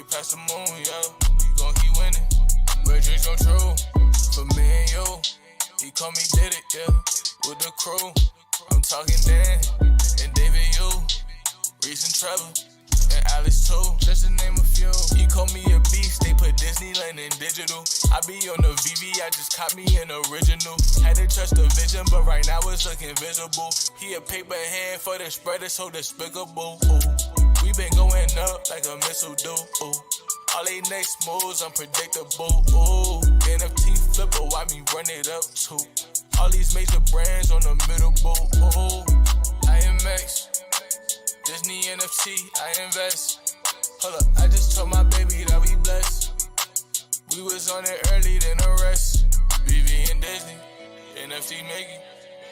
past the moon, yeah. We gon' keep winning. Red dreams come true. For me and you. ECOMI did it, yeah. With the crew. I'm talking Dan and David U. Reese and Trevor. And Alice too, just to name a few. ECOMI a beast, they put Disneyland in digital. I be on the VeVe, I just caught me an original. Had to trust the vision, but right now it's looking visible. He a paper hand for the spreader, so despicable. Ooh. We been going up like a missile do. Ooh. All they next moves unpredictable. Ooh. NFT flipper, why me run it up too? All these major brands on the middle boat. Ooh. IMX. Disney NFT, I invest. Hold up, I just told my baby that we blessed. We was on it early, then the rest. VeVe and Disney, NFT making.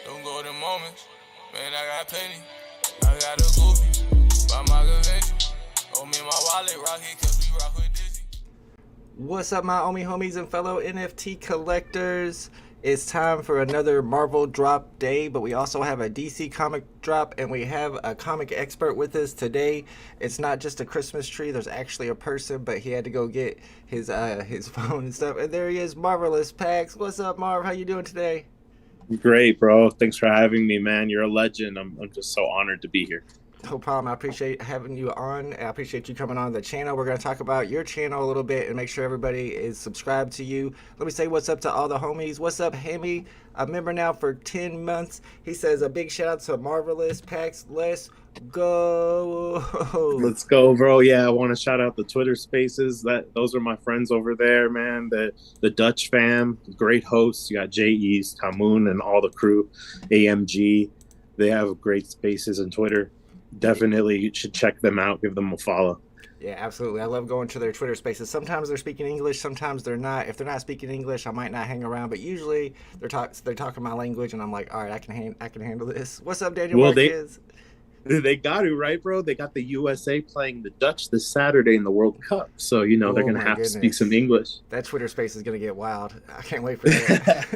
Don't go to moments. Man, I got plenty. I got a goofy. Buy my convention. Oh, me and my wallet rocket, cause we rock with Disney. What's up, my Omi homies and fellow NFT collectors? It's time for another Marvel drop day, but we also have a DC comic drop, and we have a comic expert with us today. It's not just a Christmas tree. There's actually a person, but he had to go get his phone and stuff. And there he is, Marvelous Pax. What's up, Marv? How you doing today? Great, bro. Thanks for having me, man. You're a legend. I'm just so honored to be here. No problem. I appreciate having you on. I appreciate you coming on the channel. We're going to talk about your channel a little bit and make sure everybody is subscribed to you. Let me say what's up to all the homies. What's up, Hemi? A member now for 10 months. He says a big shout out to Marvelous Pax. Let's go. Let's go, bro. Yeah, I want to shout out the Twitter Spaces. Those are my friends over there, man. The Dutch fam, great hosts. You got J.E.'s, Tamoon, and all the crew. AMG. They have great spaces on Twitter. Definitely you should check them out, give them a follow. Yeah, absolutely. I love going to their Twitter spaces. Sometimes they're speaking English, sometimes they're not. If they're not speaking English, I might not hang around, but usually they're talking my language and I'm like, all right, I can handle this. What's up, Daniel Marquez? They got to, right, bro? They got the USA playing the Dutch this Saturday in the World Cup, so they're going to have to speak some English. That Twitter space is going to get wild. I can't wait for that.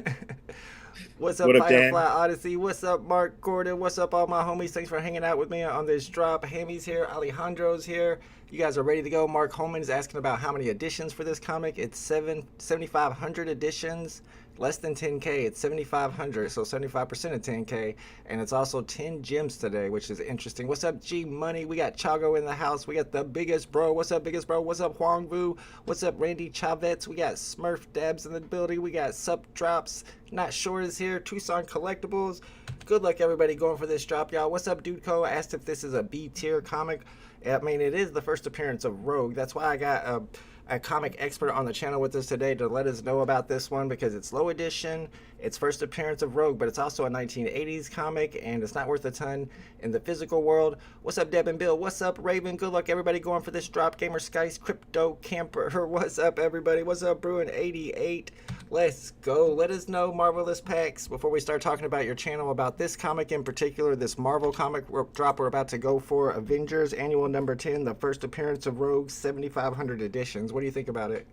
What's up, Firefly Odyssey? What's up, Mark Gordon? What's up, all my homies? Thanks for hanging out with me on this drop. Hami's here. Alejandro's here. You guys are ready to go. Mark Holman is asking about how many editions for this comic. It's 7,500 editions. Less than 10K. It's 7,500, so 75% of 10K. And it's also 10 gems today, which is interesting. What's up, G Money? We got Chago in the house. We got the biggest bro. What's up, biggest bro? What's up, Huang Vu? What's up, Randy Chavez? We got Smurf Dabs in the building. We got Sup Drops. Not Short is here. Tucson Collectibles. Good luck, everybody, going for this drop, y'all. What's up, Dude Co? Asked if this is a B tier comic. I mean, it is the first appearance of Rogue. That's why I got a comic expert on the channel with us today to let us know about this one, because it's low edition, it's first appearance of Rogue, but it's also a 1980s comic, and it's not worth a ton in the physical world. What's up, Deb and Bill? What's up, Raven? Good luck, everybody, going for this drop. Gamer Skies, Crypto Camper. What's up, everybody? What's up, Bruin 88? Let's go. Let us know, Marvelous Pax, before we start talking about your channel, about this comic in particular, this Marvel comic drop we're about to go for, Avengers Annual Number 10, the first appearance of Rogue, 7,500 editions. What do you think about it?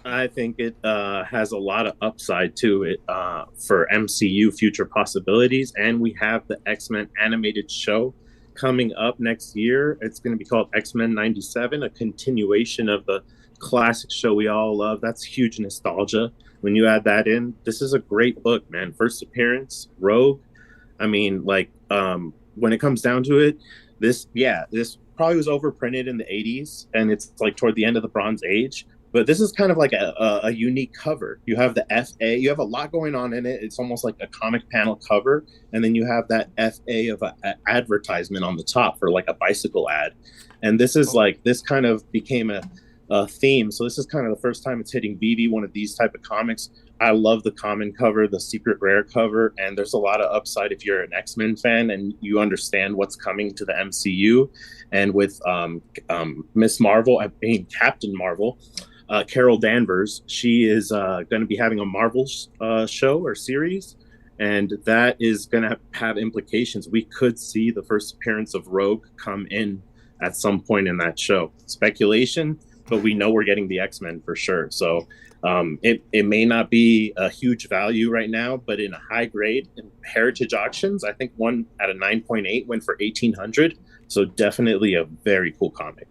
I think it has a lot of upside to it for MCU future possibilities, and we have the X-Men animated show coming up next year. It's going to be called X-Men 97, a continuation of the classic show we all love. That's huge nostalgia. When you add that in, this is a great book, man. First appearance, Rogue. I mean, when it comes down to it, this probably was overprinted in the 80s, and it's like toward the end of the Bronze Age. But this is kind of like a unique cover. You have the FA. You have a lot going on in it. It's almost like a comic panel cover. And then you have that FA of an advertisement on the top for like a bicycle ad. And this is this kind of became a theme. So this is kind of the first time it's hitting VeVe, one of these type of comics. I love the common cover, the secret rare cover, and there's a lot of upside if you're an X-Men fan and you understand what's coming to the MCU. And with Miss Marvel, I mean Captain Marvel, Carol Danvers, she is going to be having a Marvel show or series, and that is going to have implications. We could see the first appearance of Rogue come in at some point in that show. Speculation, but we know we're getting the X-Men for sure. So it may not be a huge value right now, but in a high grade in heritage auctions, I think one at a 9.8 went for 1,800. So definitely a very cool comic.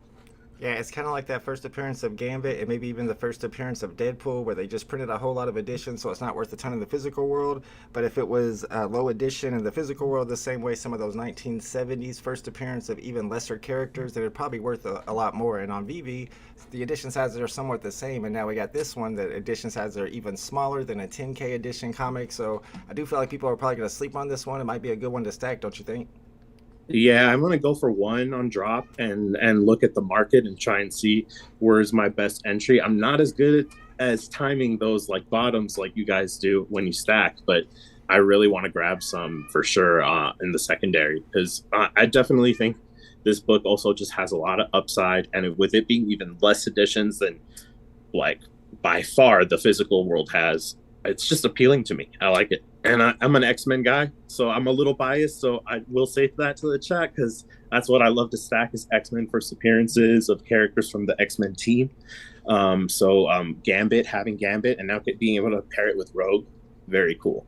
Yeah, it's kind of like that first appearance of Gambit and maybe even the first appearance of Deadpool, where they just printed a whole lot of editions, so it's not worth a ton in the physical world. But if it was a low edition in the physical world, the same way some of those 1970s first appearance of even lesser characters, that are probably worth a lot more. And on VeVe, the edition sizes are somewhat the same, and now we got this one that edition sizes are even smaller than a 10K edition comic. So I do feel like people are probably going to sleep on this one. It might be a good one to stack, don't you think? Yeah, I'm gonna go for one on drop and look at the market and try and see where's my best entry. I'm not as good as timing those like bottoms like you guys do when you stack, but I really want to grab some for sure in the secondary, because I definitely think this book also just has a lot of upside, and with it being even less editions than like by far the physical world has, it's just appealing to me. I like it. And I'm an X-Men guy, so I'm a little biased. So I will say that to the chat, because that's what I love to stack is X-Men first appearances of characters from the X-Men team. Gambit, having Gambit, and now being able to pair it with Rogue, very cool.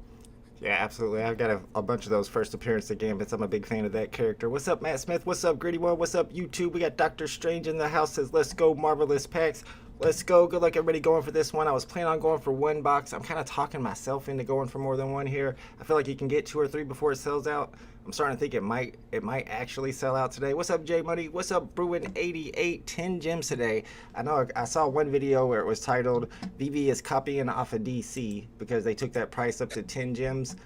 Yeah, absolutely. I've got a bunch of those first appearance of Gambits. I'm a big fan of that character. What's up, Matt Smith? What's up, Gritty One? What's up, YouTube? We got Doctor Strange in the house. Says, let's go, Marvelous Packs. Let's go. Good luck, everybody, going for this one. I was planning on going for one box. I'm kind of talking myself into going for more than one here. I feel like you can get 2 or 3 before it sells out. I'm starting to think it might actually sell out today. What's up, J Money? What's up, Bruin88? 10 gems today. I know I saw one video where it was titled VeVe is copying off of DC because they took that price up to 10 gems.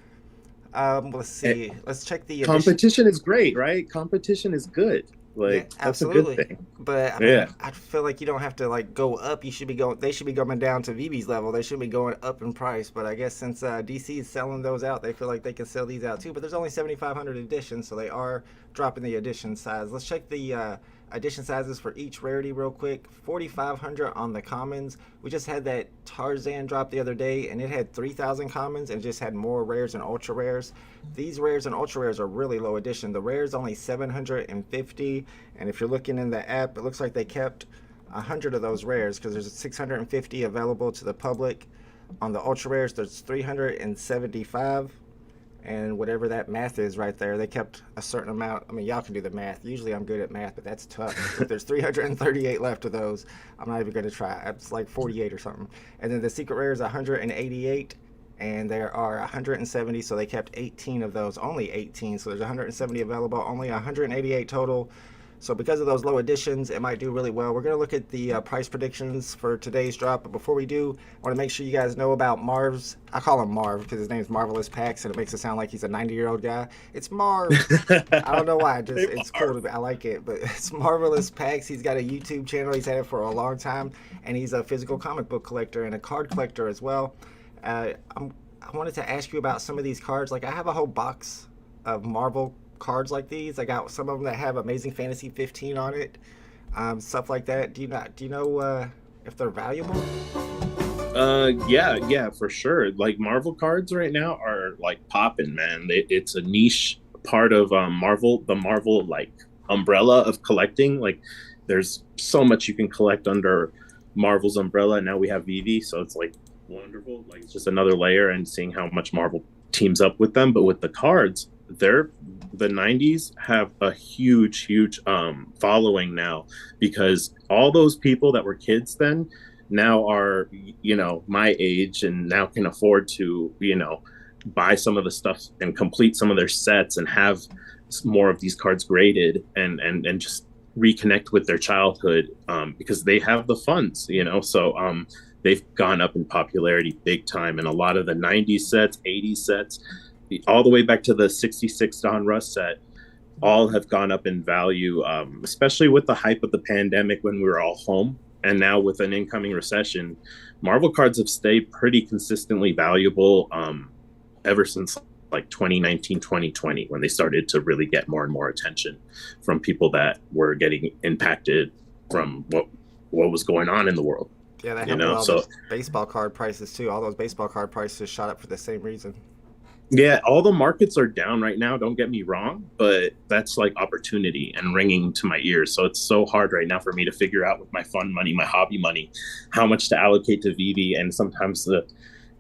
Let's see. Let's check the competition is great, right? Competition is good. Like, yeah, that's absolutely. a good thing. But I mean, I feel like you don't have to like go up. They should be going down to VeVe's level. They should be going up in price. But I guess since DC is selling those out, they feel like they can sell these out too. But there's only 7,500 editions, so they are dropping the edition size. Let's check the edition sizes for each rarity real quick. 4,500 on the commons. We just had that Tarzan drop the other day, and it had 3,000 commons and just had more rares and ultra rares. These rares and ultra rares are really low edition. The rares only 750, and if you're looking in the app, it looks like they kept 100 of those rares because there's 650 available to the public. On the ultra rares, there's 375. And whatever that math is right there, they kept a certain amount. I mean, y'all can do the math. Usually I'm good at math, but that's tough. If there's 338 left of those, I'm not even going to try. It's like 48 or something. And then the secret rare is 188, and there are 170, so they kept 18 of those, only 18. So there's 170 available, only 188 total. So because of those low editions, it might do really well. We're going to look at the price predictions for today's drop. But before we do, I want to make sure you guys know about Marv's. I call him Marv because his name is Marvelous Packs, and it makes it sound like he's a 90-year-old guy. It's Marv. I don't know why. It's cool. I like it. But it's Marvelous Packs. He's got a YouTube channel. He's had it for a long time. And he's a physical comic book collector and a card collector as well. I wanted to ask you about some of these cards. Like, I have a whole box of Marvel cards like these. I got some of them that have Amazing Fantasy 15 on it, stuff like that. Do you know if they're valuable? Yeah, for sure. Like, Marvel cards right now are like popping, man. It's a niche part of Marvel, the Marvel like umbrella of collecting. Like, there's so much you can collect under Marvel's umbrella. Now we have VeVe, so it's like wonderful. Like, it's just another layer, and seeing how much Marvel teams up with them. But with the cards, the 90s have a huge following now, because all those people that were kids then now are, my age, and now can afford to, buy some of the stuff and complete some of their sets and have more of these cards graded and just reconnect with their childhood, because they have the funds, so they've gone up in popularity big time. And a lot of the 90s sets, 80s sets, all the way back to the 66 Don Russ set, all have gone up in value, especially with the hype of the pandemic when we were all home. And now with an incoming recession, Marvel cards have stayed pretty consistently valuable ever since like 2019, 2020, when they started to really get more and more attention from people that were getting impacted from what was going on in the world. Yeah, that happened with all those baseball card prices too. All those baseball card prices shot up for the same reason. Yeah, all the markets are down right now, don't get me wrong, but that's like opportunity and ringing to my ears. So it's so hard right now for me to figure out with my fun money, my hobby money, how much to allocate to VeVe, and sometimes to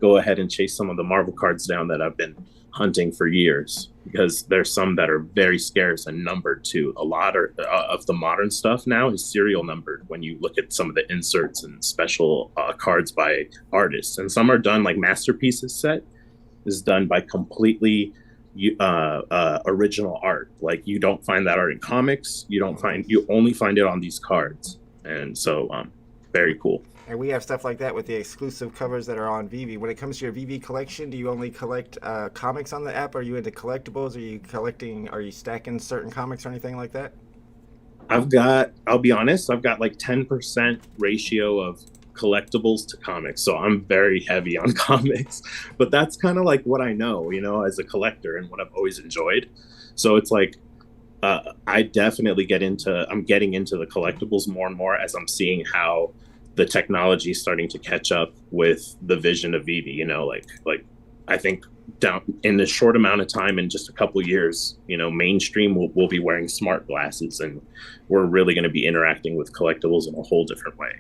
go ahead and chase some of the Marvel cards down that I've been hunting for years, because there's some that are very scarce and numbered too. A lot of the modern stuff now is serial numbered. when you look at some of the inserts and special cards by artists. And some are done like Masterpieces set is done by completely original art. Like you don't find that art in comics. You only find it on these cards. And so very cool. And we have stuff like that with the exclusive covers that are on VeVe. When it comes to your VeVe collection, do you only collect comics on the app? Are you into collectibles? Are you stacking certain comics or anything like that? I'll be honest, I've got like 10% ratio of collectibles to comics. So I'm very heavy on comics, but that's kind of like what I know, as a collector and what I've always enjoyed. So it's like, I definitely I'm getting into the collectibles more and more as I'm seeing how the technology is starting to catch up with the vision of VeVe, like I think down in a short amount of time, in just a couple of years, mainstream will be wearing smart glasses, and we're really going to be interacting with collectibles in a whole different way.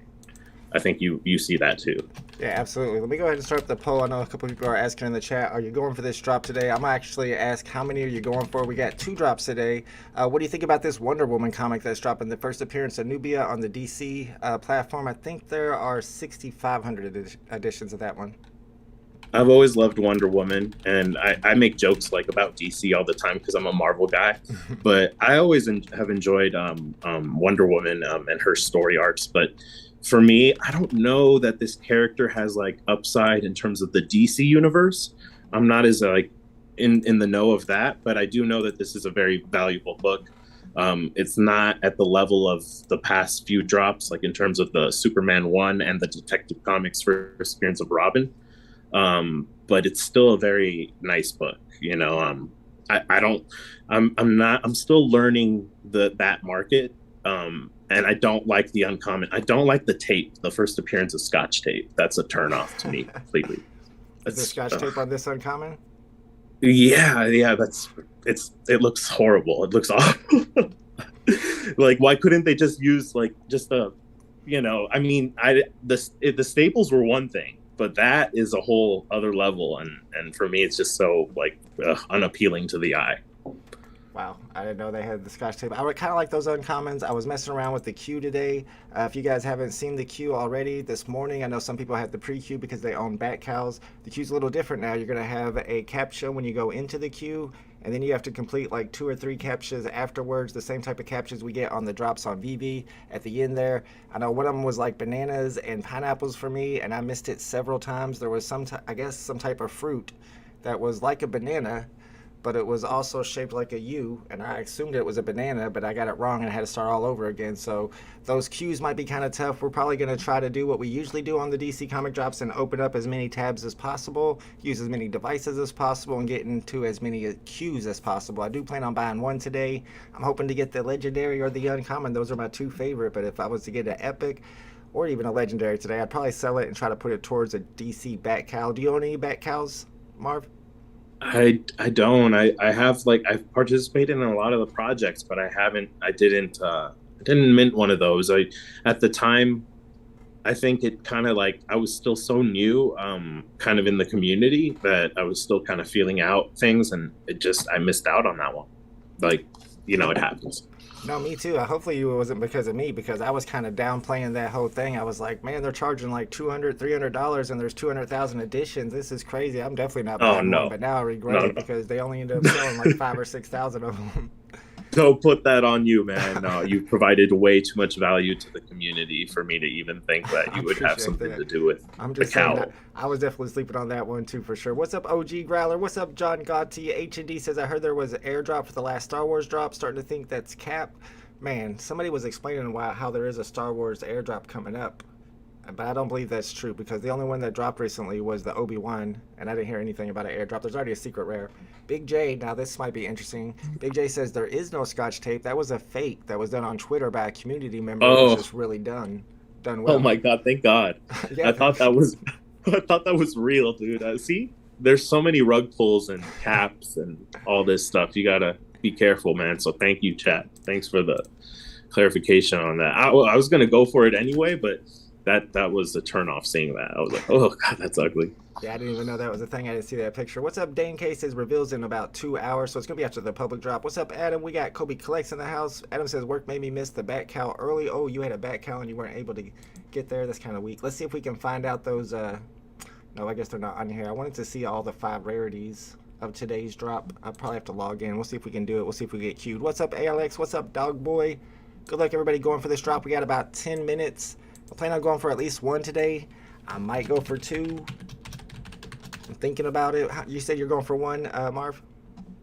I think you see that too. Yeah, absolutely. Let me go ahead and start up the poll. I know a couple of people are asking in the chat, are you going for this drop today? I'm actually ask, how many are you going for? We got 2 drops today. What do you think about this Wonder Woman comic that's dropping the first appearance of Nubia on the DC platform? I think there are 6,500 editions of that one. I've always loved Wonder Woman, and I make jokes like about DC all the time because I'm a Marvel guy, but I always have enjoyed Wonder Woman and her story arcs. But for me, I don't know that this character has like upside in terms of the DC universe. I'm not as like in the know of that, but I do know that this is a very valuable book. It's not at the level of the past few drops, like in terms of the Superman 1 and the Detective Comics First Appearance of Robin. But it's still a very nice book, I'm still learning that market. And I don't like the uncommon. I don't like the tape, the first appearance of Scotch tape. That's a turnoff to me completely. Is there Scotch tape on this uncommon? Yeah. It looks horrible. It looks awful. Like, why couldn't they just use the staples were one thing, but that is a whole other level. And for me, it's just so unappealing to the eye. Wow, I didn't know they had the Scotch tape. I would kind of like those uncommons. I was messing around with the queue today. If you guys haven't seen the queue already this morning, I know some people have the pre-queue because they own bat cows. The queue's a little different now. You're going to have a CAPTCHA when you go into the queue, and then you have to complete like 2 or 3 CAPTCHAs afterwards, the same type of CAPTCHAs we get on the drops on VeVe at the end there. I know one of them was like bananas and pineapples for me, and I missed it several times. There was some type of fruit that was like a banana, but it was also shaped like a U, and I assumed it was a banana, but I got it wrong and I had to start all over again. So those queues might be kind of tough. We're probably going to try to do what we usually do on the DC comic drops and open up as many tabs as possible, use as many devices as possible, and get into as many queues as possible. I do plan on buying one today. I'm hoping to get the legendary or the uncommon. Those are my 2 favorite, but if I was to get an epic or even a legendary today, I'd probably sell it and try to put it towards a DC bat cow. Do you own any bat cows, Marv? I don't. I've participated in a lot of the projects, but I didn't mint one of those. At the time, I think it kind of like I was still so new, kind of in the community, that I was still kind of feeling out things, and I missed out on that one. It happens. No, me too. Hopefully it wasn't because of me, because I was kind of downplaying that whole thing. I was like, man, they're charging like $200, $300 and there's 200,000 editions. This is crazy. I'm definitely not buying one, but now I regret it because they only end up selling like 5,000 or 6,000 of them. Don't put that on you, man. No, you provided way too much value to the community for me to even think that you would have something to do with the cow. I was definitely sleeping on that one too, for sure. What's up, OG Growler? What's up, John Gotti? H&D says, I heard there was an airdrop for the last Star Wars drop. Starting to think that's cap. Man, somebody was explaining how there is a Star Wars airdrop coming up, but I don't believe that's true, because the only one that dropped recently was the Obi-Wan, and I didn't hear anything about an airdrop. There's already a secret rare. Big J, now this might be interesting. Big J says there is no Scotch tape. That was a fake that was done on Twitter by a community member. It was just really done well. Oh my God, thank God. Yeah, I thought that was real, dude. See, there's so many rug pulls and caps and all this stuff. You gotta be careful, man. So thank you, chat. Thanks for the clarification on that. I was gonna go for it anyway, but that was a turn off seeing that. I was like, oh God, that's ugly. Yeah, I didn't even know that was a thing. I didn't see that picture. What's up, Dane K says reveals in about 2 hours, so it's gonna be after the public drop. What's up, Adam? We got Kobe Collects in the house. Adam says work made me miss the bat cow early. Oh, you had a bat cow and you weren't able to get there. That's kind of weak. Let's see if we can find out those. No, I guess they're not on here. I wanted to see all the 5 rarities of today's drop. I'll probably have to log in. We'll see if we can do it. We'll see if we get queued. What's up, ALX? What's up, Dog Boy? Good luck, everybody, going for this drop. We got about 10 minutes. I plan on going for at least 1 today. I might go for 2. I'm thinking about it. You said you're going for 1, Marv?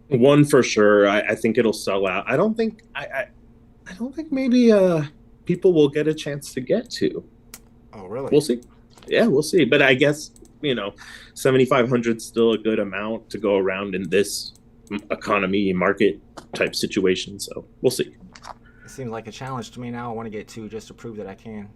1 for sure. I think it'll sell out. I don't think maybe people will get a chance to get to. Oh, really? We'll see. Yeah, we'll see. But I guess, 7,500 is still a good amount to go around in this economy market type situation. So we'll see. It seems like a challenge to me now. I want to get 2 just to prove that I can.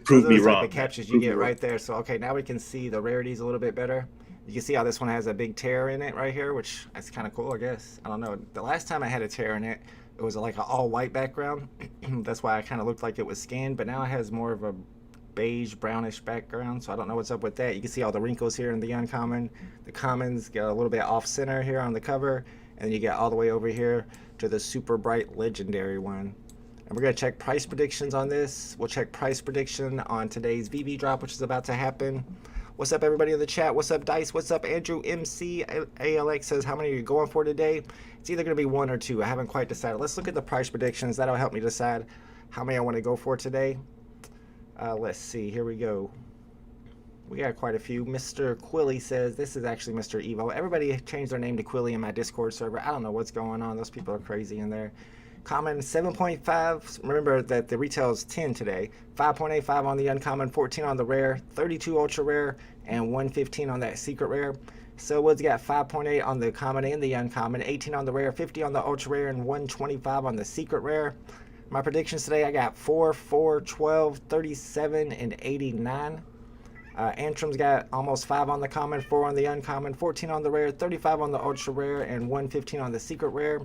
Prove me wrong. Like the captures you get right there. So, okay, now we can see the rarities a little bit better. You can see how this one has a big tear in it right here, which is kind of cool, I guess. I don't know. The last time I had a tear in it, it was like an all-white background. That's why I kind of looked like it was scanned. But now it has more of a beige, brownish background. So I don't know what's up with that. You can see all the wrinkles here in the uncommon. The commons get a little bit off-center here on the cover. And then you get all the way over here to the super bright legendary one. And we're going to check price predictions on this. We'll check price prediction on today's VeVe drop, which is about to happen. What's up, everybody in the chat? What's up, Dice? What's up, Andrew MC? ALX says, how many are you going for today? It's either going to be 1 or 2. I haven't quite decided. Let's look at the price predictions. That'll help me decide how many I want to go for today. Let's see. Here we go. We got quite a few. Mr. Quilly says, this is actually Mr. Evo. Everybody changed their name to Quilly in my Discord server. I don't know what's going on. Those people are crazy in there. Common 7.5. Remember that the retail is 10 today. 5.85 on the uncommon, 14 on the rare, 32 ultra rare, and 115 on that secret rare. Silwood's got 5.8 on the common and the uncommon, 18 on the rare, 50 on the ultra rare, and 125 on the secret rare. My predictions today, I got 4, 4, 12, 37, and 89. Anthem's got almost 5 on the common, 4 on the uncommon, 14 on the rare, 35 on the ultra rare, and 115 on the secret rare.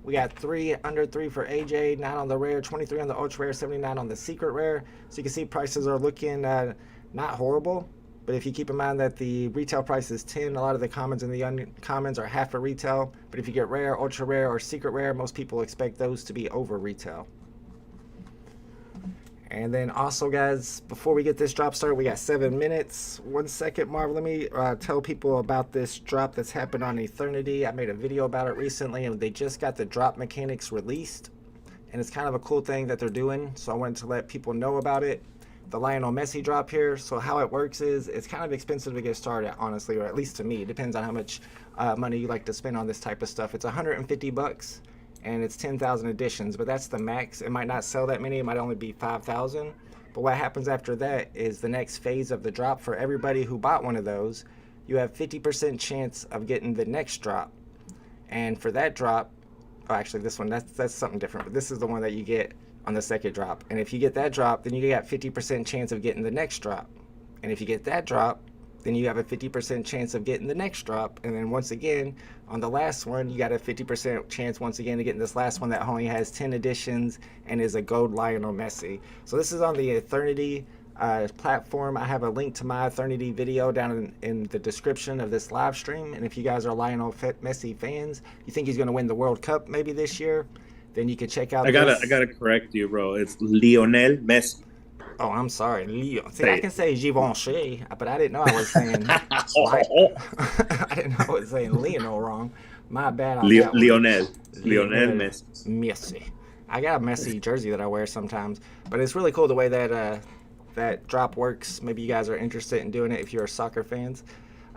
We got 3 under 3 for AJ, 9 on the rare, 23 on the ultra rare, 79 on the secret rare. So you can see prices are looking not horrible. But if you keep in mind that the retail price is 10, a lot of the commons and the uncommons are half a retail. But if you get rare, ultra rare, or secret rare, most people expect those to be over retail. And then also, guys, before we get this drop started, we got 7 minutes. 1 second, Marv, let me tell people about this drop that's happened on Eternity. I made a video about it recently, and they just got the drop mechanics released. And it's kind of a cool thing that they're doing, so I wanted to let people know about it. The Lionel Messi drop here. So how it works is it's kind of expensive to get started, honestly, or at least to me. It depends on how much money you like to spend on this type of stuff. It's $150. And it's 10,000 editions, but that's the max. It might not sell that many. It might only be 5,000. But what happens after that is the next phase of the drop. For everybody who bought one of those, you have 50% chance of getting the next drop. And for that drop, oh, actually this one, that's something different. But this is the one that you get on the second drop. And if you get that drop, then you got 50% chance of getting the next drop. And if you get that drop, then you have a 50% chance of getting the next drop. And then once again, on the last one, you got a 50% chance once again to getting this last one that only has 10 editions and is a gold Lionel Messi. So this is on the Eternity platform. I have a link to my Eternity video down in the description of this live stream. And if you guys are Lionel Messi fans, you think he's going to win the World Cup maybe this year, then you can check out I gotta correct you, bro. It's Lionel Messi. Oh, I'm sorry, Leo. See, I can say Givenchy, but I didn't know I was saying. I didn't know I was saying Lionel wrong. My bad. On that Lionel Messi. Messi. I got a Messi jersey that I wear sometimes, but it's really cool the way that that drop works. Maybe you guys are interested in doing it if you're soccer fans.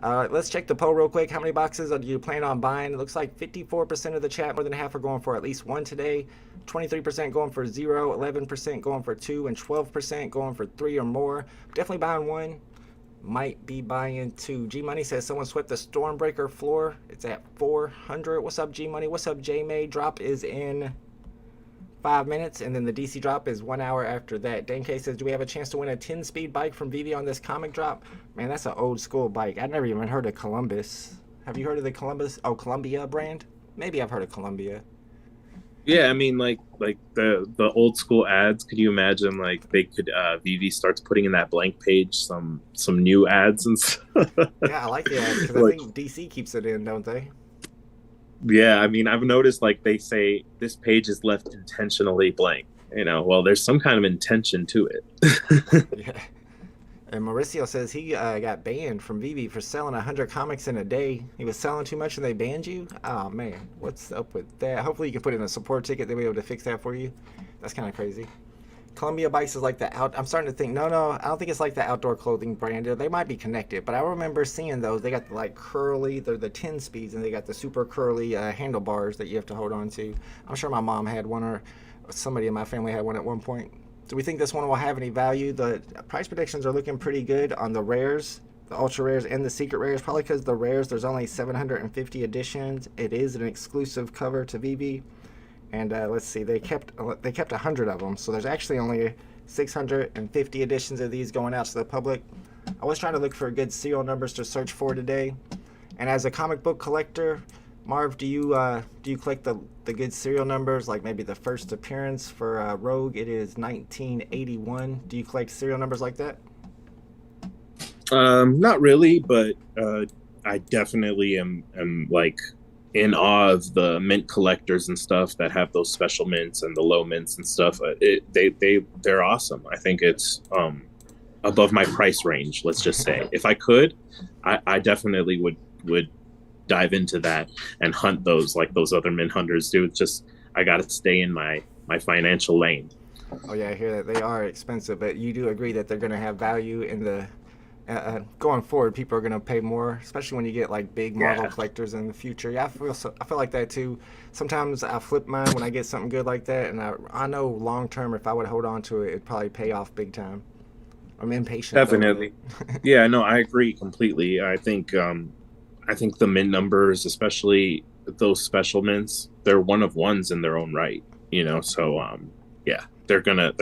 Let's check the poll real quick. How many boxes do you plan on buying? It looks like 54% of the chat, more than half, are going for at least 1 today. 23% going for 0, 11% going for 2, and 12% going for 3 or more. Definitely buying 1. Might be buying 2. G Money says someone swept the Stormbreaker floor. It's at 400. What's up, G Money? What's up, J May? Drop is in 5 minutes, and then the DC drop is 1 hour after that. Dan K says, do we have a chance to win a 10-speed bike from VeVe on this comic drop? Man, that's an old school bike. I've never even heard of Columbus. Have you heard of the Columbia brand? Maybe I've heard of Columbia. Yeah, I mean, like the old school ads. Could you imagine, like, they could VeVe starts putting in that blank page some new ads and stuff. Yeah, I like the ads because I Like, think DC keeps it in, don't they? yeah, I mean, I've noticed, like, they say this page is left intentionally blank. Well, there's some kind of intention to it. Yeah. And Mauricio says he got banned from VeVe for selling 100 comics in a day. He was selling too much and they banned you? Oh, man. What's up with that? Hopefully you can put in a support ticket. They'll be able to fix that for you. That's kind of crazy. Columbia Bikes is like the out. I'm starting to think, no, I don't think it's like the outdoor clothing brand. They might be connected, but I remember seeing those. They got the, like, curly, they're the 10 speeds, and they got the super curly handlebars that you have to hold on to. I'm sure my mom had one, or somebody in my family had one at one point. Do we think this one will have any value? The price predictions are looking pretty good on the rares, the ultra rares, and the secret rares. Probably because the rares, there's only 750 editions. It is an exclusive cover to VeVe. And let's see, they kept 100 of them, so there's actually only 650 editions of these going out to the public. I was trying to look for good serial numbers to search for today, and as a comic book collector, Marv, do you collect the good serial numbers, like maybe the first appearance for Rogue? It is 1981. Do you collect serial numbers like that? Not really, but I definitely am like in awe of the mint collectors and stuff that have those special mints and the low mints and stuff. They're awesome. I think it's above my price range. Let's just say, if I could, I definitely would dive into that and hunt those like those other mint hunters do. It's just I got to stay in my financial lane. Oh yeah, I hear that they are expensive, but you do agree that they're going to have value in the going forward. People are going to pay more, especially when you get like big Marvel collectors in the future. Yeah, I feel like that too. Sometimes I flip mine when I get something good like that, and I know long term if I would hold on to it, it'd probably pay off big time. I'm impatient. Definitely. Yeah, no, I agree completely. I think the mint numbers, especially those special mints, they're one of ones in their own right. So yeah, they're gonna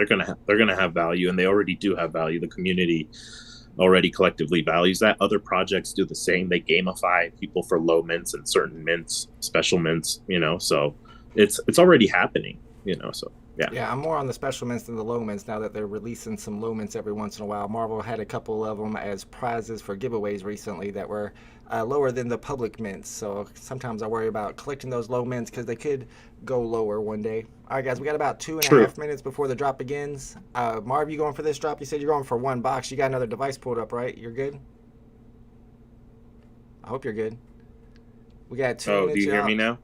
have value, and they already do have value. The community already collectively values that. Other projects do the same. They gamify people for low mints and certain mints, special mints. So it's already happening. So yeah. Yeah, I'm more on the special mints than the low mints now that they're releasing some low mints every once in a while. Marvel had a couple of them as prizes for giveaways recently that were lower than the public mints. So sometimes I worry about collecting those low mints because they could go lower one day. All right, guys, we got about 2.5 minutes before the drop begins. Marv, you going for this drop? You said you're going for one box. You got another device pulled up, right? You're good? I hope you're good. We got 2 minutes. Oh, do you hear me now?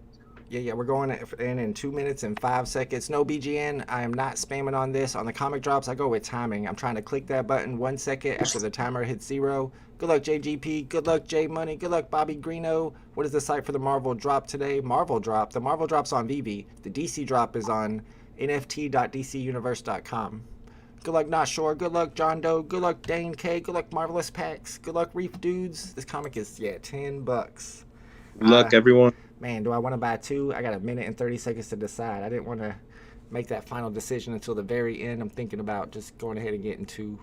Yeah, we're going in 2 minutes and 5 seconds. No BGN. I am not spamming on this. On the comic drops, I go with timing. I'm trying to click that button 1 second after the timer hits 0. Good luck, JGP. Good luck, J Money. Good luck, Bobby Greeno. What is the site for the Marvel drop today? Marvel drop. The Marvel drop's on VeVe. The DC drop is on nft.dcuniverse.com. Good luck, Not Sure. Good luck, John Doe. Good luck, Dane K. Good luck, Marvelous Packs. Good luck, Reef Dudes. This comic is, $10. Good luck, everyone. Man, do I want to buy 2? I got a minute and 30 seconds to decide. I didn't want to make that final decision until the very end. I'm thinking about just going ahead and getting 2.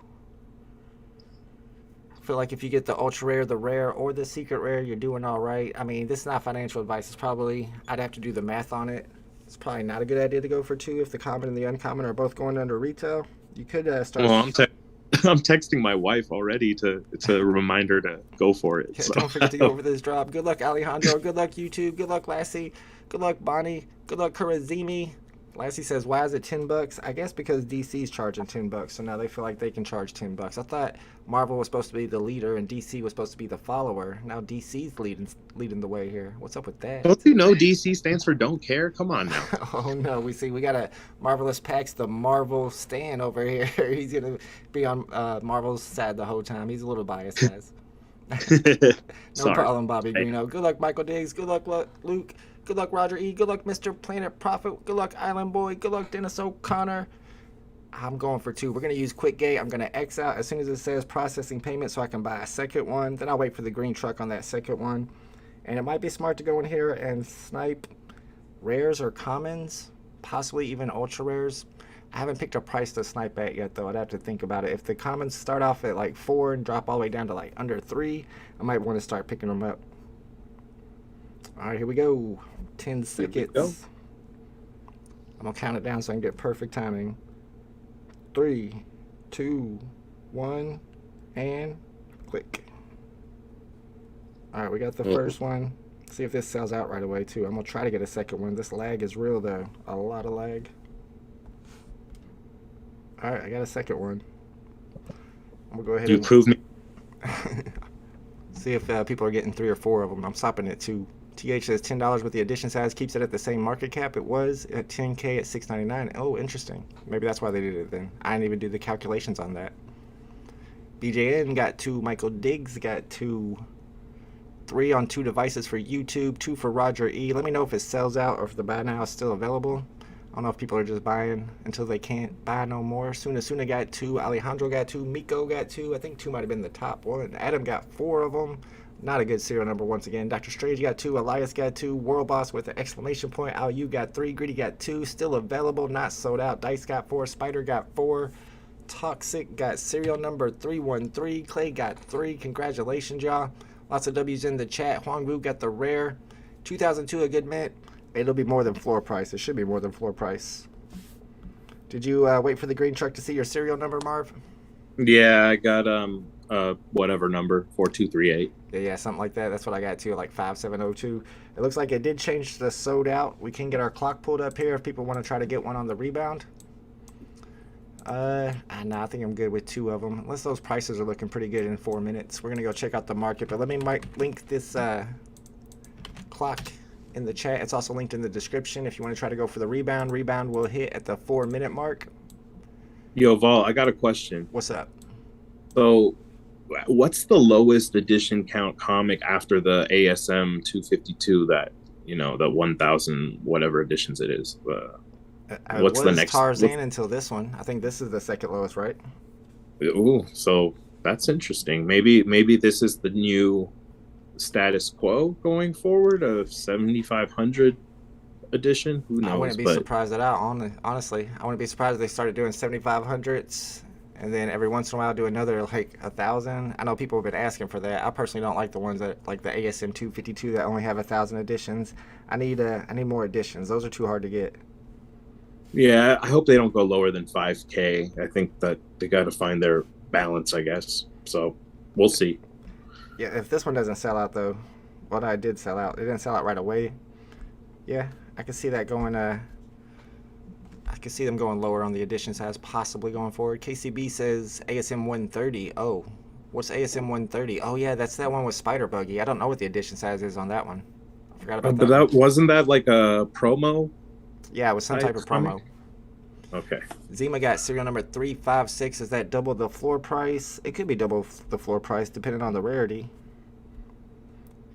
I feel like if you get the ultra rare, the rare, or the secret rare, you're doing all right. I mean, this is not financial advice. It's probably, I'd have to do the math on it. It's probably not a good idea to go for 2 if the common and the uncommon are both going under retail. You could start... Well, I'm texting my wife already to remind her to go for it. Yeah, so. Don't forget to go over this drop. Good luck, Alejandro. Good luck, YouTube. Good luck, Lassie. Good luck, Bonnie. Good luck, Kurazimi. Lassie says, why is it $10? I guess because DC's charging $10, so now they feel like they can charge $10. I thought Marvel was supposed to be the leader and DC was supposed to be the follower. Now DC's leading the way here. What's up with that? Don't you know DC stands for don't care? Come on now. Oh no, we got a Marvelous Packs, the Marvel Stan over here. He's gonna be on Marvel's side the whole time. He's a little biased, guys. No problem, Bobby Greeno. Good luck, Michael Diggs. Good luck, Luke. Good luck, Roger E. Good luck, Mr. Planet Prophet. Good luck, Island Boy. Good luck, Dennis O'Connor. I'm going for 2. We're going to use Quick Gate. I'm going to X out as soon as it says processing payment so I can buy a second one. Then I'll wait for the green truck on that second one. And it might be smart to go in here and snipe rares or commons, possibly even ultra rares. I haven't picked a price to snipe at yet, though. I'd have to think about it. If the commons start off at like 4 and drop all the way down to like under 3, I might want to start picking them up. All right, here we go. 10 seconds. I'm gonna count it down so I can get perfect timing. 3, 2, 1, and click. All right, we got the first one. See if this sells out right away too. I'm gonna try to get a second one. This lag is real though. A lot of lag. All right, I got a second one. I'm gonna go ahead. You prove me. See if people are getting 3 or 4 of them. I'm stopping at 2. TH says $10 with the edition size, keeps it at the same market cap. It was at 10K at $6.99. Oh, interesting. Maybe that's why they did it then. I didn't even do the calculations on that. BJN got 2. Michael Diggs got 2. 3 on 2 devices for YouTube. 2 for Roger E. Let me know if it sells out or if the buy now is still available. I don't know if people are just buying until they can't buy no more. Suna got 2. Alejandro got 2. Miko got 2. I think 2 might have been the top one. Adam got 4 of them. Not a good serial number once again. Dr. Strange got 2. Elias got 2. World Boss with an exclamation point. Al Yu got 3. Gritty got 2. Still available. Not sold out. Dice got 4. Spider got 4. Toxic got serial number 313. Clay got 3. Congratulations, y'all. Lots of W's in the chat. Huang Wu got the rare. 2002 a good mint. It'll be more than floor price. It should be more than floor price. Did you wait for the green truck to see your serial number, Marv? Yeah, I got whatever number, 4238. Yeah, something like that. That's what I got too, like 5702. It looks like it did change the sold out. We can get our clock pulled up here if people want to try to get one on the rebound. Nah, I think I'm good with 2 of them. Unless those prices are looking pretty good in 4 minutes. We're going to go check out the market. But let me link this clock in the chat. It's also linked in the description if you want to try to go for the rebound. Rebound will hit at the 4-minute mark. Yo, Vol, I got a question. What's up? So, what's the lowest edition count comic after the ASM 252 that, the 1,000 whatever editions it is? What's the next? Tarzan until this one. I think this is the second lowest, right? Ooh, so that's interesting. Maybe this is the new status quo going forward of 7,500 edition. Who knows? I wouldn't be surprised at all. Honestly, I wouldn't be surprised if they started doing 7,500s and then every once in a while do another like 1,000. I know people have been asking for that. I personally don't like the ones that like the ASM 252 that only have 1,000 editions. I need more editions. Those are too hard to get. Yeah, I hope they don't go lower than 5K. I think that they got to find their balance, I guess. So we'll see. Yeah, if this one doesn't sell out though, well, I did sell out. It didn't sell out right away. Yeah, I can see that going. I can see them going lower on the edition size, possibly going forward. KCB says ASM 130. Oh, what's ASM 130? Oh yeah, that's that one with Spider Buggy. I don't know what the edition size is on that one. I forgot about that. But wasn't that like a promo? Yeah, it was some type of promo. Okay. Zima got serial number 356. Is that double the floor price? It could be double the floor price depending on the rarity.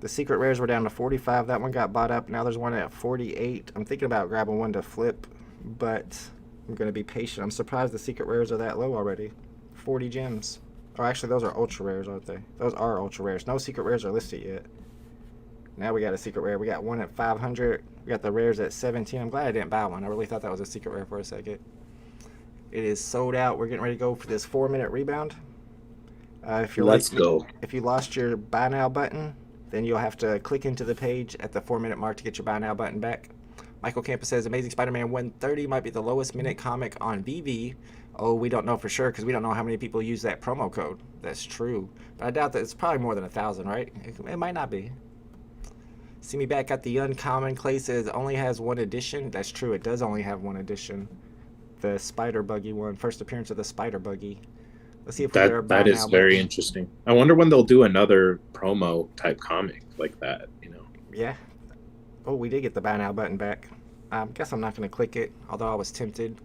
The secret rares were down to 45. That one got bought up. Now there's one at 48. I'm thinking about grabbing one to flip, but I'm going to be patient. I'm surprised the secret rares are that low already. 40 gems. Oh, actually, those are ultra rares, aren't they? Those are ultra rares. No secret rares are listed yet. Now we got a secret rare. We got one at 500. We got the rares at 17. I'm glad I didn't buy one. I really thought that was a secret rare for a second. It is sold out. We're getting ready to go for this 4-minute rebound. If you lost your buy now button, then you'll have to click into the page at the 4-minute mark to get your buy now button back. Michael Campus says Amazing Spider-Man 130 might be the lowest minute comic on VeVe. Oh, we don't know for sure because we don't know how many people use that promo code. That's true. But I doubt that it's probably more than 1,000, right? It might not be. See me back at the uncommon. Clay says it only has 1 edition. That's true. It does only have 1 edition. The Spider Buggy one. First appearance of the Spider Buggy. Let's see if that is very interesting. I wonder when they'll do another promo type comic like that. Yeah. Oh, we did get the buy now button back. I guess I'm not going to click it, although I was tempted.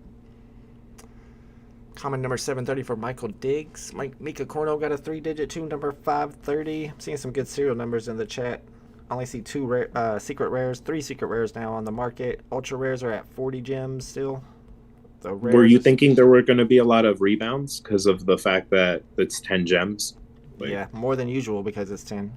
Comment number 730 for Michael Diggs. Mika Corno got a 3-digit 2, number 530. I'm seeing some good serial numbers in the chat. I only see 2 secret rares, 3 secret rares now on the market. Ultra rares are at 40 gems still. Were you thinking there were going to be a lot of rebounds because of the fact that it's 10 gems? Yeah, more than usual because it's 10.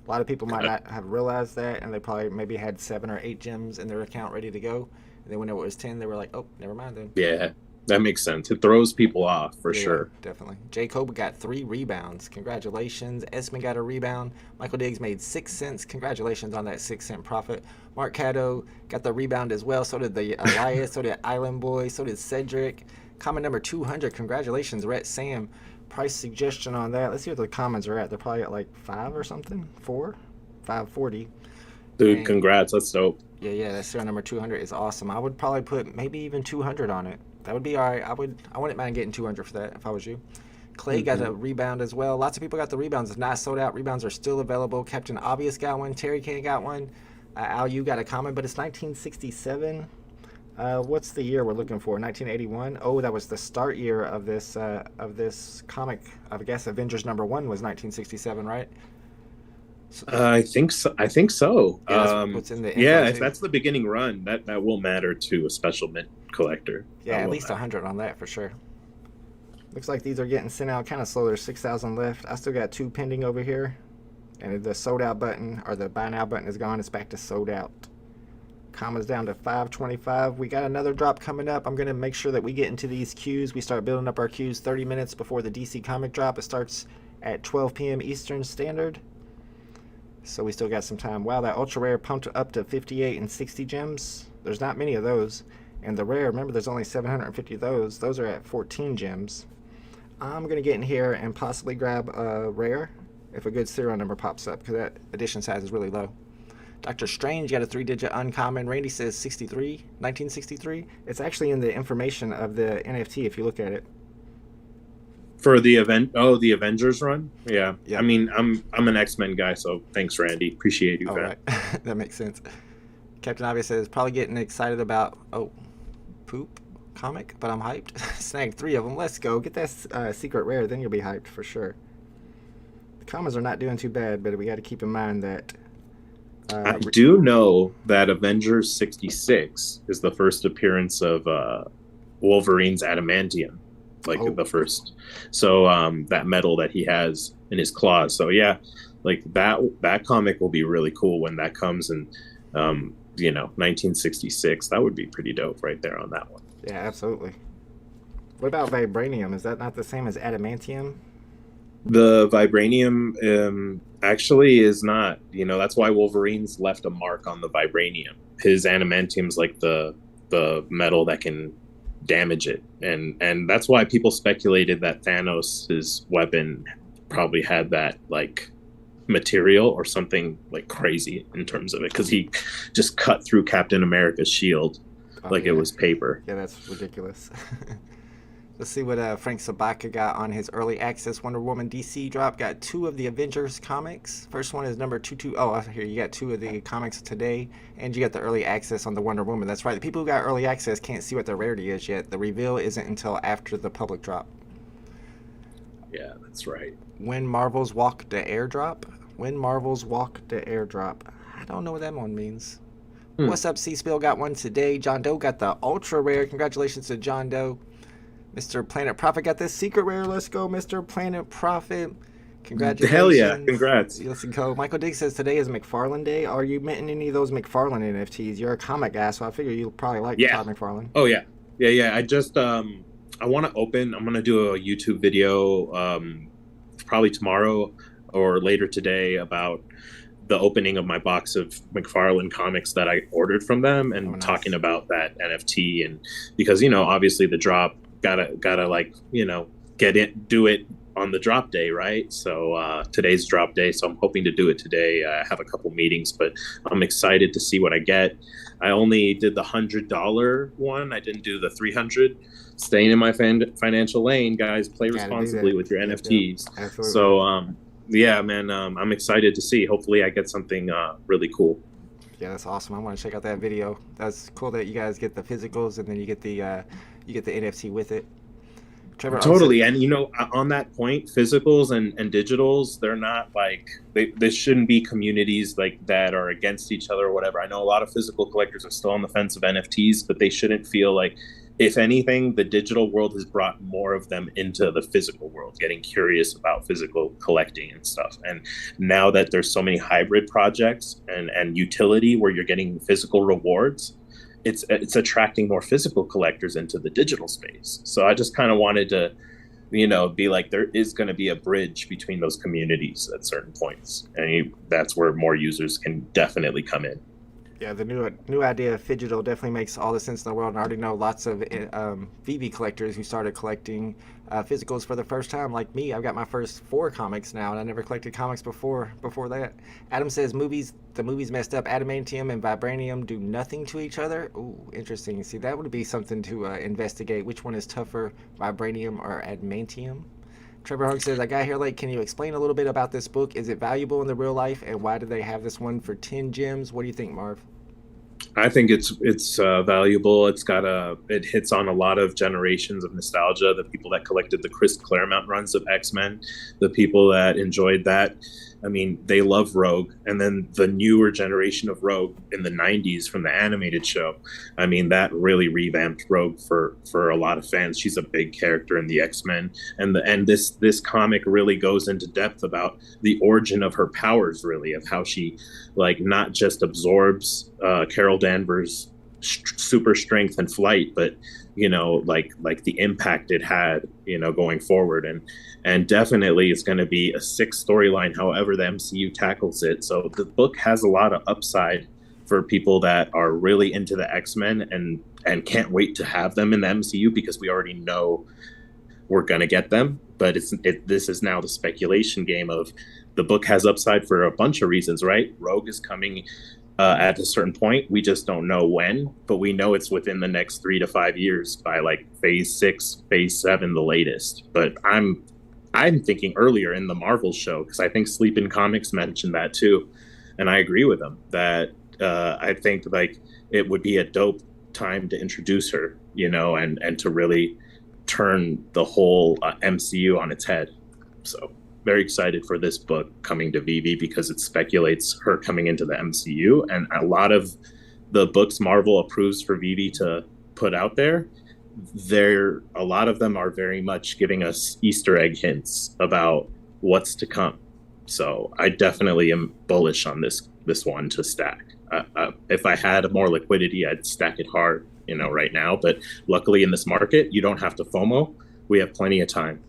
A lot of people might not have realized that, and they probably maybe had 7 or 8 gems in their account ready to go. And then when it was 10, they were like, oh, never mind then. Yeah. That makes sense. It throws people off for sure. Definitely. Jacob got 3 rebounds. Congratulations. Esme got a rebound. Michael Diggs made 6 cents. Congratulations on that 6-cent profit. Mark Caddo got the rebound as well. So did the Elias. So did Island Boy. So did Cedric. Comment number 200. Congratulations, Rhett Sam. Price suggestion on that. Let's see what the comments are at. They're probably at like 5 or something. 4? 540. Dude, and congrats. That's dope. Yeah. That serial number 200 is awesome. I would probably put maybe even 200 on it. That would be all right. I wouldn't mind getting 200 for that if I was you. Clay got a rebound as well. Lots of people got the rebounds. It's not sold out. Rebounds are still available. Captain Obvious got one. Terry Kane got one. Al, you got a comment, but it's 1967. What's the year we're looking for? 1981. Oh, that was the start year of this comic. I guess Avengers #1 was 1967, right? I think so. Yeah, that's what's in the if that's the beginning run, that will matter to a special mint collector. Yeah, at least 100 on that for sure. Looks like these are getting sent out kind of slow. There's 6,000 left. I still got 2 pending over here, and the sold out button or the buy now button is gone. It's back to sold out. Commas down to 525. We got another drop coming up. I'm gonna make sure that we get into these queues. We start building up our queues 30 minutes before the DC comic drop. It starts at 12 p.m. Eastern Standard. So we still got some time. Wow, that ultra rare pumped up to 58 and 60 gems. There's not many of those. And the rare, remember, there's only 750 of those. Those are at 14 gems. I'm going to get in here and possibly grab a rare if a good serial number pops up, because that edition size is really low. Dr. Strange got a 3-digit uncommon. Randy says 1963. It's actually in the information of the NFT if you look at it. For the the Avengers run? Yeah. I mean, I'm an X-Men guy, so thanks, Randy. Appreciate you, man. Right. That makes sense. Captain Obvious says, probably getting excited about, poop comic, but I'm hyped. Snagged 3 of them. Let's go. Get that secret rare, then you'll be hyped for sure. The comments are not doing too bad, but we got to keep in mind that... I do know that Avengers 66 is the first appearance of Wolverine's adamantium. The first, so that metal that he has in his claws. So yeah, like that comic will be really cool when that comes in 1966. That would be pretty dope right there on that one. Yeah, absolutely. What about vibranium? Is that not the same as adamantium? The vibranium actually is not. That's why Wolverine's left a mark on the vibranium. His adamantium's like the metal that can damage it, and that's why people speculated that Thanos' weapon probably had that like material or something like crazy in terms of it, because he just cut through Captain America's shield it was paper. Yeah, that's ridiculous. Let's see what Frank Sabaka got on his early access Wonder Woman DC drop. Got 2 of the Avengers comics. First one is number 22. Oh, here you got 2 of the comics today, and you got the early access on the Wonder Woman. That's right. The people who got early access can't see what the rarity is yet. The reveal isn't until after the public drop. Yeah, that's right. When Marvels walk the airdrop. When Marvels walk the airdrop. I don't know what that one means. What's up, C-Spill got one today. John Doe got the ultra rare. Congratulations to John Doe. Mr. Planet Prophet got this secret rare. Let's go, Mr. Planet Prophet. Congratulations. Hell yeah, congrats. Let's go. Michael Diggs says today is McFarlane Day. Are you minting any of those McFarlane NFTs? You're a comic guy, so I figure you'll probably like Todd McFarlane. Oh, yeah. Yeah. I just, I want to open, I'm going to do a YouTube video probably tomorrow or later today about the opening of my box of McFarlane comics that I ordered from them, and talking about that NFT. And because, obviously the drop, gotta like get it, do it on the drop day, right? So today's drop day, so I'm hoping to do it today. I have a couple meetings, but I'm excited to see what I get. I only did the $100 one. I didn't do the 300. Staying in my financial lane, guys. Play responsibly with your NFTs. Absolutely. So yeah, man, I'm excited to see. Hopefully I get something really cool. Yeah, that's awesome. I want to check out that video. That's cool that you guys get the physicals and then you get the NFT with it. Trevor, totally. And on that point, physicals and digitals, they're not like they shouldn't be communities like that are against each other or whatever. I know a lot of physical collectors are still on the fence of NFTs, but they shouldn't feel like, if anything, the digital world has brought more of them into the physical world, getting curious about physical collecting and stuff. And now that there's so many hybrid projects and utility where you're getting physical rewards, it's attracting more physical collectors into the digital space. So I just kind of wanted to, be like, there is going to be a bridge between those communities at certain points, and that's where more users can definitely come in. Yeah, the new idea of Phygital definitely makes all the sense in the world. And I already know lots of VeVe collectors who started collecting physicals for the first time, like me. I've got my first 4 comics now, and I never collected comics before that. Adam says the movies messed up. Adamantium and vibranium do nothing to each other. Ooh, interesting. See, that would be something to investigate. Which one is tougher, vibranium or adamantium? Trevor Hunk says, I got here late. Can you explain a little bit about this book? Is it valuable in the real life? And why do they have this one for 10 gems? What do you think, Marv? I think it's valuable. It hits on a lot of generations of nostalgia. The people that collected the Chris Claremont runs of X-Men, the people that enjoyed that. I mean, they love Rogue, and then the newer generation of Rogue in the 90s from the animated show. I mean, that really revamped Rogue for a lot of fans. She's a big character in the X-Men, and this comic really goes into depth about the origin of her powers, really, of how she not just absorbs Carol Danvers' super strength and flight, but the impact it had going forward, and definitely it's going to be a 6 storyline however the MCU tackles it. So the book has a lot of upside for people that are really into the X-Men and can't wait to have them in the MCU, because we already know we're going to get them. But this is now the speculation game of the book has upside for a bunch of reasons, right? Rogue is coming at a certain point. We just don't know when, but we know it's within the next 3 to 5 years by phase 6, phase 7, the latest. But I'm thinking earlier in the Marvel show, because I think Sleepin' Comics mentioned that too, and I agree with them that I think it would be a dope time to introduce her, and to really turn the whole MCU on its head. So very excited for this book coming to VeVe, because it speculates her coming into the MCU, and a lot of the books Marvel approves for VeVe to put out there, a lot of them are very much giving us Easter egg hints about what's to come. So I definitely am bullish on this one to stack. If I had more liquidity, I'd stack it hard, right now. But luckily in this market, you don't have to FOMO. We have plenty of time.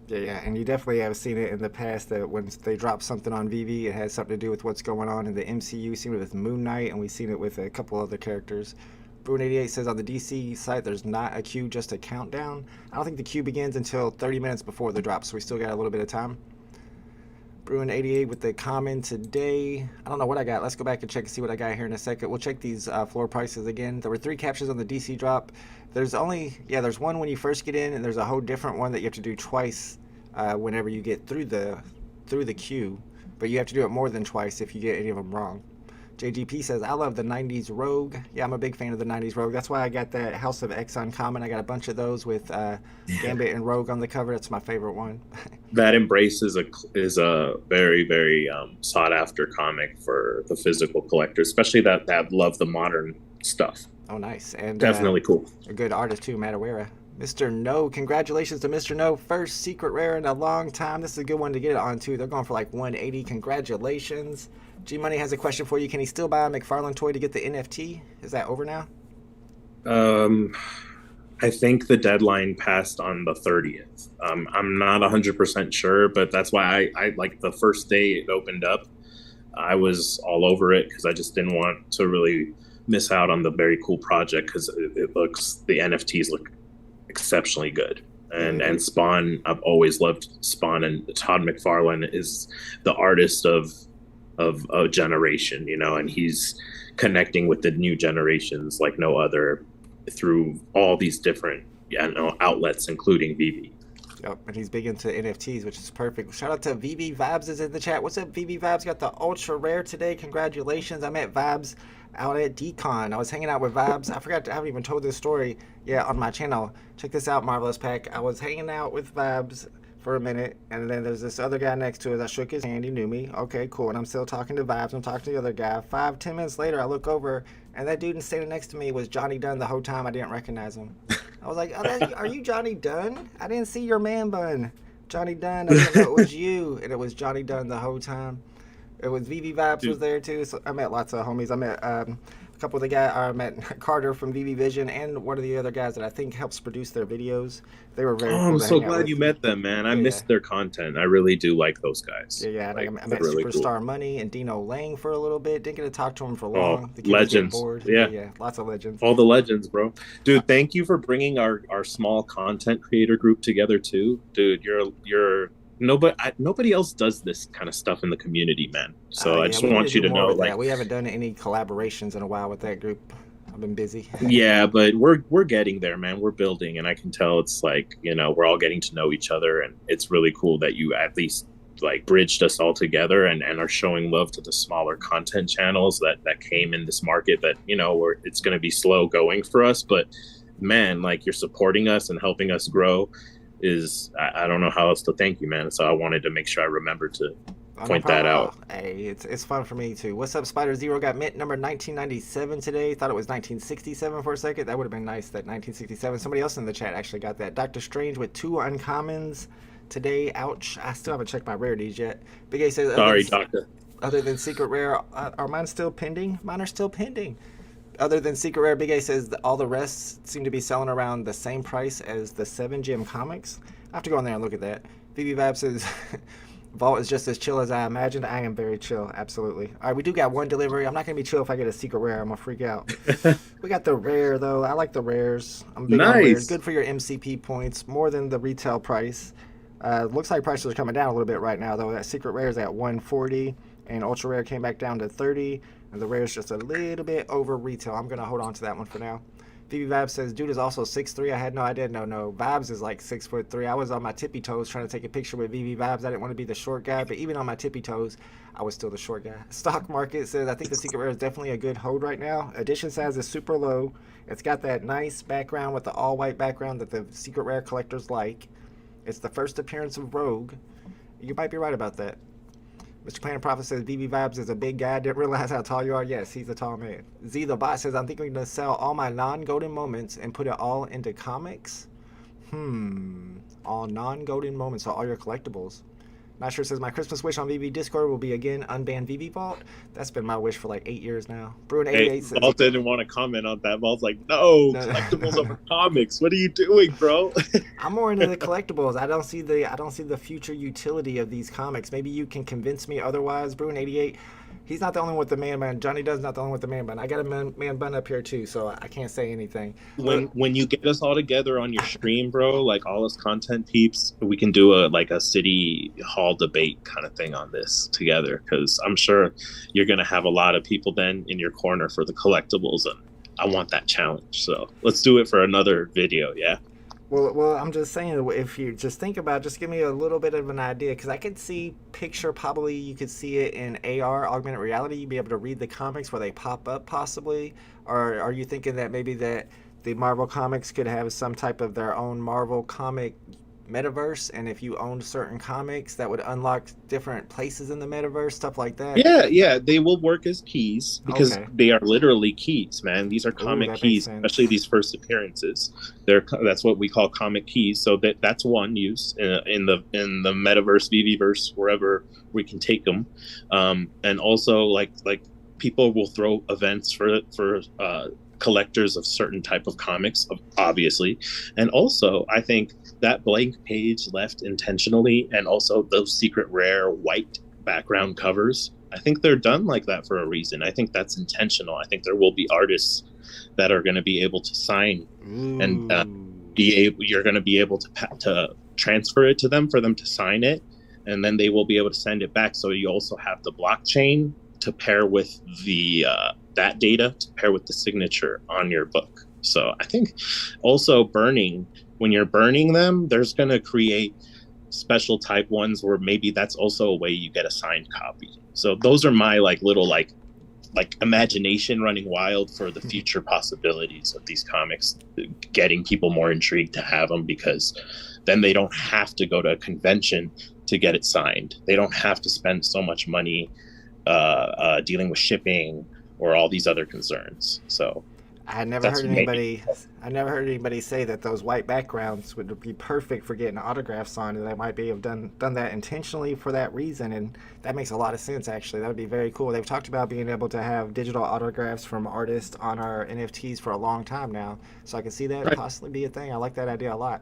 Yeah, and you definitely have seen it in the past that when they drop something on VeVe, it has something to do with what's going on in the MCU. We've seen it with Moon Knight, and we've seen it with a couple other characters. Bruin88 says on the DC site, there's not a queue, just a countdown. I don't think the queue begins until 30 minutes before the drop, so we still got a little bit of time. Bruin88 with the comment today. I don't know what I got. Let's go back and check and see what I got here in a second. We'll check these floor prices again. There were 3 captures on the DC drop. There's one when you first get in, and there's a whole different one that you have to do twice whenever you get through the queue. But you have to do it more than twice if you get any of them wrong. JGP says, I love the 90s Rogue. Yeah, I'm a big fan of the 90s Rogue. That's why I got that House of X uncommon. I got a bunch of those with Gambit and Rogue on the cover. That's my favorite one. That Embrace is a very, very sought after comic for the physical collectors, especially that love the modern stuff. Oh, nice. And definitely cool. A good artist too, Matawera. Mr. No, congratulations to Mr. No. First secret rare in a long time. This is a good one to get it on too. They're going for 180. Congratulations. G Money has a question for you. Can he still buy a McFarlane toy to get the NFT? Is that over now? I think the deadline passed on the 30th. I'm not 100% sure, but that's why I the first day it opened up, I was all over it, because I just didn't want to really miss out on the very cool project, because the NFTs look exceptionally good. And Spawn, I've always loved Spawn, and Todd McFarlane is the artist of a generation, and he's connecting with the new generations like no other through all these different outlets, including VeVe. Yep, and he's big into NFTs, which is perfect. Shout out to VeVe Vibes is in the chat. What's up, VeVe Vibes? Got the ultra rare today. Congratulations. I met Vibes out at Decon. I was hanging out with Vibes. I haven't even told this story yet on my channel. Check this out, Marvelous Pack. I was hanging out with Vibes for a minute, and then there's this other guy next to us. I shook his hand. He knew me. Okay, cool. And I'm still talking to Vibes. I'm talking to the other guy. 5-10 minutes later, I look over, and that dude standing next to me was Johnny Dunn the whole time. I didn't recognize him. I was like, are you Johnny Dunn? I didn't see your man bun. Johnny Dunn. I didn't know it was you. And it was Johnny Dunn the whole time. It was VeVe Vibes was there too. So I met lots of homies. I met a couple of the guys I met Carter from VeVe Vision and one of the other guys that I think helps produce their videos. They were very cool. I'm so glad you met them, man. I missed their content. I really do like those guys. Yeah. Like, I met really Superstar cool. Money and Dino Lang for a little bit. Didn't get to talk to him for long. The legends. Yeah, lots of legends. All the legends, bro. Dude, thank you for bringing our small content creator group together too. Dude, you're nobody else does this kind of stuff in the community, man. So I just want you to know, like, we haven't done any collaborations in a while with that group. I've been busy. Yeah, but we're getting there, man. We're building, and I can tell it's like, we're all getting to know each other, and it's really cool that you at least like bridged us all together and are showing love to the smaller content channels that came in this market that, where it's going to be slow going for us, but man, like, you're supporting us and helping us grow. I don't know how else to thank you, man. So I wanted to make sure I remember to point that out. Hey, it's fun for me too. What's up, Spider Zero? Got mint number 1997 today. Thought it was 1967 for a second. That would have been nice, that 1967. Somebody else in the chat actually got that. Doctor Strange with 2 uncommons today. Ouch. I still haven't checked my rarities yet. Big A says, sorry, Doctor. Other than Secret Rare, are mine still pending? Mine are still pending. Other than Secret Rare, Big A says that all the rest seem to be selling around the same price as the 7 gem comics. I have to go in there and look at that. VeVe Vab says, Vault is just as chill as I imagined. I am very chill, absolutely. All right, we do got one delivery. I'm not going to be chill if I get a Secret Rare. I'm going to freak out. We got the rare, though. I like the rares. I'm big on rares. Good for your MCP points, more than the retail price. Looks like prices are coming down a little bit right now, though. That Secret Rare is at 140, and Ultra Rare came back down to 30. And the rare is just a little bit over retail. I'm going to hold on to that one for now. VeVe Vibes says, dude is also 6'3". I had no idea. No. Vibes is like 6'3". I was on my tippy toes trying to take a picture with VeVe Vibes. I didn't want to be the short guy, but even on my tippy toes, I was still the short guy. Stock Market says, I think the Secret Rare is definitely a good hold right now. Edition size is super low. It's got that nice background with the all-white background that the Secret Rare collectors like. It's the first appearance of Rogue. You might be right about that. Mr. Planet Prophet says, VeVe Vibes is a big guy. Didn't realize how tall you are. Yes, he's a tall man. Z the Bot says, I'm thinking to sell all my non-golden moments and put it all into comics. All non-golden moments, so all your collectibles. Not sure says, my Christmas wish on VeVe Discord will be again unban VeVe Vault. That's been my wish for like 8 years now. Bruin88 says, Vault didn't want to comment on that. Vault's like, no, collectibles over comics. What are you doing, bro? I'm more into the collectibles. I don't see the future utility of these comics. Maybe you can convince me otherwise. Bruin88, he's not the only one with the man bun. Johnny Does not the only one with the man bun. I got a man bun up here too, so I can't say anything. When you get us all together on your stream, bro, like all us content peeps, we can do a city hall debate kind of thing on this together, because I'm sure you're gonna have a lot of people then in your corner for the collectibles, and I want that challenge. So let's do it for another video. Yeah. Well, I'm just saying, if you just think about it, just give me a little bit of an idea, because I could see probably you could see it in AR, augmented reality. You'd be able to read the comics where they pop up possibly. Or are you thinking that maybe that the Marvel comics could have some type of their own Marvel comic metaverse, and if you owned certain comics that would unlock different places in the metaverse, stuff like that? Yeah, they will work as keys, because they are literally keys, man. These are comic keys, especially these first appearances. That's what we call comic keys. So that's one use in the metaverse, VeVeverse, wherever we can take them. And also like people will throw events for collectors of certain type of comics, obviously. And also I think that blank page left intentionally, and also those Secret Rare white background covers, I think they're done like that for a reason. I think that's intentional. I think there will be artists that are going to be able to sign and you're going to be able to transfer it to them for them to sign it, and then they will be able to send it back. So you also have the blockchain to pair with the that data to pair with the signature on your book. So I think also when you're burning them, there's going to create special type ones where maybe that's also a way you get a signed copy. So those are my little imagination running wild for the future possibilities of these comics, getting people more intrigued to have them, because then they don't have to go to a convention to get it signed. They don't have to spend so much money dealing with shipping or all these other concerns. So I never That's heard maybe. anybody. I never heard anybody say that those white backgrounds would be perfect for getting autographs on, and they might be have done that intentionally for that reason. And that makes a lot of sense. Actually, that would be very cool. They've talked about being able to have digital autographs from artists on our NFTs for a long time now, so I can see that Right. possibly be a thing. I like that idea a lot.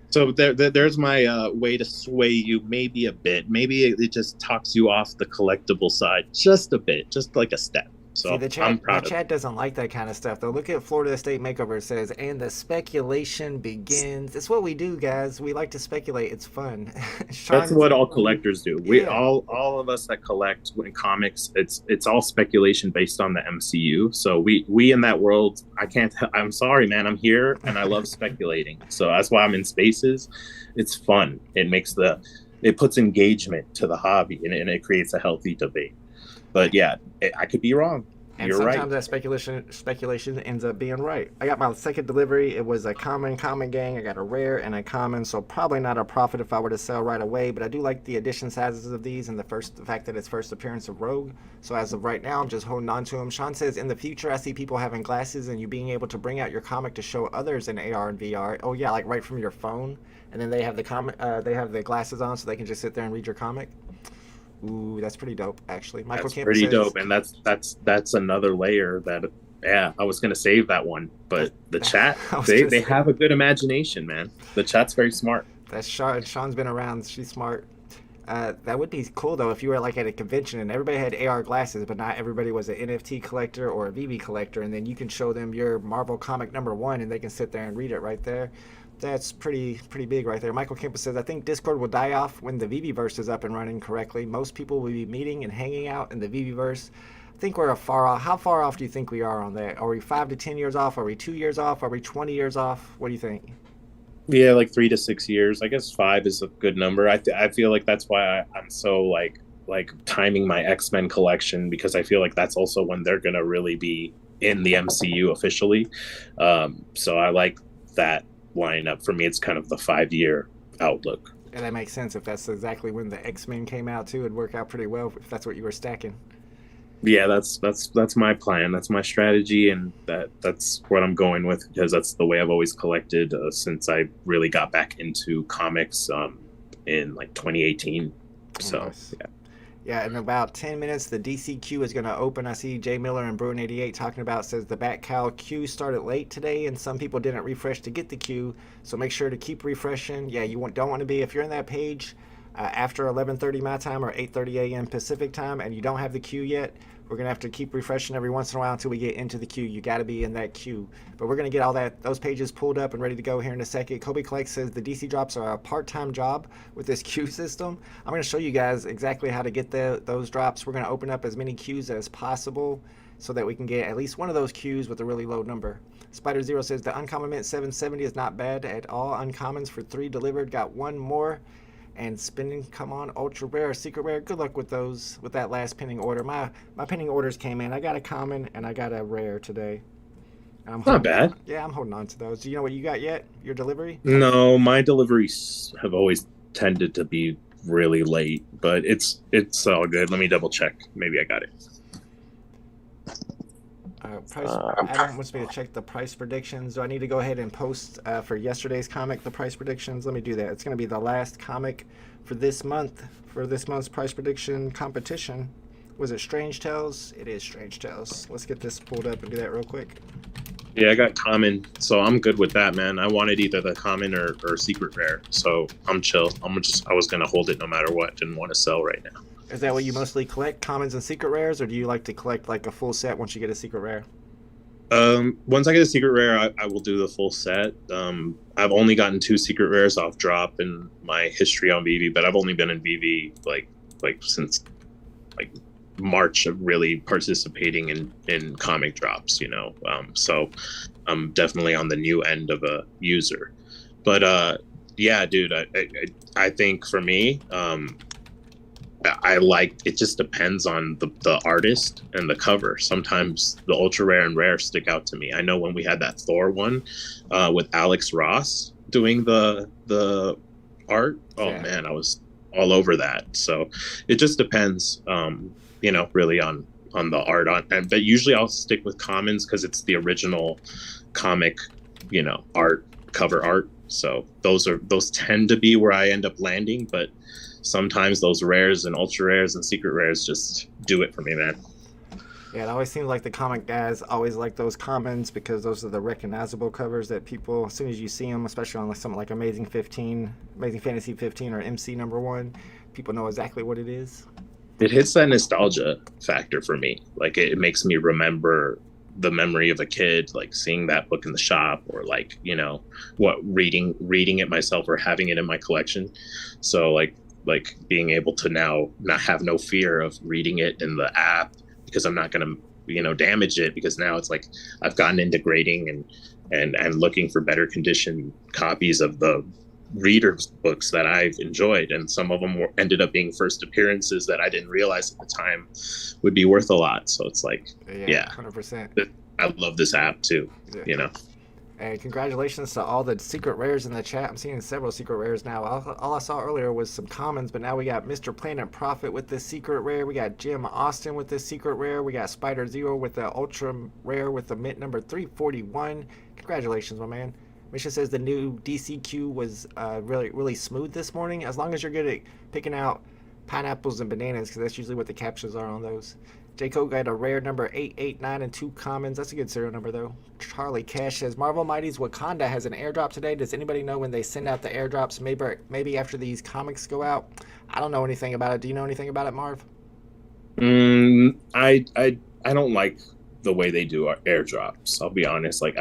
So there's my way to sway you maybe a bit. Maybe it just talks you off the collectible side just a bit, just like a step. See, So I'm the proud of chat doesn't like that kind of stuff though. Look at Florida State Makeover. It says, and the speculation begins. It's what we do, guys. We like to speculate. It's fun. That's Sean's, what all collectors do. We yeah. all of us that collect in comics, it's all speculation based on the MCU. So we in that world, I'm sorry, man. I'm here and I love speculating. So that's why I'm in spaces. It's fun. It puts engagement to the hobby and it creates a healthy debate. But yeah, I could be wrong. And You're sometimes right. that speculation ends up being right. I got my second delivery. It was a common gang. I got a rare and a common, so probably not a profit if I were to sell right away. But I do like the edition sizes of these and the fact that it's first appearance of Rogue. So as of right now, I'm just holding on to them. Sean says, in the future, I see people having glasses and you being able to bring out your comic to show others in AR and VR. Oh yeah, like right from your phone, and then they have the glasses on, so they can just sit there and read your comic. Ooh, that's pretty dope, actually. Michael That's Campbell pretty says, dope, and that's another layer that. Yeah, I was gonna save that one, but the chat they have a good imagination, man. The chat's very smart. That's Sean. Sean's been around. She's smart. That would be cool though if you were like at a convention and everybody had AR glasses, but not everybody was an NFT collector or a VeVe collector, and then you can show them your Marvel comic #1 and they can sit there and read it right there. That's pretty big right there. Michael Kemp says, I think Discord will die off when the VeVeverse is up and running correctly. Most people will be meeting and hanging out in the VeVeverse. I think we're far off. How far off do you think we are on that? Are we 5 to 10 years off? Are we 2 years off? Are we 20 years off? What do you think? Yeah, like 3 to 6 years. I guess 5 is a good number. I feel like that's why I'm so like timing my X-Men collection, because I feel like that's also when they're gonna really be in the MCU officially. So I like that lineup. For me, it's kind of the 5-year outlook. And that makes sense. If that's exactly when the X-Men came out too, it'd work out pretty well if that's what you were stacking. Yeah, that's my plan. That's my strategy, and that's what I'm going with, because that's the way I've always collected since I really got back into comics in like 2018. So nice. Yeah, in about 10 minutes, the DC queue is going to open. I see Jay Miller and Bruin88 talking about, says the Bat Cow queue started late today, and some people didn't refresh to get the queue, so make sure to keep refreshing. Yeah, don't want to be, if you're in that page after 11:30 my time or 8:30 a.m. Pacific time, and you don't have the queue yet, we're going to have to keep refreshing every once in a while until we get into the queue. You got to be in that queue. But we're going to get those pages pulled up and ready to go here in a second. Kobe Clark says the DC drops are a part-time job with this queue system. I'm going to show you guys exactly how to get those drops. We're going to open up as many queues as possible so that we can get at least one of those queues with a really low number. Spider Zero says the Uncommon Mint 770 is not bad at all. Uncommons for 3 delivered. Got one more. And spinning, come on, ultra rare, secret rare. Good luck with those, with that last pinning order. My pinning orders came in. I got a common and I got a rare today. Not bad. Yeah, I'm holding on to those. Do you know what you got yet? Your delivery? No, my deliveries have always tended to be really late, but it's all good. Let me double check. Maybe I got it. Adam wants me to check the price predictions. Do I need to go ahead and post for yesterday's comic the price predictions? Let me do that. It's going to be the last comic for this month, for this month's price prediction competition. Was it Strange Tales? It is Strange Tales. Let's get this pulled up and do that real quick. Yeah, I got common, so I'm good with that, man. I wanted either the common or secret rare, so I'm chill. I was gonna hold it no matter what. Didn't want to sell right now. Is that what you mostly collect, commons and secret rares, or do you like to collect like a full set once you get a secret rare? Once I get a secret rare, I will do the full set. I've only gotten 2 secret rares off drop in my history on VeVe, but I've only been in VeVe like since like March of really participating in comic drops, so I'm definitely on the new end of a user. But yeah, dude, I think for me, I like, it just depends on the artist and the cover. Sometimes the ultra rare and rare stick out to me. I know when we had that Thor one with Alex Ross doing the art, man, I was all over that. So it just depends, really on on the art on, but usually I'll stick with commons because it's the original comic, art, cover art. So those tend to be where I end up landing, but sometimes those rares and ultra rares and secret rares just do it for me, man. Yeah, it always seems like the comic guys always like those commons because those are the recognizable covers that people, as soon as you see them, especially on something like Amazing Fantasy 15 or MC #1, people know exactly what it is. It hits that nostalgia factor for me. Like it makes me remember the memory of a kid, like seeing that book in the shop, or like, reading it myself or having it in my collection. So like being able to now not have no fear of reading it in the app, because I'm not going to, damage it, because now it's like I've gotten into grading and looking for better condition copies of the readers books that I've enjoyed. And some of them ended up being first appearances that I didn't realize at the time would be worth a lot. So it's like, yeah, 100%. I love this app too, And congratulations to all the secret rares in the chat. I'm seeing several secret rares now. All I saw earlier was some commons, but now we got Mr. Planet Prophet with this secret rare. We got Jim Austin with this secret rare. We got Spider Zero with the ultra rare with the mint number 341. Congratulations, my man. Misha says the new DCQ was really, really smooth this morning. As long as you're good at picking out pineapples and bananas, because that's usually what the captions are on those. J. Cole got a rare number 889 and 2 commons. That's a good serial number, though. Charlie Cash says, Marvel Mighty's Wakanda has an airdrop today. Does anybody know when they send out the airdrops? Maybe after these comics go out? I don't know anything about it. Do you know anything about it, Marv? I don't like the way they do our airdrops. I'll be honest. Like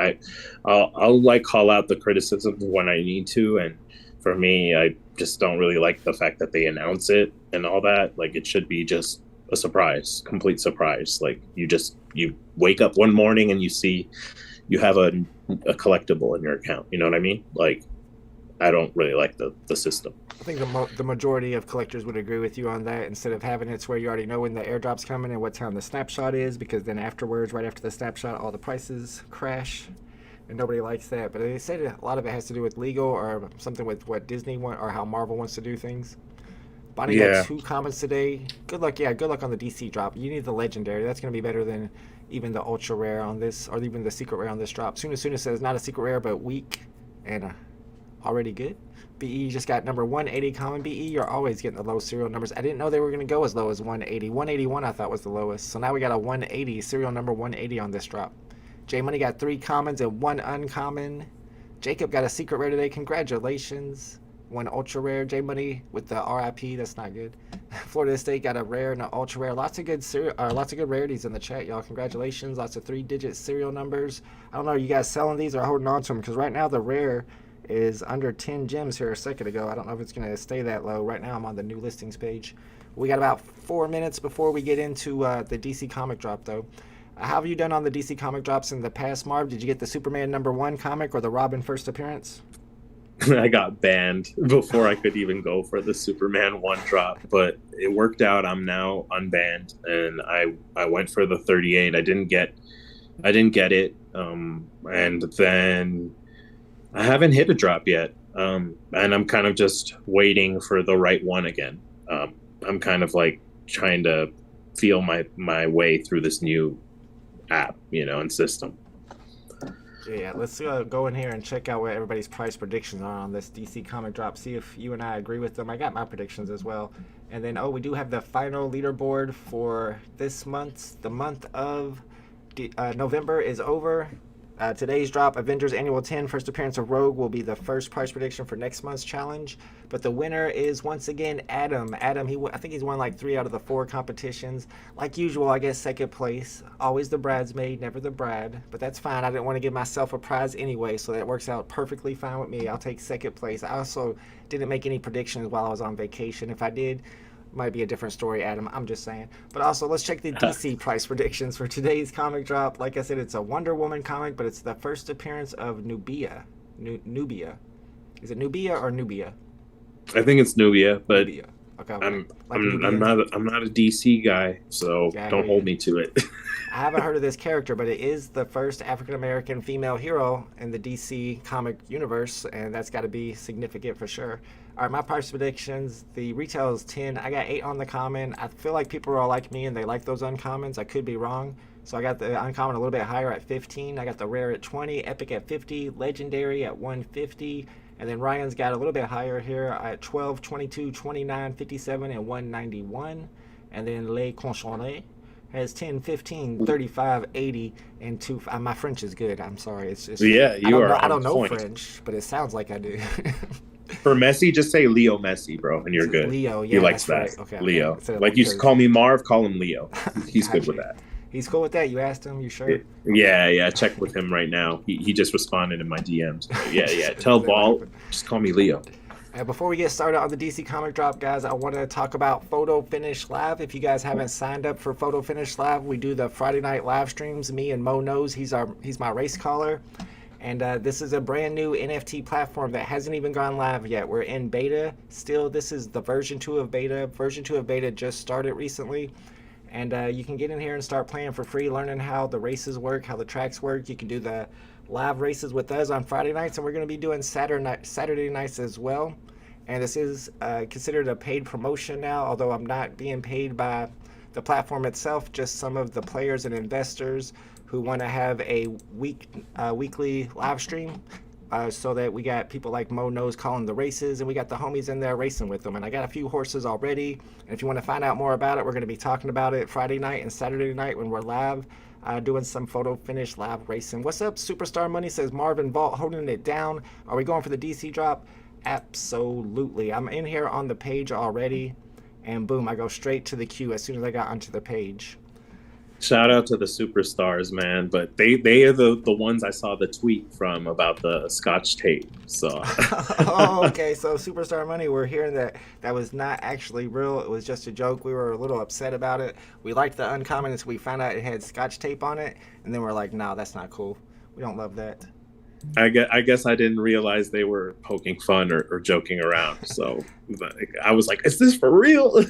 I'll like call out the criticism when I need to. And for me, I just don't really like the fact that they announce it and all that. Like it should be just a surprise, complete surprise. Like you wake up one morning and you see you have a collectible in your account. You know what I mean? Like I don't really like the system. I think the majority of collectors would agree with you on that, instead of having it to where you already know when the airdrop's coming and what time the snapshot is, because then afterwards, right after the snapshot, all the prices crash, and nobody likes that. But they said a lot of it has to do with legal or something with what Disney want or how Marvel wants to do things. Bonnie got 2 comments today. Good luck. Yeah, good luck on the DC drop. You need the legendary. That's going to be better than even the ultra rare on this, or even the secret rare on this drop. Suna says not a secret rare, but weak and already good. BE just got number 180 common. BE, you're always getting the low serial numbers. I didn't know they were going to go as low as 180. 181 I thought was the lowest. So now we got a 180, serial number 180 on this drop. J Money got 3 commons and 1 uncommon. Jacob got a secret rare today. Congratulations. 1 ultra rare. J Money with the RIP. That's not good. Florida State got a rare and an ultra rare. Lots of good rarities in the chat, y'all. Congratulations. Lots of 3-digit serial numbers. I don't know, are you guys selling these or holding on to them? Because right now the rare is under 10 gems here a second ago. I don't know if it's going to stay that low. Right now I'm on the new listings page. We got about 4 minutes before we get into the DC comic drop, though. How have you done on the DC comic drops in the past, Marv? Did you get the Superman #1 comic or the Robin first appearance? I got banned before I could even go for the Superman 1 drop, but it worked out. I'm now unbanned, and I went for the 38. I didn't get it, and then I haven't hit a drop yet, and I'm kind of just waiting for the right one again. I'm kind of like trying to feel my way through this new app, and system. Yeah, let's go in here and check out what everybody's price predictions are on this DC comic drop. See if you and I agree with them. I got my predictions as well. And then, we do have the final leaderboard for this month. The month of November is over. Today's drop, Avengers Annual 10, first appearance of Rogue, will be the first price prediction for next month's challenge. But the winner is, once again, Adam. Adam, I think he's won like 3 out of the 4 competitions. Like usual, I guess second place. Always the bridesmaid, never the bride. But that's fine. I didn't want to give myself a prize anyway, so that works out perfectly fine with me. I'll take second place. I also didn't make any predictions while I was on vacation. If I did, might be a different story, Adam. I'm just saying. But also, let's check the DC price predictions for today's comic drop. Like I said, it's a Wonder Woman comic, but it's the first appearance of Nubia. Nubia. Is it Nubia or Nubia? I think it's Nubia, but Nubia. Okay. I'm not a DC guy, so don't hold me to it. I haven't heard of this character, but it is the first African American female hero in the DC comic universe, and that's got to be significant for sure. All right, my price predictions. The retail is 10. I got 8 on the common. I feel like people are all like me and they like those uncommons. I could be wrong. So I got the uncommon a little bit higher at 15. I got the rare at 20, epic at 50, legendary at 150. And then Ryan's got a little bit higher here at 12, 22, 29, 57, and 191. And then Le Conchonnet has 10, 15, 35, 80, and 2. My French is good. I'm sorry. It's just yeah, I don't know French, but it sounds like I do. For Messi, just say Leo Messi, bro, and you're good. Leo, yeah, he likes that. Right. Okay, Leo. Like you used to call me Marv, call him Leo. He's good with that. He's cool with that. You asked him, you sure? Yeah. Check with him right now. He just responded in my DMs. Yeah. Tell Ball, just call me Leo. Before we get started on the DC Comic Drop, guys, I want to talk about Photo Finish Live. If you guys haven't signed up for Photo Finish Live, we do the Friday night live streams. Me and Mo knows he's my race caller. And this is a brand new NFT platform that hasn't even gone live yet. We're in beta still. This is the version 2 of beta. Version 2 of beta just started recently. And you can get in here and start playing for free, learning how the races work, how the tracks work. You can do the live races with us on Friday nights, and we're going to be doing Saturday nights as well. And this is considered a paid promotion now, although I'm not being paid by the platform itself, just some of the players and investors who want to have a weekly live stream. So that we got people like Mo knows calling the races, and we got the homies in there racing with them. And I got a few horses already. And if you want to find out more about it, we're going to be talking about it Friday night and Saturday night when we're live, doing some photo finish live racing. What's up, Superstar Money? Says Marvin Vault holding it down. Are we going for the DC drop? Absolutely. I'm in here on the page already, and boom, I go straight to the queue as soon as I got onto the page. Shout out to the superstars, man. But they are the ones I saw the tweet from about the Scotch tape. So oh, okay. So Superstar Money, we're hearing that was not actually real. It was just a joke. We were a little upset about it. We liked the uncommon until we found out it had Scotch tape on it, and then we're like, no, that's not cool. We don't love that. I guess I didn't realize they were poking fun or joking around. So I was like, is this for real?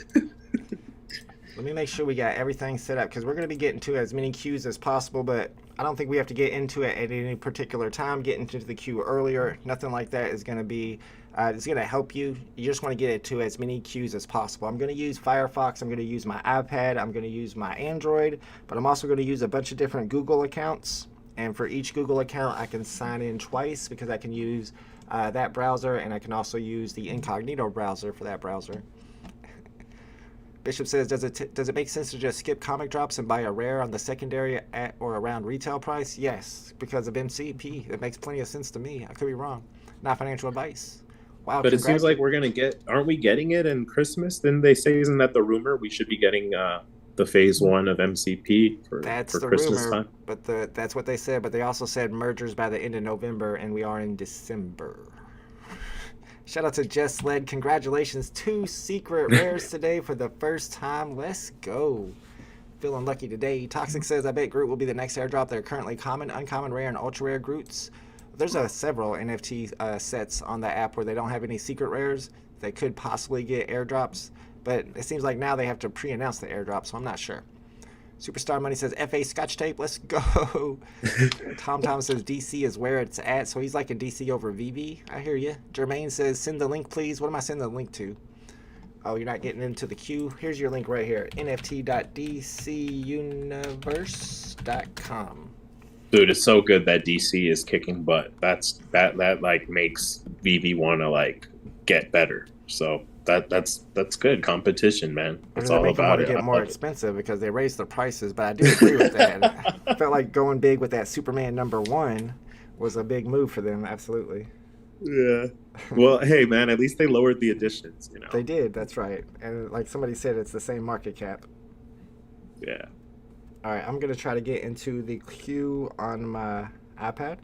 Let me make sure we got everything set up, because we're going to be getting to as many queues as possible, but I don't think we have to get into it at any particular time. Getting into the queue earlier, nothing like that is going to be, it's going to help you. You just want to get it to as many queues as possible. I'm going to use Firefox, I'm going to use my iPad, I'm going to use my Android, but I'm also going to use a bunch of different Google accounts. And for each Google account, I can sign in twice, because I can use that browser, and I can also use the incognito browser for that browser. Bishop says, does it make sense to just skip comic drops and buy a rare on the secondary at or around retail price? Yes, because of MCP. It makes plenty of sense to me. I could be wrong. Not financial advice. Wow. But it seems like aren't we getting it in Christmas? Didn't they say, isn't that the rumor? We should be getting the phase 1 of MCP for Christmas time. But that's what they said. But they also said mergers by the end of November, and we are in December. Shout out to Jess Led. Congratulations. 2 secret rares today for the first time. Let's go. Feeling lucky today. Toxic says, I bet Groot will be the next airdrop. They're currently common, uncommon, rare, and ultra rare Groots. There's several NFT sets on the app where they don't have any secret rares. They could possibly get airdrops, but it seems like now they have to pre-announce the airdrop, so I'm not sure. Superstar Money says, FA Scotch tape, let's go. Tom says, DC is where it's at, so he's like a DC over VeVe. I hear you. Jermaine says, send the link, please. What am I sending the link to? Oh, you're not getting into the queue? Here's your link right here, nft.dcuniverse.com. Dude, it's so good that DC is kicking butt. That like makes VeVe want to like get better. So that's good competition, man. It's all about it. Get more expensive because they raised the prices, but I do agree with that. I felt like going big with that Superman #1 was a big move for them. Absolutely. Yeah. Well, hey, man, at least they lowered the editions. You know. They did. That's right. And like somebody said, it's the same market cap. Yeah. All right, I'm gonna try to get into the queue on my iPad.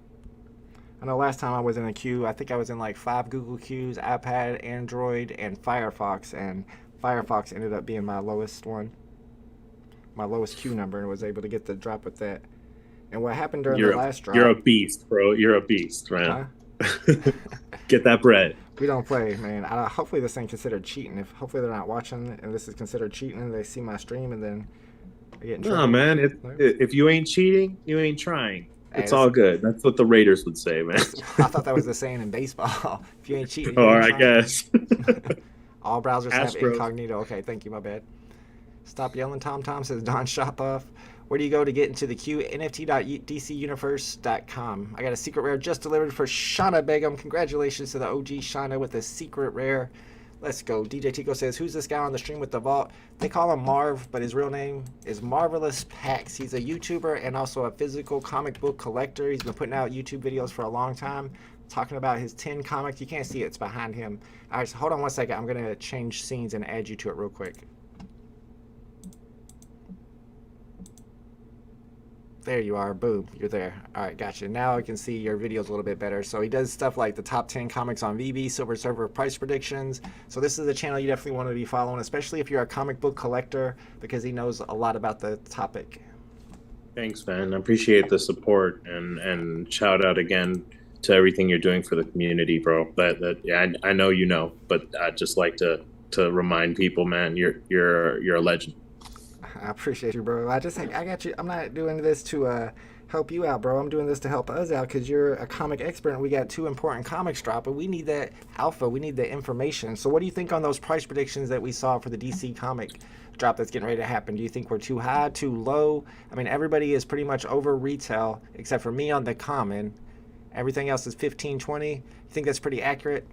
I know last time I was in a queue, I think I was in like 5 Google queues, iPad, Android, and Firefox, and Firefox ended up being my lowest one, my lowest queue number, and was able to get the drop with that. And what happened during the last drop... You're a beast, bro. You're a beast, man. Huh? Get that bread. We don't play, man. Hopefully this ain't considered cheating. Hopefully they're not watching and this is considered cheating and they see my stream and then they get in trouble. No, man. If you ain't cheating, you ain't trying. It's all good. That's what the Raiders would say, man. I thought that was the saying in baseball. If you ain't cheating, you or ain't I guess. All browsers have Astros. incognito. Okay, thank you. My bad. Stop yelling, Tom. Says Don Shopoff. Where do you go to get into the queue? nft.dcuniverse.com. I got a secret rare just delivered for Shauna Begum. Congratulations to the OG Shauna with a secret rare. Let's go. DJ Tico says, who's this guy on the stream with the vault? They call him Marv, but his real name is Marvelous Pax. He's a YouTuber and also a physical comic book collector. He's been putting out YouTube videos for a long time, talking about his 10 comics. You can't see it. It's behind him. All right, so hold on one second. I'm going to change scenes and add you to it real quick. There you are. Boom. You're there. All right. Gotcha. Now I can see your videos a little bit better. So he does stuff like the top 10 comics on VeVe, Silver Server price predictions. So this is a channel you definitely want to be following, especially if you're a comic book collector, because he knows a lot about the topic. Thanks, man. I appreciate the support and shout out again to everything you're doing for the community, bro. I know you know, but I'd just like to remind people, man, you're a legend. I appreciate you, bro. I got you. I'm not doing this to help you out, bro. I'm doing this to help us out because you're a comic expert and we got 2 important comics drop, but we need that alpha. We need the information. So what do you think on those price predictions that we saw for the DC comic drop that's getting ready to happen? Do you think we're too high, too low? I mean, everybody is pretty much over retail except for me on the common. Everything else is 15, 20. You think that's pretty accurate?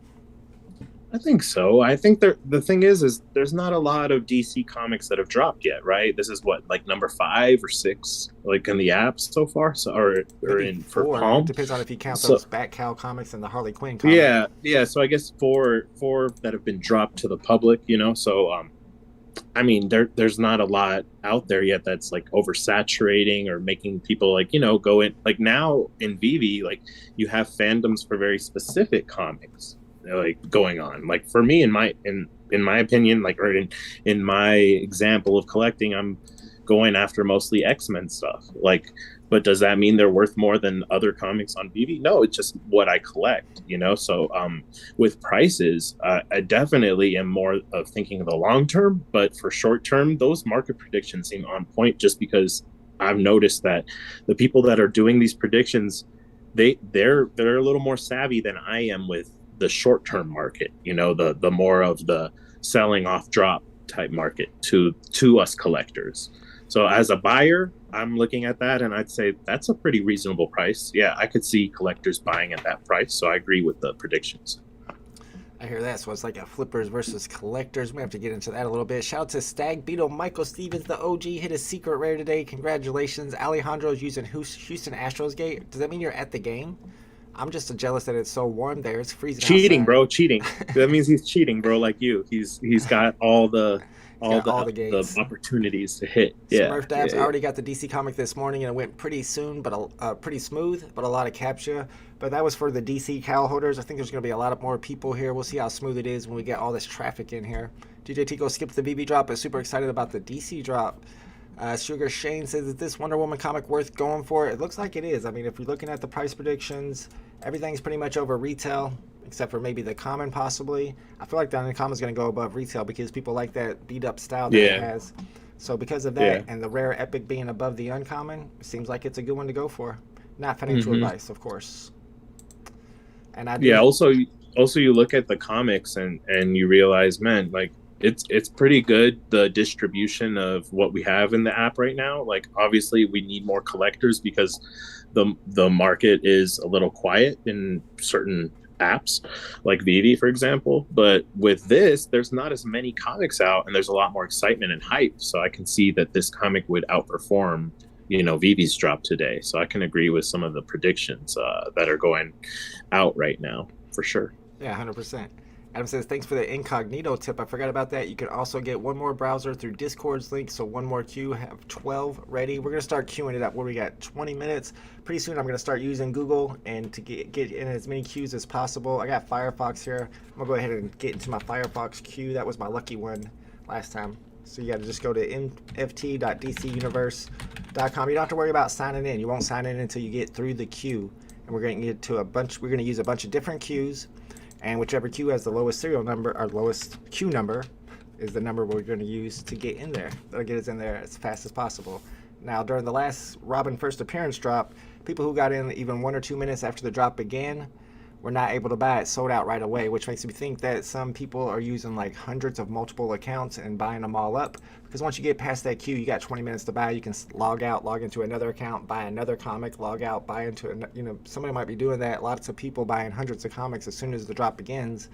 I think so. I think the thing is there's not a lot of DC comics that have dropped yet, right? This is what, like number 5 or 6, like in the apps so far, or in 4. For Palm. It depends on if you count those Bat Cow comics and the Harley Quinn comics. Yeah. So I guess 4 that have been dropped to the public, you know. So I mean, there's not a lot out there yet that's like oversaturating or making people like, you know, go in. Like now in VeVe, like you have fandoms for very specific comics like going on. Like for me, in my opinion, like, or in my example of collecting, I'm going after mostly X-Men stuff. Like, but does that mean they're worth more than other comics on VeVe? No, it's just what I collect, you know? So with prices, I definitely am more of thinking of the long term, but for short term, those market predictions seem on point just because I've noticed that the people that are doing these predictions, they're a little more savvy than I am with the short-term market, you know, the more of the selling off drop type market to us collectors. So as a buyer, I'm looking at that and I'd say that's a pretty reasonable price. Yeah, I could see collectors buying at that price. So I agree with the predictions. I hear that. So it's like a flippers versus collectors. We have to get into that a little bit. Shout out to Stag Beetle. Michael Stevens, the OG, hit a secret rare today. Congratulations. Alejandro's using Houston Astros gate. Does that mean you're at the game? I'm just jealous that it's so warm there. It's freezing cheating, outside. Bro. Cheating. That means he's cheating, bro. Like you. He's got all the opportunities to hit. Smurf Dabs, I already got the DC comic this morning and it went pretty soon, but pretty smooth, but a lot of captcha. But that was for the DC cowl holders. I think there's going to be a lot of more people here. We'll see how smooth it is when we get all this traffic in here. DJ Tico skipped the VeVe drop, but super excited about the DC drop. Sugar Shane says, is this Wonder Woman comic worth going for? It looks like it is. I mean, if you're looking at the price predictions, everything's pretty much over retail, except for maybe the common possibly. I feel like the uncommon is going to go above retail because people like that beat-up style that it has. So because of that and the rare epic being above the uncommon, it seems like it's a good one to go for. Not financial advice, of course. And I do. Yeah, also you look at the comics and you realize, man, like, it's pretty good, the distribution of what we have in the app right now. Like obviously we need more collectors because the market is a little quiet in certain apps like VeVe, for example. But with this, there's not as many comics out and there's a lot more excitement and hype. So I can see that this comic would outperform, you know, VeVe's drop today. So I can agree with some of the predictions that are going out right now for sure. Yeah, 100%. Adam says, thanks for the incognito tip. I forgot about that. You can also get one more browser through Discord's link. So one more queue, have 12 ready. We're going to start queuing it up. Where we got 20 minutes. Pretty soon I'm going to start using Google and to get in as many queues as possible. I got Firefox here. I'm going to go ahead and get into my Firefox queue. That was my lucky one last time. So you got to just go to nft.dcuniverse.com. You don't have to worry about signing in. You won't sign in until you get through the queue. And we're going to use a bunch of different queues. And whichever queue has the lowest serial number, or lowest queue number, is the number we're going to use to get in there. That'll get us in there as fast as possible. Now, during the last Robin first appearance drop, people who got in even 1 or 2 minutes after the drop began were not able to buy it, sold out right away, which makes me think that some people are using like hundreds of multiple accounts and buying them all up. Because once you get past that queue, you got 20 minutes to buy. You can log out, log into another account, buy another comic, log out, buy into, somebody might be doing that. Lots of people buying hundreds of comics as soon as the drop begins.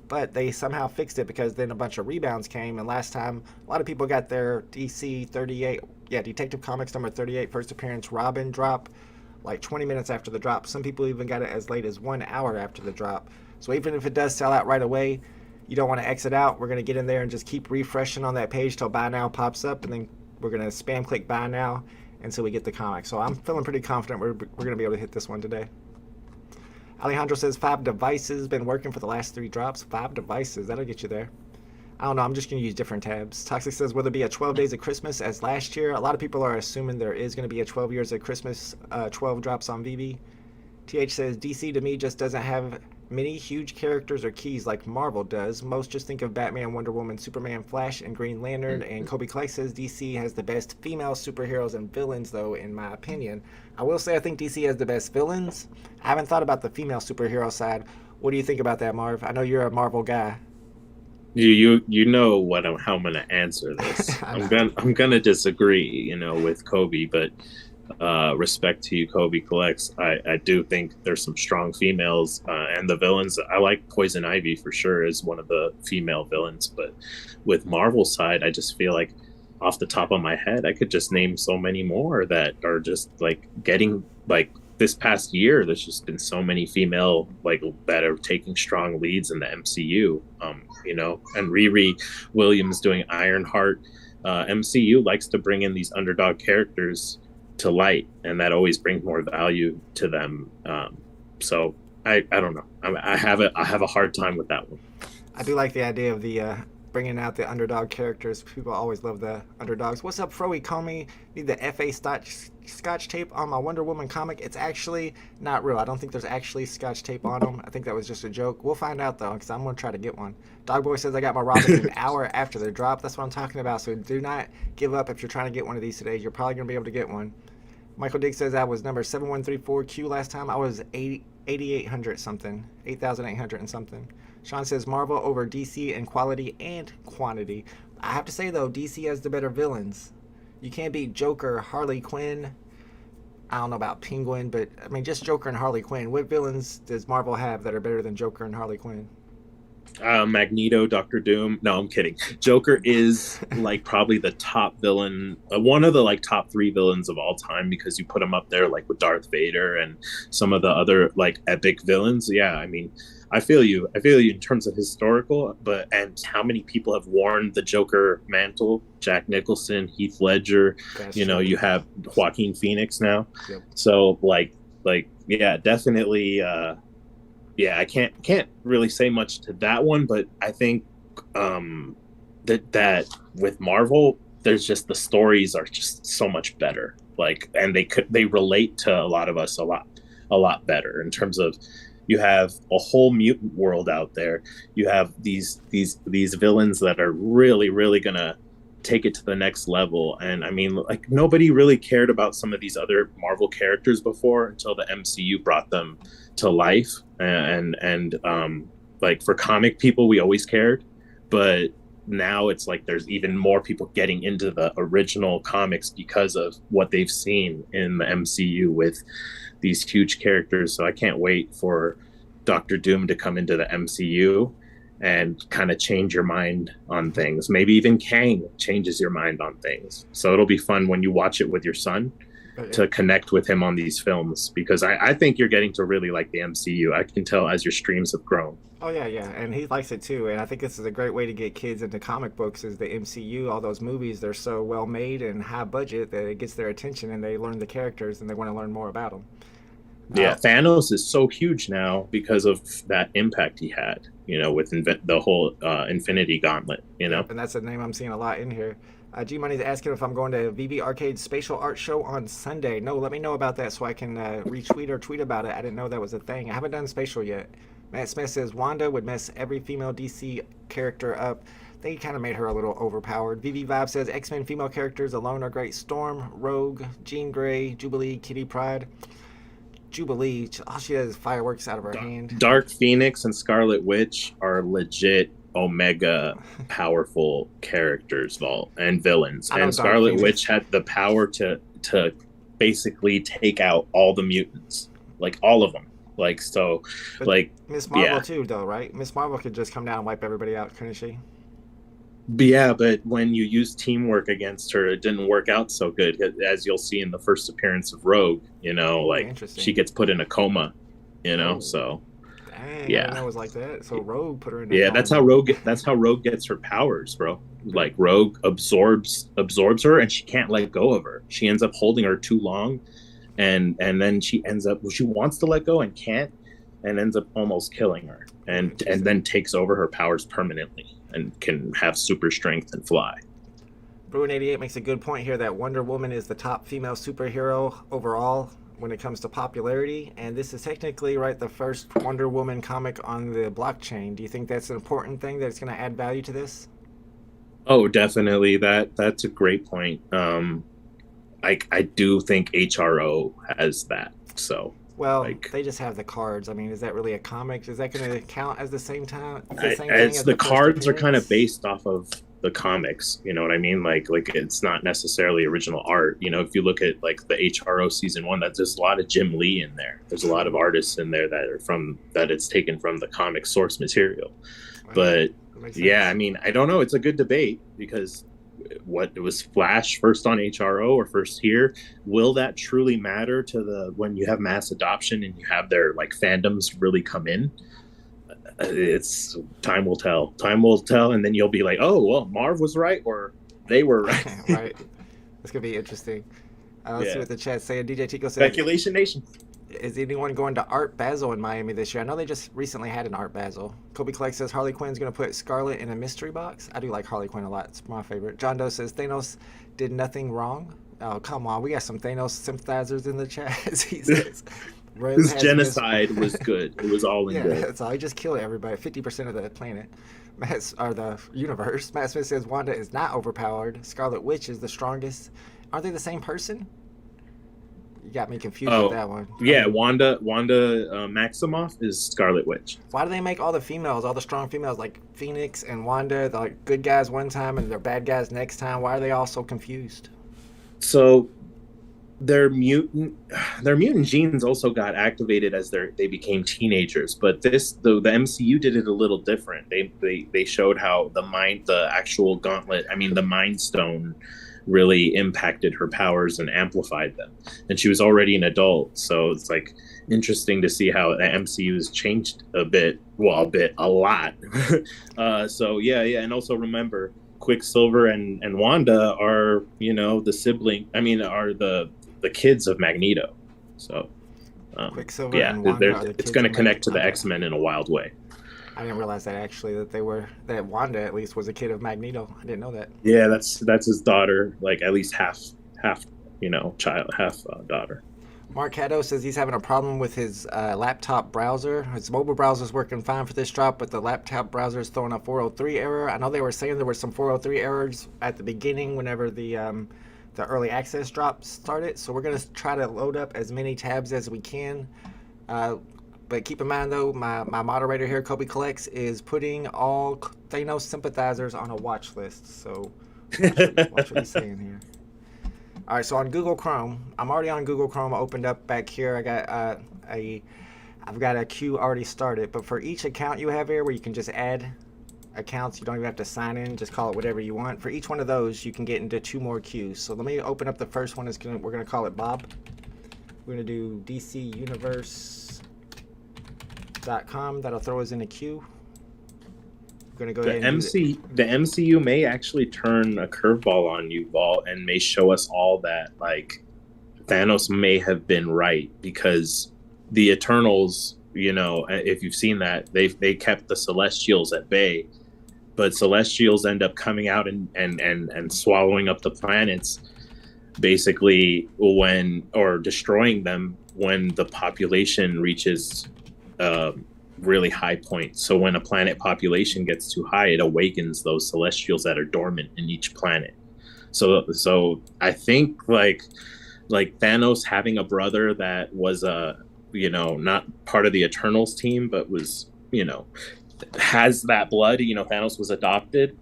But they somehow fixed it because then a bunch of rebounds came, and last time a lot of people got their DC 38, Detective Comics number 38 first appearance Robin drop like 20 minutes after the drop. Some people even got it as late as 1 hour after the drop. So even if it does sell out right away, you don't want to exit out. We're going to get in there and just keep refreshing on that page till buy now pops up, and then we're going to spam click buy now until we get the comic. So I'm feeling pretty confident we're going to be able to hit this one today. Alejandro says 5 devices, been working for the last 3 drops. 5 devices, that'll get you there. I don't know, I'm just going to use different tabs. Toxic says, will there be a 12 Days of Christmas as last year? A lot of people are assuming there is going to be a 12 Years of Christmas, 12 drops on VeVe. TH says, DC to me just doesn't have many huge characters or keys like Marvel does. Most just think of Batman, Wonder Woman, Superman, Flash, and Green Lantern. And Kobe Clay says DC has the best female superheroes and villains, though, in my opinion. I will say I think DC has the best villains. I haven't thought about the female superhero side. What do you think about that, Marv? I know you're a Marvel guy. You know how I'm gonna answer this. I'm gonna disagree, with Kobe, but respect to you, Kobe Collects. I do think there's some strong females, and the villains. I like Poison Ivy for sure as one of the female villains, but with Marvel side, I just feel like off the top of my head, I could just name so many more that are just like getting like this past year. There's just been so many female that are taking strong leads in the MCU, and Riri Williams doing Ironheart. MCU likes to bring in these underdog characters to light, and that always brings more value to them. So I don't know. I have a hard time with that one. I do like the idea of the bringing out the underdog characters. People always love the underdogs. What's up, Fro ECOMI? Need the FA scotch tape on my Wonder Woman comic. It's actually not real. I don't think there's actually scotch tape on them. I think that was just a joke. We'll find out though, because I'm going to try to get one. Dogboy says I got my Robin an hour after the drop. That's what I'm talking about. So do not give up if you're trying to get one of these today. You're probably going to be able to get one. Michael Diggs says I was number 7134Q last time. I was 8,800 something, 8,800 and something. Sean says Marvel over DC in quality and quantity. I have to say though, DC has the better villains. You can't beat Joker, Harley Quinn. I don't know about Penguin, but I mean just Joker and Harley Quinn. What villains does Marvel have that are better than Joker and Harley Quinn? Magneto, Doctor Doom. No, I'm kidding. Joker is probably the top villain, one of the top 3 villains of all time, because you put him up there with Darth Vader and some of the other epic villains. Yeah, I mean, I feel you in terms of historical, and how many people have worn the Joker mantle? Jack Nicholson, Heath Ledger. That's true. You have Joaquin Phoenix now. Yep. So yeah, definitely. Yeah, I can't really say much to that one, but I think that with Marvel, there's just the stories are just so much better. And they relate to a lot of us a lot better in terms of you have a whole mutant world out there. You have these villains that are really, really gonna take it to the next level. And I mean, nobody really cared about some of these other Marvel characters before until the MCU brought them to life. And for comic people, we always cared, but now it's there's even more people getting into the original comics because of what they've seen in the MCU with these huge characters. So I can't wait for Doctor Doom to come into the MCU and kind of change your mind on things. Maybe even Kang changes your mind on things. So it'll be fun when you watch it with your son to connect with him on these films, because I think you're getting to really like the MCU. I can tell as your streams have grown. Oh yeah, and he likes it too. And I think this is a great way to get kids into comic books, is the MCU. All those movies, they're so well made and high budget that it gets their attention, and they learn the characters and they want to learn more about them. Yeah, Thanos is so huge now because of that impact he had, with the whole Infinity Gauntlet, And that's a name I'm seeing a lot in here. G Money's asking if I'm going to VeVe Arcade's spatial art show on Sunday. No, let me know about that so I can retweet or tweet about it. I didn't know that was a thing. I haven't done spatial yet. Matt Smith says Wanda would mess every female DC character up. They kind of made her a little overpowered. VeVe Vibe says X-Men female characters alone are great. Storm, Rogue, Jean Grey, Jubilee, Kitty Pryde. Jubilee, all she does is fireworks out of her hand. Dark Phoenix and Scarlet Witch are legit Omega powerful characters, Vault, and villains. And Scarlet Witch had the power to basically take out all the mutants, like all of them. Like, so, but like Miss Marvel too, though, right? Miss Marvel could just come down and wipe everybody out, couldn't she? Yeah, but when you use teamwork against her, it didn't work out so good, as you'll see in the first appearance of Rogue. You know, like she gets put in a coma. You know, so dang, yeah, I didn't know it was like that. So Rogue put her in. Yeah, that's how Rogue gets her powers, bro. Like Rogue absorbs her, and she can't let go of her. She ends up holding her too long, and then she wants to let go and can't, and ends up almost killing her, and then takes over her powers permanently and can have super strength and fly. Bruin88 makes a good point here that Wonder Woman is the top female superhero overall when it comes to popularity, and this is technically the first Wonder Woman comic on the blockchain. Do you think that's an important thing, that it's going to add value to this? Oh, definitely. That's a great point. I do think HRO has that. So well, they just have the cards. I mean, is that really a comic? Is that going to count as the same time? The cards are kind of based off of the comics. You know what I mean? Like it's not necessarily original art. You know, if you look at like the HRO season 1, there's a lot of Jim Lee in there. There's a lot of artists in there that it's taken from the comic source material. Wow. But yeah, I mean, I don't know. It's a good debate because what it was Flash first on HRO or first here, will that truly matter to when you have mass adoption and you have their like fandoms really come in? It's time will tell, and then you'll be like, oh well, Marv was right or they were right. Right, it's gonna be interesting. Let's see what the chat's saying. DJ Tico says Speculation Nation. Is anyone going to Art Basel in Miami this year? I know they just recently had an Art Basel. Kobe Clark says Harley Quinn's going to put Scarlet in a mystery box. I do like Harley Quinn a lot. It's my favorite. John Doe says Thanos did nothing wrong. Oh, come on. We got some Thanos sympathizers in the chat. He says his genocide was good. It was all in good. That's all. He just killed everybody. 50% of the planet. Or the universe. Matt Smith says Wanda is not overpowered. Scarlet Witch is the strongest. Aren't they the same person? You got me confused with that one. Yeah, Wanda Maximoff is Scarlet Witch. Why do they make all the females, all the strong females, like Phoenix and Wanda, they're like good guys one time and they're bad guys next time? Why are they all so confused? So their mutant genes also got activated as they became teenagers. But the MCU did it a little different. They showed how the actual gauntlet, the Mind Stone, really impacted her powers and amplified them, and she was already an adult, so it's like interesting to see how the MCU has changed a lot. So yeah, and also remember Quicksilver and Wanda are are the kids of Magneto, so Quicksilver and Wanda it's going to connect to the X-Men in a wild way. I didn't realize that actually that Wanda at least was a kid of Magneto. I didn't know that. Yeah, that's his daughter, like at least half child, half daughter. Mark Caddo says he's having a problem with his laptop browser. His mobile browser's working fine for this drop, but the laptop browser is throwing a 403 error. I know they were saying there were some 403 errors at the beginning whenever the early access drop started. So we're gonna try to load up as many tabs as we can. But keep in mind, though, my moderator here, Kobe Collects, is putting all Thanos sympathizers on a watch list. So watch what he's saying here. All right, so on Google Chrome, I'm already on Google Chrome. I opened up back here. I got I've got a queue already started. But for each account you have here, where you can just add accounts, you don't even have to sign in. Just call it whatever you want. For each one of those, you can get into 2 more queues. So let me open up the first one. We're gonna call it Bob. We're gonna do DC Universe.com. That'll throw us in a queue. We're gonna go ahead and the MCU may actually turn a curveball on you, Vol, and may show us all that like Thanos may have been right, because the Eternals, if you've seen that, they kept the Celestials at bay, but Celestials end up coming out and swallowing up the planets, basically destroying them when the population reaches really high point. So when a planet population gets too high, it awakens those celestials that are dormant in each planet. So I think like Thanos having a brother that was not part of the Eternals team, but was, has that blood. Thanos was adopted.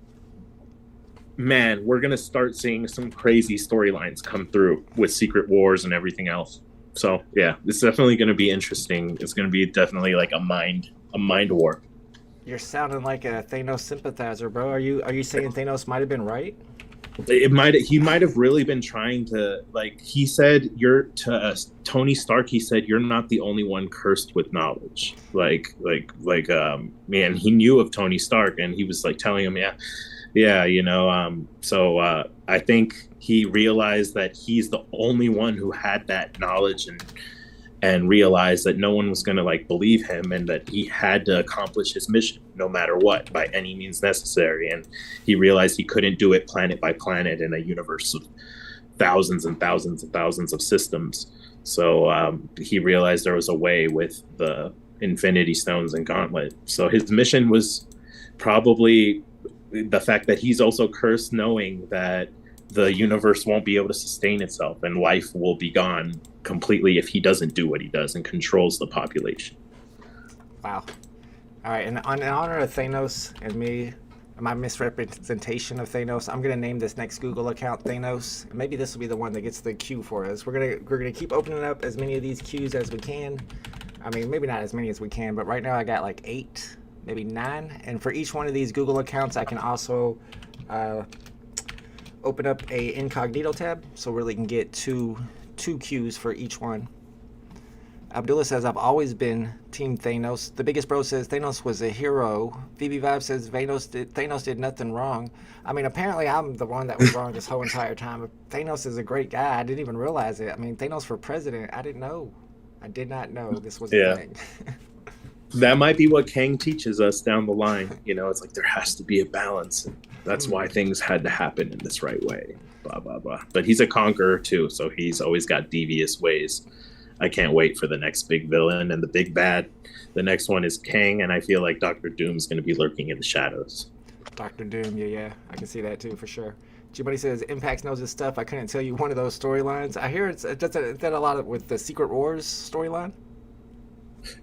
Man, we're gonna start seeing some crazy storylines come through with Secret Wars and everything else. So yeah, it's definitely gonna be interesting. It's gonna be definitely like a mind war. You're sounding like a Thanos sympathizer, bro. Are you saying Thanos might have been right? He might have really been trying to, like, he said, Tony Stark, he said, you're not the only one cursed with knowledge. Man, he knew of Tony Stark, and he was like telling him, so I think he realized that he's the only one who had that knowledge, and realized that no one was going to like believe him, and that he had to accomplish his mission no matter what, by any means necessary. And he realized he couldn't do it planet by planet in a universe of thousands and thousands and thousands of systems. So he realized there was a way with the Infinity Stones and Gauntlet. So his mission was probably the fact that he's also cursed, knowing that the universe won't be able to sustain itself and life will be gone completely if he doesn't do what he does and controls the population. Wow. All right, and in honor of Thanos and me, my misrepresentation of Thanos, I'm gonna name this next Google account Thanos. Maybe this will be the one that gets the Q for us. We're gonna keep opening up as many of these Qs as we can. I mean, maybe not as many as we can, but right now I got like 8, maybe 9. And for each one of these Google accounts, I can also open up a incognito tab, so really can get two Qs for each one. Abdullah says, I've always been Team Thanos. The Biggest Bro says, Thanos was a hero. VeVe Vibe says, Thanos did nothing wrong. I mean, apparently I'm the one that was wrong this whole entire time. Thanos is a great guy. I didn't even realize it. I mean, Thanos for president, I didn't know. I did not know this was a thing. That might be what Kang teaches us down the line. It's like there has to be a balance. And that's why things had to happen in this right way. Blah, blah, blah. But he's a conqueror too, so he's always got devious ways. I can't wait for the next big villain and the big bad. The next one is Kang, and I feel like Dr. Doom's going to be lurking in the shadows. Dr. Doom, yeah. I can see that too, for sure. G-Buddy says, Impact knows his stuff. I couldn't tell you one of those storylines. I hear it does that a lot with the Secret Wars storyline.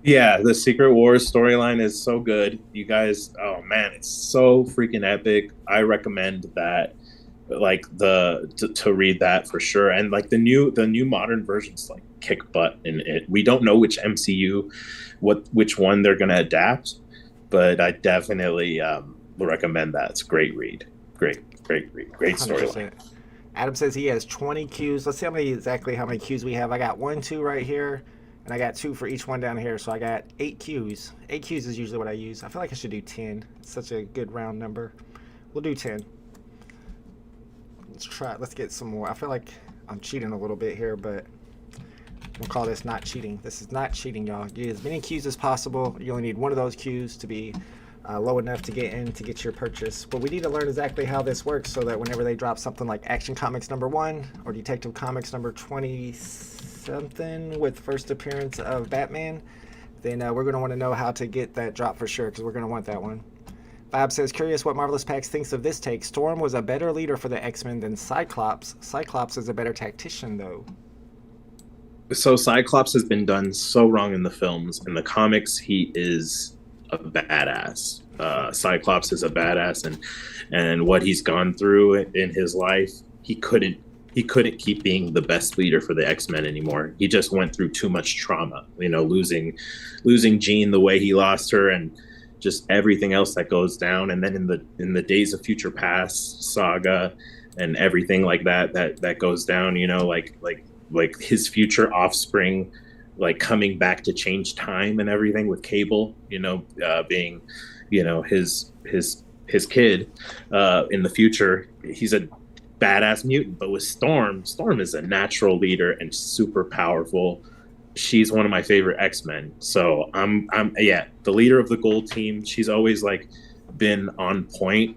Yeah, the Secret Wars storyline is so good. You guys, oh man, it's so freaking epic. I recommend that, like to read that for sure. And like the new modern versions like kick butt in it. We don't know which MCU, which one they're gonna adapt, but I definitely recommend that. It's a great read. Great storyline. Adam says he has 20 Qs. Let's see how many Qs we have. I got 1, 2 right here. And I got 2 for each one down here, so I got 8 Qs. 8 Qs is usually what I use. I feel like I should do 10. It's such a good round number. We'll do 10. Let's try it. Let's get some more. I feel like I'm cheating a little bit here, but we'll call this not cheating. This is not cheating, y'all. Get as many Qs as possible. You only need one of those Qs to be low enough to get your purchase. But we need to learn exactly how this works so that whenever they drop something like Action Comics #1 or Detective Comics number 20 something with first appearance of Batman, then we're going to want to know how to get that drop for sure, because we're going to want that one. Bob says, curious what Marvelous Packs thinks of this take. Storm was a better leader for the X-Men than Cyclops. Cyclops is a better tactician, though. So Cyclops has been done so wrong in the films. In the comics, he is a badass. Cyclops is a badass, and what he's gone through in his life, he couldn't keep being the best leader for the X-Men anymore. He just went through too much trauma, losing Jean the way he lost her, and just everything else that goes down. And then in the Days of Future Past saga and everything like that goes down, like his future offspring, like coming back to change time and everything with Cable, being, his kid in the future. He's a badass mutant. But with Storm is a natural leader and super powerful. She's one of my favorite X-Men. So I'm the leader of the Gold Team. She's always like been on point.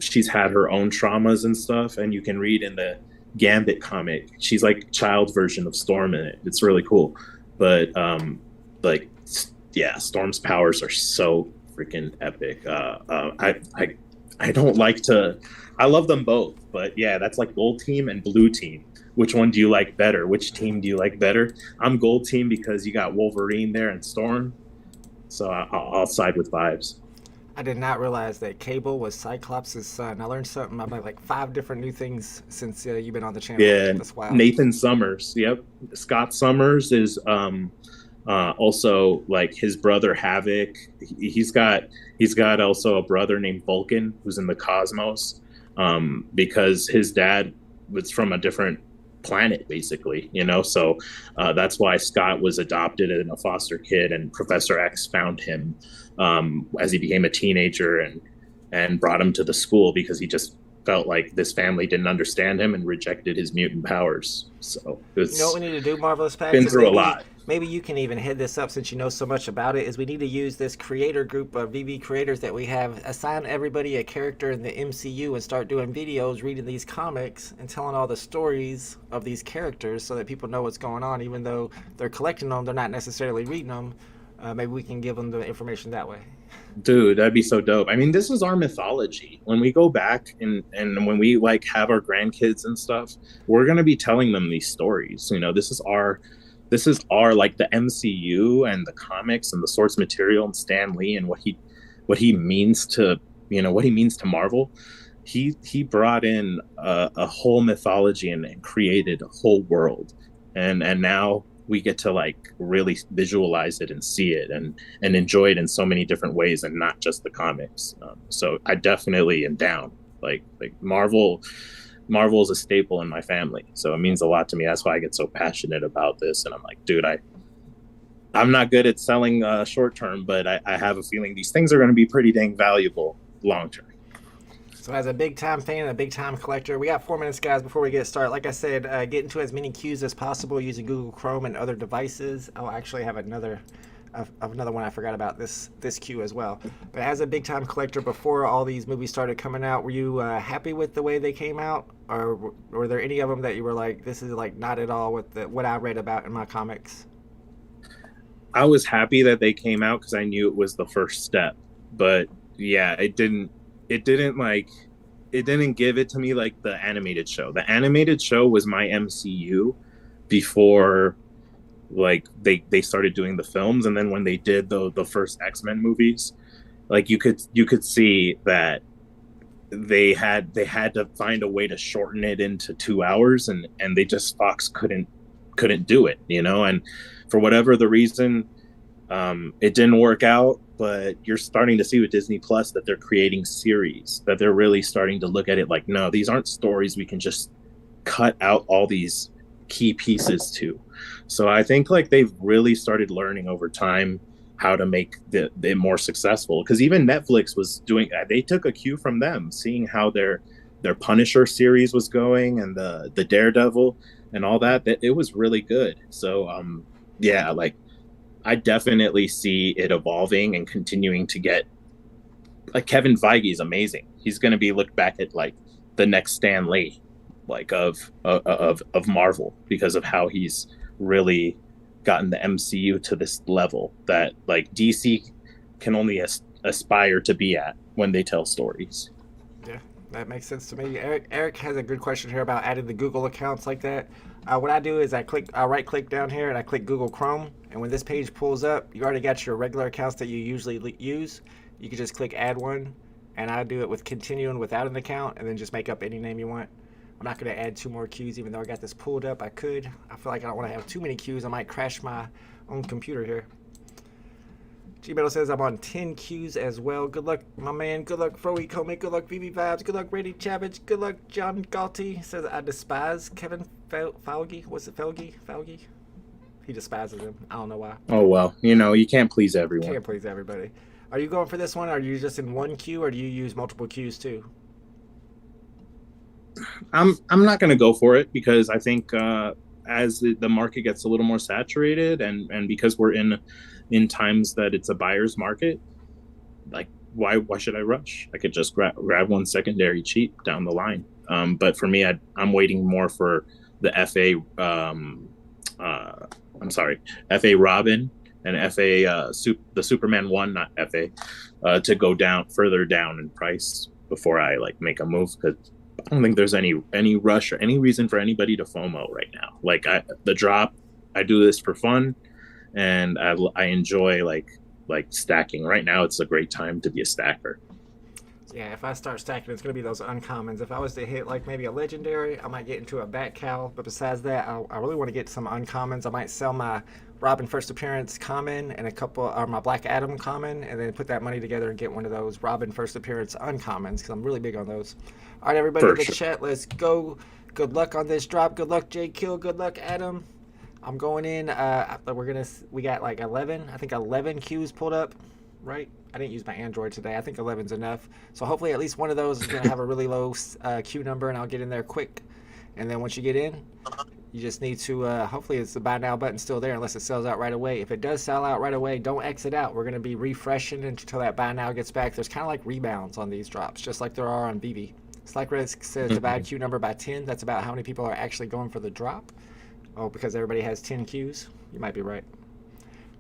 She's had her own traumas and stuff, and you can read in the Gambit comic, she's like child version of Storm in it. It's really cool. But yeah, Storm's powers are so freaking epic. I don't like to. I love them both, but yeah, that's like gold team and blue team. Which one do you like better? Which team do you like better? I'm gold team because you got Wolverine there and Storm, so I'll side with vibes. I did not realize that Cable was Cyclops' son. I learned something about like 5 different new things since you've been on the channel. Yeah, that's wild. Nathan Summers. Yep, Scott Summers is also like his brother Havoc. He's got also a brother named Vulcan who's in the cosmos, because his dad was from a different planet, basically, so that's why Scott was adopted and a foster kid, and Professor X found him as he became a teenager and brought him to the school because he just felt like this family didn't understand him and rejected his mutant powers. So it's, what we need to do, Marvelous Packs? Been through a lot. Maybe you can even head this up since you know so much about it, is we need to use this creator group of VeVe creators that we have, assign everybody a character in the MCU and start doing videos, reading these comics and telling all the stories of these characters so that people know what's going on. Even though they're collecting them, they're not necessarily reading them. Maybe we can give them the information that way. Dude, that'd be so dope. I mean, this is our mythology. When we go back and when we like have our grandkids and stuff, we're going to be telling them these stories. This is our like the MCU and the comics and the source material and Stan Lee and what he means to Marvel. He brought in a whole mythology and created a whole world, and now we get to like really visualize it and see it and enjoy it in so many different ways and not just the comics. So I definitely am down. Like Marvel is a staple in my family, so it means a lot to me. That's why I get so passionate about this. And I'm like, dude, I'm not good at selling short term, but I have a feeling these things are going to be pretty dang valuable long term. So as a big time fan and a big time collector, we got 4 minutes, guys, before we get started. Like I said, get into as many queues as possible using Google Chrome and other devices. I'll actually have another one I forgot about, this queue as well. But as a big time collector, before all these movies started coming out, were you happy with the way they came out, or were there any of them that you were like, this is like not at all what I read about in my comics? I was happy that they came out because I knew it was the first step, but yeah, it didn't give it to me like the animated show. The animated show was my MCU before like they started doing the films, and then when they did the first X-Men movies, like you could see that they had to find a way to shorten it into 2 hours, and they just Fox couldn't do it, and for whatever the reason, it didn't work out. But you're starting to see with Disney Plus that they're creating series, that they're really starting to look at it like, no, these aren't stories we can just cut out all these key pieces to. So I think like they've really started learning over time how to make it more successful, because even Netflix was doing, they took a cue from them, seeing how their Punisher series was going and the Daredevil and all that it was really good. So yeah, like I definitely see it evolving and continuing to get, like, Kevin Feige is amazing. He's going to be looked back at like the next Stan Lee, like of Marvel, because of how he's really gotten the MCU to this level that like DC can only aspire to be at when they tell stories. Yeah, that makes sense to me. Eric has a good question here about adding the Google accounts like that. What I do is I right click down here and I click Google Chrome, and when this page pulls up, you already got your regular accounts that you usually use. You can just click add one, and I do it with continuing without an account, and then just make up any name you want. I'm not going to add 2 more queues, even though I got this pulled up. I could. I feel like I don't want to have too many queues. I might crash my own computer here. G-Metal says I'm on 10 queues as well. Good luck, my man. Good luck, Froey Comic. Good luck, VeVe Vibes. Good luck, Brady Chavich. Good luck, John Galti. Says I despise Kevin Feige. What's it, Feige? He despises him. I don't know why. Oh, well, you can't please everyone. Can't please everybody. Are you going for this one? Are you just in one queue, or do you use multiple queues too? I'm not going to go for it, because I think as the market gets a little more saturated, and because we're in times that it's a buyer's market, like why should I rush? I could just grab one secondary cheap down the line. But for me, I'm waiting more for the FA Robin and FA the Superman one, not FA, to go further down in price before I like make a move, because I don't think there's any rush or any reason for anybody to FOMO right now. Like the drop, I do this for fun, and I enjoy like stacking. Right now, it's a great time to be a stacker. Yeah, if I start stacking, it's going to be those uncommons. If I was to hit like maybe a legendary, I might get into a bat cow. But besides that, I really want to get some uncommons. I might sell my Robin First Appearance common and a couple, or my Black Adam common, and then put that money together and get one of those Robin First Appearance uncommons, because I'm really big on those. All right, everybody in the chat, let's go. Good luck on this drop. Good luck, J Kill. Good luck, Adam. I'm going in. We got like 11. I think 11 queues pulled up, right? I didn't use my Android today. I think 11's enough. So hopefully at least one of those is going to have a really low queue number, and I'll get in there quick. And then once you get in, you just need to, hopefully it's the buy now button still there unless it sells out right away. If it does sell out right away, don't exit out. We're going to be refreshing until that buy now gets back. There's kind of like rebounds on these drops, just like there are on VeVe. It's like where it says divide queue number by 10. That's about how many people are actually going for the drop. Oh, because everybody has 10 queues? You might be right.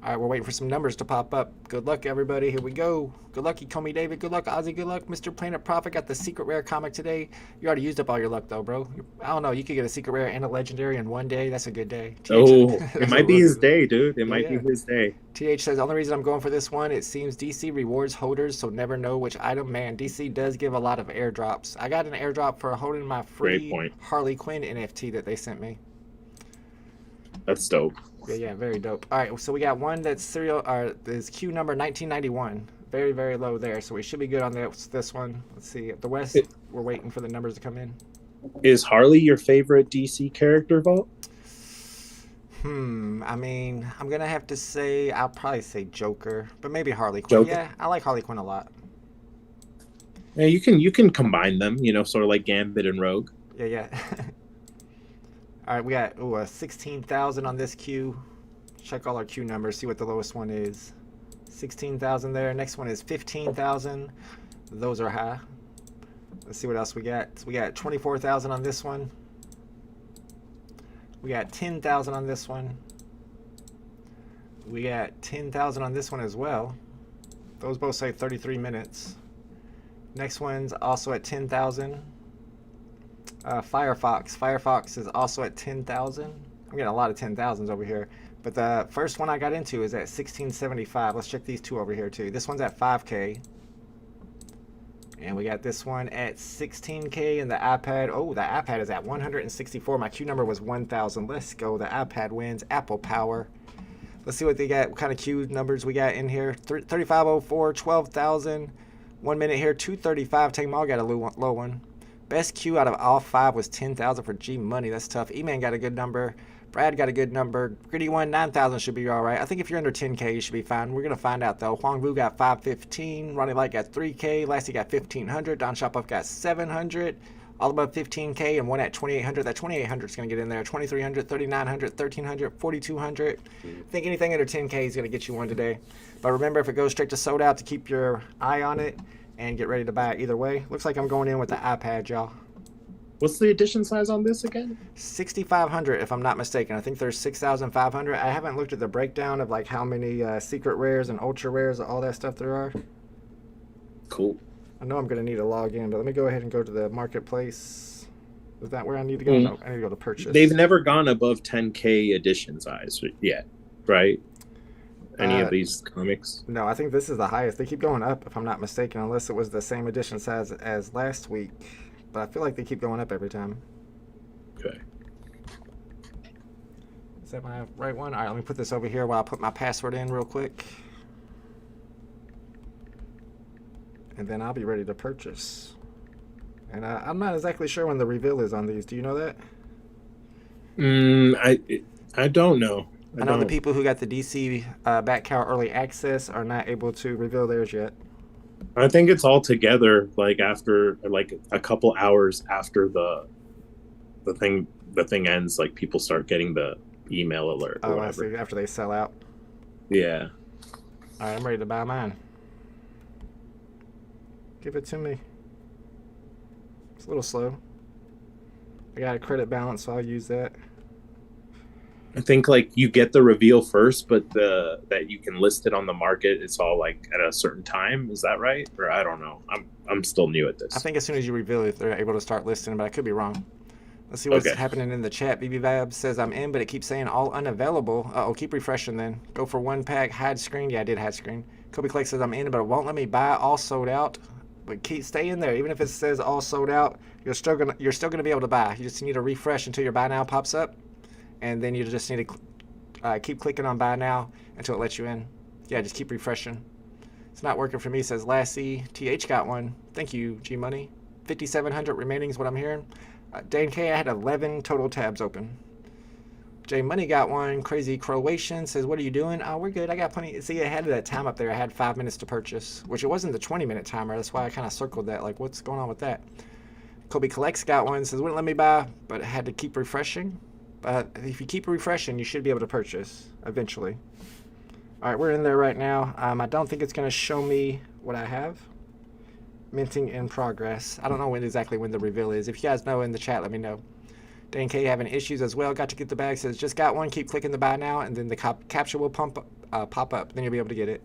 All right, we're waiting for some numbers to pop up. Good luck, everybody. Here we go. Good luck, ECOMI David. Good luck, Ozzy. Good luck, Mr. Planet Prophet. Got the secret rare comic today. You already used up all your luck, though, bro. I don't know. You could get a secret rare and a legendary in one day. That's a good day. It might be his day, dude. It might be his day. TH says, the only reason I'm going for this one, it seems DC rewards holders, so never know which item. Man, DC does give a lot of airdrops. I got an airdrop for holding my free Harley Quinn NFT that they sent me. That's dope. Yeah, very dope. All right, so we got one that's is queue number 1991. Very, very low there, so we should be good on this one. Let's see. At the West, we're waiting for the numbers to come in. Is Harley your favorite DC character, Vault? I mean, I'm going to have to say, I'll probably say Joker, but maybe Harley Quinn. Joker? Yeah, I like Harley Quinn a lot. Yeah, you can combine them, sort of like Gambit and Rogue. Yeah. All right, we got 16,000 on this queue. Check all our queue numbers, see what the lowest one is. 16,000 there. Next one is 15,000. Those are high. Let's see what else we got. So we got 24,000 on this one. We got 10,000 on this one. We got 10,000 on this one as well. Those both say 33 minutes. Next one's also at 10,000. Firefox is also at 10,000. I'm getting a lot of 10,000s over here. But the first one I got into is at 1675. Let's check these two over here too. This one's at 5K. And we got this one at 16K, and the iPad. Oh, the iPad is at 164. My queue number was 1,000. Let's go. The iPad wins. Apple Power. Let's see what they got. What kind of queue numbers we got in here. 3504, 12,000. 1 minute here. 235. Take them all. Got a low one. Best queue out of all 5 was 10,000 for G Money. That's tough. E-Man got a good number. Brad got a good number. Gritty one, 9,000 should be all right. I think if you're under 10K, you should be fine. We're going to find out, though. Huang Vu got 515. Ronnie Light got 3K. Lassie got 1,500. Don Shopoff got 700. All above 15K, and one at 2,800. That 2,800 is going to get in there. 2,300, 3,900, 1,300, 4,200. I think anything under 10K is going to get you one today. But remember, if it goes straight to sold out, to keep your eye on it and get ready to buy it either way. Looks like I'm going in with the iPad, y'all. What's the edition size on this again? 6,500, if I'm not mistaken. I think there's 6,500. I haven't looked at the breakdown of like how many secret rares and ultra rares and all that stuff there are. Cool. I know I'm going to need to log in, but let me go ahead and go to the marketplace. Is that where I need to go? No, I need to go to purchase. They've never gone above 10K edition size yet, right? Any of these comics? No, I think this is the highest. They keep going up, if I'm not mistaken, unless it was the same edition size as last week. But I feel like they keep going up every time. Okay. Is that my right one? All right, let me put this over here while I put my password in real quick. And then I'll be ready to purchase. And I'm not exactly sure when the reveal is on these. Do you know that? I don't know. I know the people who got the DC Batcow early access are not able to reveal theirs yet. I think it's all together, like after like a couple hours after the thing ends, like people start getting the email alert. Oh, I see. After they sell out. Yeah. All right, I'm ready to buy mine. Give it to me. It's a little slow. I got a credit balance, so I'll use that. I think like you get the reveal first, but that you can list it on the market, it's all like at a certain time. Is that right? Or I don't know. I'm still new at this. I think as soon as you reveal it, they're able to start listing, but I could be wrong. Let's see what's happening in the chat. VeVe says I'm in, but it keeps saying all unavailable. Uh-oh, keep refreshing then. Go for one pack, hide screen. Yeah, I did hide screen. Kobe Clay says I'm in, but it won't let me buy. All sold out. But stay in there. Even if it says all sold out, you're still gonna be able to buy. You just need to refresh until your buy now pops up, and then you just need to keep clicking on buy now until it lets you in. Yeah, just keep refreshing. It's not working for me, says Lassie. TH got one. Thank you, G Money. 5,700 remaining is what I'm hearing. Dane K, I had 11 total tabs open. J Money got one. Crazy Croatian says, what are you doing? Oh, we're good. I got plenty. See, I had that time up there. I had 5 minutes to purchase, which it wasn't the 20-minute timer. That's why I kind of circled that. Like, what's going on with that? Kobe Collects got one. Says, wouldn't let me buy, but I had to keep refreshing. But if you keep refreshing, you should be able to purchase eventually. All right, we're in there right now. I don't think it's going to show me what I have. Minting in progress. I don't know exactly when the reveal is. If you guys know in the chat, let me know. Dan K having issues as well. Got to get the bag. Says just got one. Keep clicking the buy now, and then the capture will pop up. Then you'll be able to get it.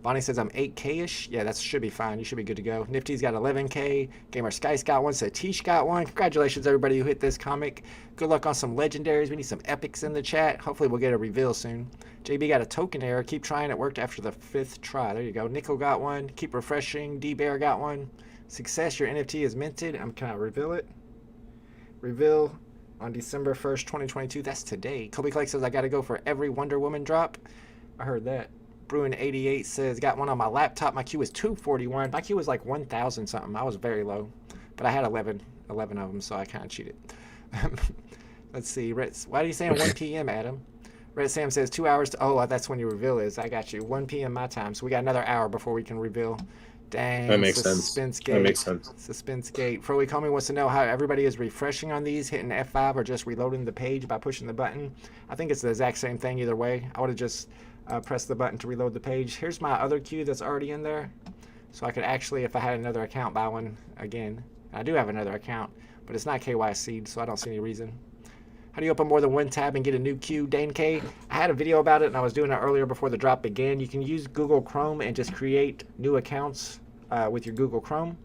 Bonnie says I'm 8K-ish. Yeah, that should be fine. You should be good to go. Nifty's got 11K. Gamer Skice got one. Satish got one. Congratulations, everybody who hit this comic. Good luck on some legendaries. We need some epics in the chat. Hopefully we'll get a reveal soon. JB got a token error. Keep trying. It worked after the 5th try. There you go. Nickel got one. Keep refreshing. D-Bear got one. Success. Your NFT is minted. Can I reveal it? Reveal on December 1st, 2022. That's today. Kobe Clark says I got to go for every Wonder Woman drop. I heard that. Bruin88 says, got one on my laptop. My queue was 241. My queue was like 1,000 something. I was very low. But I had 11 of them, so I kind of cheated. Let's see. Why are you saying 1 p.m., Adam? Red Sam says 2 hours. Oh, that's when your reveal is. I got you. 1 p.m. my time. So we got another hour before we can reveal. Dang. That makes sense. Gate. That makes sense. Suspense gate. Froey Comey wants to know how everybody is refreshing on these, hitting F5 or just reloading the page by pushing the button. I think it's the exact same thing either way. I would have just press the button to reload the page. Here's my other queue that's already in there. So I could actually, if I had another account, buy one again. I do have another account, but it's not KYC'd, so I don't see any reason. How do you open more than one tab and get a new queue? Dane K, I had a video about it, and I was doing it earlier before the drop began. You can use Google Chrome and just create new accounts with your Google Chrome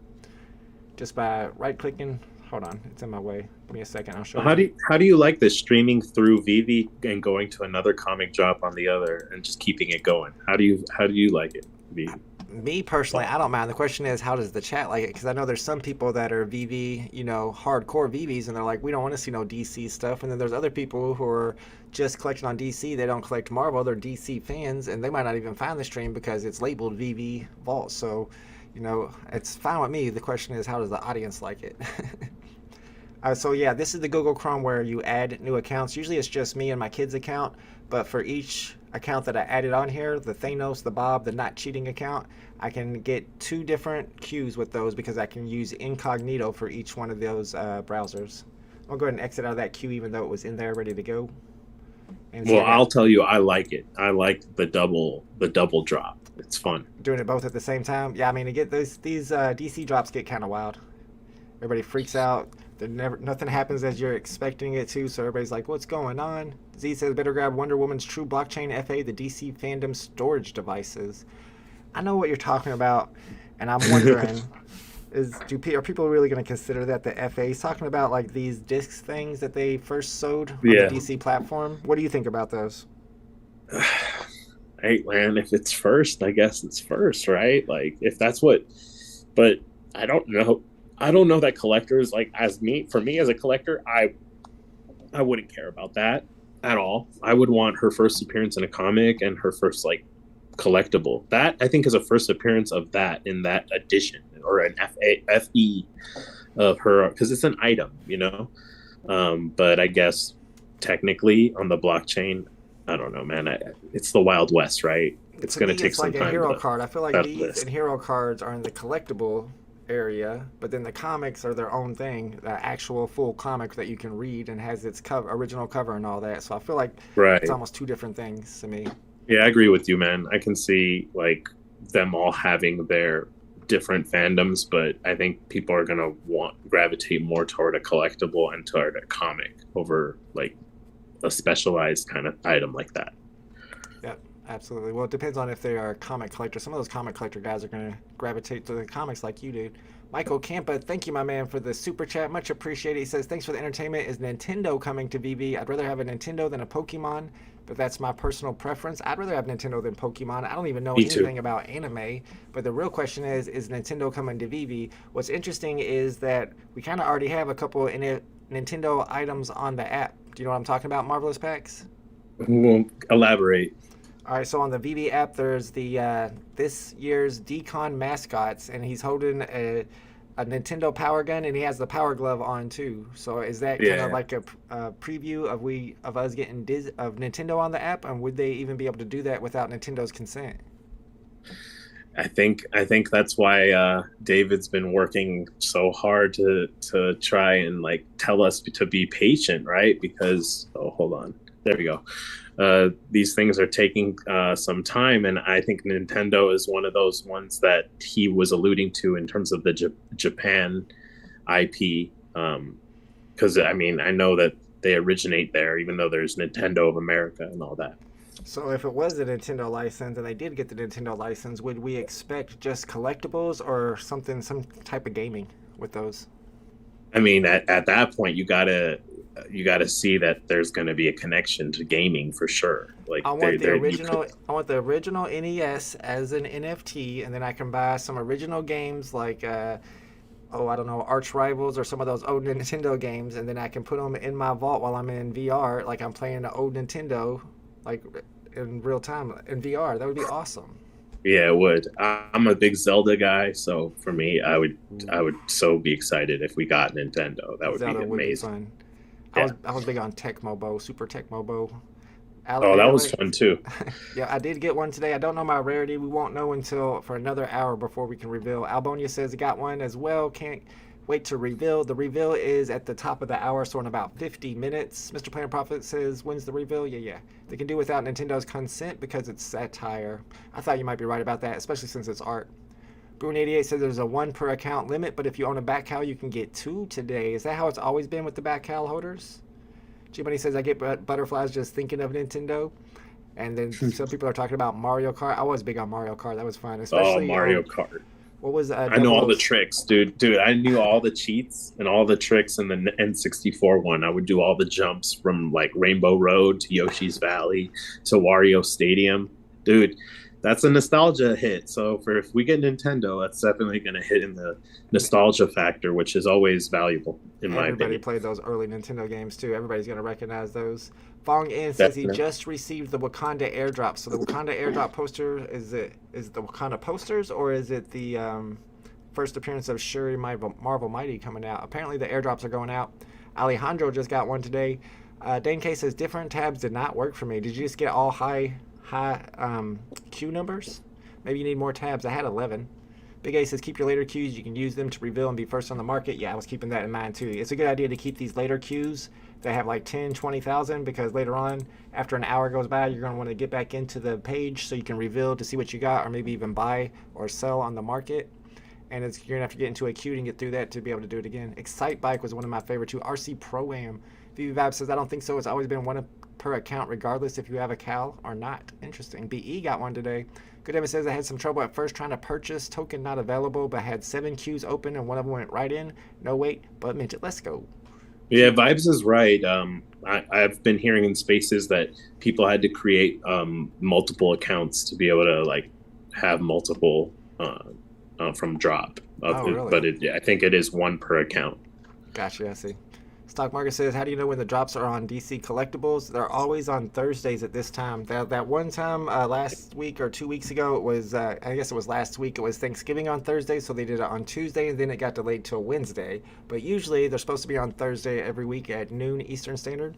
just by right-clicking. Hold on, it's in my way. Give me a second, I'll show you. How do you like this streaming through VeVe and going to another comic drop on the other and just keeping it going? How do you like it, VeVe? Me personally, I don't mind. The question is, how does the chat like it? Because I know there's some people that are VeVe, hardcore VeVes, and they're like, we don't want to see no DC stuff. And then there's other people who are just collecting on DC. They don't collect Marvel. They're DC fans, and they might not even find the stream because it's labeled VeVe Vault. So, it's fine with me. The question is, how does the audience like it? So yeah, this is the Google Chrome where you add new accounts. Usually it's just me and my kid's account, but for each account that I added on here, the Thanos, the Bob, the not cheating account, I can get 2 different queues with those because I can use incognito for each one of those browsers. I'll go ahead and exit out of that queue even though it was in there ready to go. Well, I'll tell you, I like it. I like the double drop. It's fun. Doing it both at the same time. Yeah, I mean, to get these DC drops get kind of wild. Everybody freaks out. Nothing happens as you're expecting it to, so everybody's like, what's going on? Z says, better grab Wonder Woman's True Blockchain FA, the DC fandom storage devices. I know what you're talking about, and I'm wondering, are people really going to consider that the FA? He's talking about like these discs things that they first sold on the DC platform. What do you think about those? Hey, man, if it's first, I guess it's first, right? Like, if that's what... But I don't know. I don't know that collectors, like, for me as a collector, I wouldn't care about that at all. I would want her first appearance in a comic and her first, like, collectible. That, I think, is a first appearance of that in that edition, or an FE of her, because it's an item, But I guess, technically, on the blockchain, I don't know, man. It's the Wild West, right? It's going to take some time. It's like a hero card. I feel like these and hero cards are in the collectible area, but then the comics are their own thing, the actual full comic that you can read and has its original cover and all that. So I feel like it's almost 2 different things to me. Yeah, I agree with you, man. I can see like them all having their different fandoms, but I think people are gonna gravitate more toward a collectible and toward a comic over like a specialized kind of item like that. Yep, absolutely. Well, it depends on if they are comic collectors. Some of those comic collector guys are going to gravitate to the comics like you do. Michael Campa, thank you, my man, for the super chat. Much appreciated. He says, thanks for the entertainment. Is Nintendo coming to VeVe? I'd rather have a Nintendo than a Pokemon, but that's my personal preference. I'd rather have Nintendo than Pokemon. I don't even know anything about anime, but the real question is Nintendo coming to VeVe? What's interesting is that we kind of already have a couple of Nintendo items on the app. Do you know what I'm talking about, Marvelous Packs? We'll elaborate. All right, so on the VeVe app, there's the this year's Decon mascots, and he's holding a Nintendo Power Gun, and he has the Power Glove on too. So is that kind of like a preview of us getting of Nintendo on the app, and would they even be able to do that without Nintendo's consent? I think that's why David's been working so hard to try and like tell us to be patient, right? Because hold on, there we go. These things are taking some time, and I think Nintendo is one of those ones that he was alluding to in terms of the Japan IP. Because I mean, I know that they originate there, even though there's Nintendo of America and all that. So if it was the Nintendo license and they did get the Nintendo license, would we expect just collectibles or some type of gaming with those? I mean, at that point, you gotta see that there's going to be a connection to gaming for sure. Like I want the original NES as an NFT, and then I can buy some original games like I don't know, Arch Rivals or some of those old Nintendo games, and then I can put them in my vault while I'm in VR, like I'm playing the old Nintendo, like in real time in VR. That would be awesome. Yeah, it would. I'm a big Zelda guy, so for me, I would so be excited if we got Nintendo. That would be amazing. Yeah. I was big on Tecmo Super Tecmo. That was fun too. Yeah, I did get one today. I don't know my rarity. We won't know until for another hour before we can reveal. Albonia says he got one as well. Can't wait to reveal. The reveal is at the top of the hour, so in about 50 minutes. Mr. Planet Prophet says, when's the reveal? Yeah. They can do without Nintendo's consent because it's satire. I thought you might be right about that, especially since it's art. Bruin88 says there's a 1 per account limit, but if you own a back cow, you can get 2 today. Is that how it's always been with the back cow holders? G-Money says I get butterflies just thinking of Nintendo. And then some people are talking about Mario Kart. I was big on Mario Kart. That was fun. Especially Mario Kart. What was I know all the tricks, dude. I knew all the cheats and all the tricks in the N64 one. I would do all the jumps from like Rainbow Road to Yoshi's Valley to Wario Stadium. Dude, that's a nostalgia hit. So if we get Nintendo, that's definitely going to hit in the nostalgia factor, which is always valuable in my opinion. Everybody played those early Nintendo games too. Everybody's going to recognize those. Fong In says he just received the Wakanda airdrop. So the Wakanda airdrop poster, is it the Wakanda posters, or is it the first appearance of Shuri Marvel Mighty coming out? Apparently the airdrops are going out. Alejandro just got one today. Dane K says different tabs did not work for me. Did you just get all high queue numbers? Maybe you need more tabs. I had 11. Big A says keep your later queues. You can use them to reveal and be first on the market. Yeah, I was keeping that in mind too. It's a good idea to keep these later queues that have like 10, 20,000, because later on, after an hour goes by, you're going to want to get back into the page so you can reveal to see what you got, or maybe even buy or sell on the market. And you're going to have to get into a queue and get through that to be able to do it again. Excite Bike was one of my favorite too. RC Pro-Am. VV Vibe says, I don't think so. It's always been 1 per account regardless if you have a Cal or not. Interesting. BE got one today. Good Evan says I had some trouble at first trying to purchase. Token not available, but had 7 queues open and one of them went right in. No wait, but minted. Let's go. Yeah, Vibes is right. I've been hearing in spaces that people had to create multiple accounts to be able to like have multiple from drop. Really? But I think it is 1 per account. Gotcha, I see. Stock Market says, how do you know when the drops are on DC Collectibles? They're always on Thursdays at this time. That one time last week or 2 weeks ago, it was, I guess it was last week, it was Thanksgiving on Thursday, so they did it on Tuesday, and then it got delayed till Wednesday. But usually, they're supposed to be on Thursday every week at noon Eastern Standard.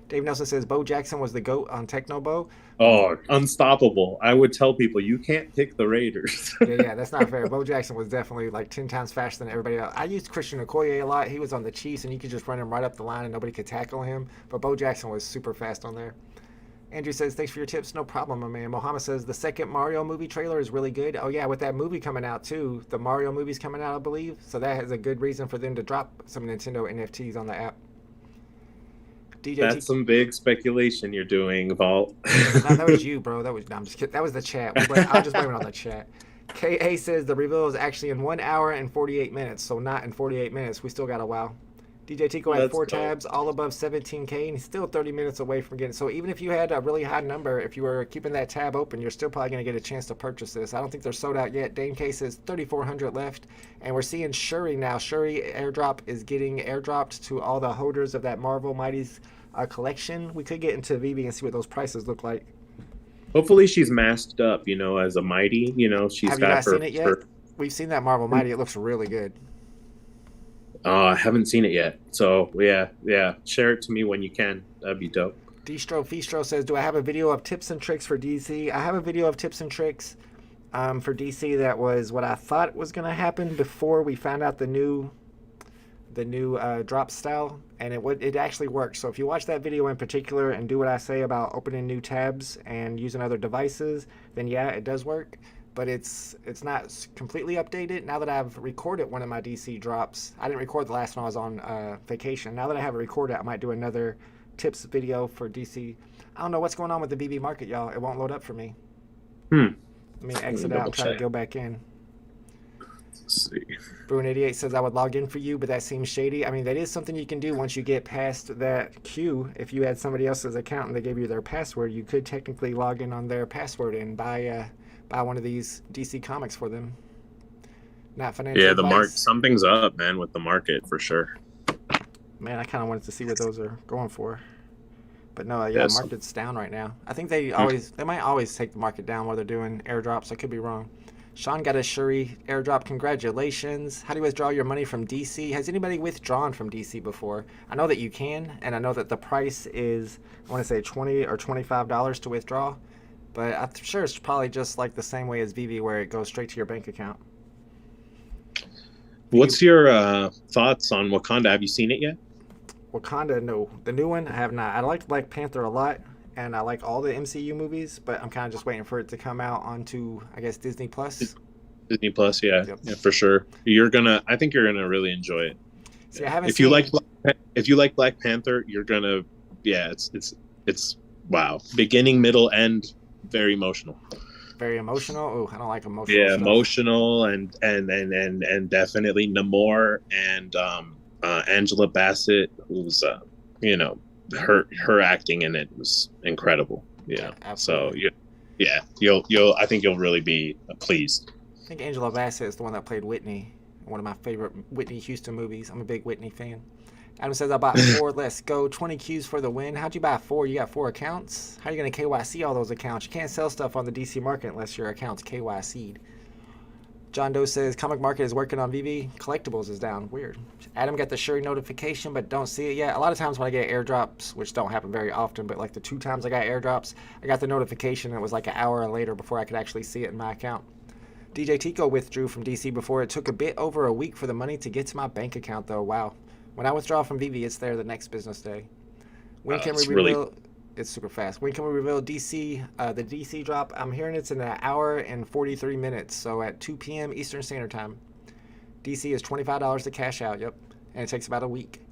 Dave Nelson says, Bo Jackson was the GOAT on Technobo. Oh, unstoppable. I would tell people, you can't pick the Raiders. yeah, that's not fair. Bo Jackson was definitely like 10 times faster than everybody else. I used Christian Okoye a lot. He was on the Chiefs, and you could just run him right up the line, and nobody could tackle him. But Bo Jackson was super fast on there. Andrew says, thanks for your tips. No problem, my man. Mohammed says, the second Mario movie trailer is really good. Oh, yeah, with that movie coming out, too. The Mario movie's coming out, I believe. So that has a good reason for them to drop some Nintendo NFTs on the app. That's some big speculation you're doing, Vault. No, that was you, bro. No, I'm just kidding. That was the chat. I'll just blame it on the chat. KA says the reveal is actually in 1 hour and 48 minutes, so not in 48 minutes. We still got a while. DJ Tico had 4 tabs, all above 17K, and he's still 30 minutes away from getting. So even if you had a really high number, if you were keeping that tab open, you're still probably going to get a chance to purchase this. I don't think they're sold out yet. Dane K says 3,400 left, and we're seeing Shuri now. Shuri airdrop is getting airdropped to all the holders of that Marvel Mighty's collection. We could get into VeVe and see what those prices look like. Hopefully she's masked up, as a Mighty. She's Have you guys seen it yet? We've seen that Marvel Mighty. It looks really good. I haven't seen it yet. So, yeah. Share it to me when you can. That'd be dope. Distro Fistro says, do I have a video of tips and tricks for DC? I have a video of tips and tricks for DC that was what I thought was going to happen before we found out the new drop style, and it actually works. So if you watch that video in particular and do what I say about opening new tabs and using other devices, then yeah, it does work. But it's not completely updated. Now that I've recorded one of my DC drops, I didn't record the last one, I was on vacation. Now that I have it recorded, I might do another tips video for DC. I don't know what's going on with the VeVe market, y'all. It won't load up for me. Let me exit out and try to go back in. Let's see. Bruin88 says, I would log in for you, but that seems shady. I mean, that is something you can do once you get past that queue. If you had somebody else's account and they gave you their password, you could technically log in on their password and buy one of these DC comics for them. Not financial advice. The market, something's up, man, with the market for sure. Man, I kind of wanted to see what those are going for. But no, the market's down right now. I think they might always take the market down while they're doing airdrops. I could be wrong. Sean got a Shuri airdrop. Congratulations. How do you withdraw your money from DC? Has anybody withdrawn from DC before? I know that you can, and I know that the price is, I want to say $20 or $25 to withdraw. But I'm sure it's probably just like the same way as VeVe, where it goes straight to your bank account. What's your thoughts on Wakanda? Have you seen it yet? Wakanda, no. The new one, I have not. I like Black Panther a lot, and I like all the MCU movies, but I'm kind of just waiting for it to come out onto, I guess, Disney Plus. Disney Plus, yeah, for sure. I think you're gonna really enjoy it. See, I haven't if you like Black Panther, you're gonna, it's wow, beginning, middle, end. Very emotional. Very emotional. Oh, I don't like emotional. Yeah, stuff. Emotional and definitely Namor and Angela Bassett was her acting in it was incredible. Yeah. So you'll I think you'll really be pleased. I think Angela Bassett is the one that played Whitney, one of my favorite Whitney Houston movies. I'm a big Whitney fan. Adam says, I bought 4. Let's go. 20 Qs for the win. How'd you buy 4? You got 4 accounts? How are you going to KYC all those accounts? You can't sell stuff on the DC market unless your account's KYC'd. John Doe says, comic market is working on VeVe. Collectibles is down. Weird. Adam got the Shuri notification, but don't see it yet. A lot of times when I get airdrops, which don't happen very often, but like the 2 times I got airdrops, I got the notification and it was like an hour later before I could actually see it in my account. DJ Tico withdrew from DC before. It took a bit over a week for the money to get to my bank account, though. Wow. When I withdraw from VeVe, it's there the next business day. When can we reveal? It's super fast. When can we reveal DC? The DC drop. I'm hearing it's in an hour and 43 minutes. So at 2 p.m. Eastern Standard Time. DC is $25 to cash out. Yep, and it takes about a week.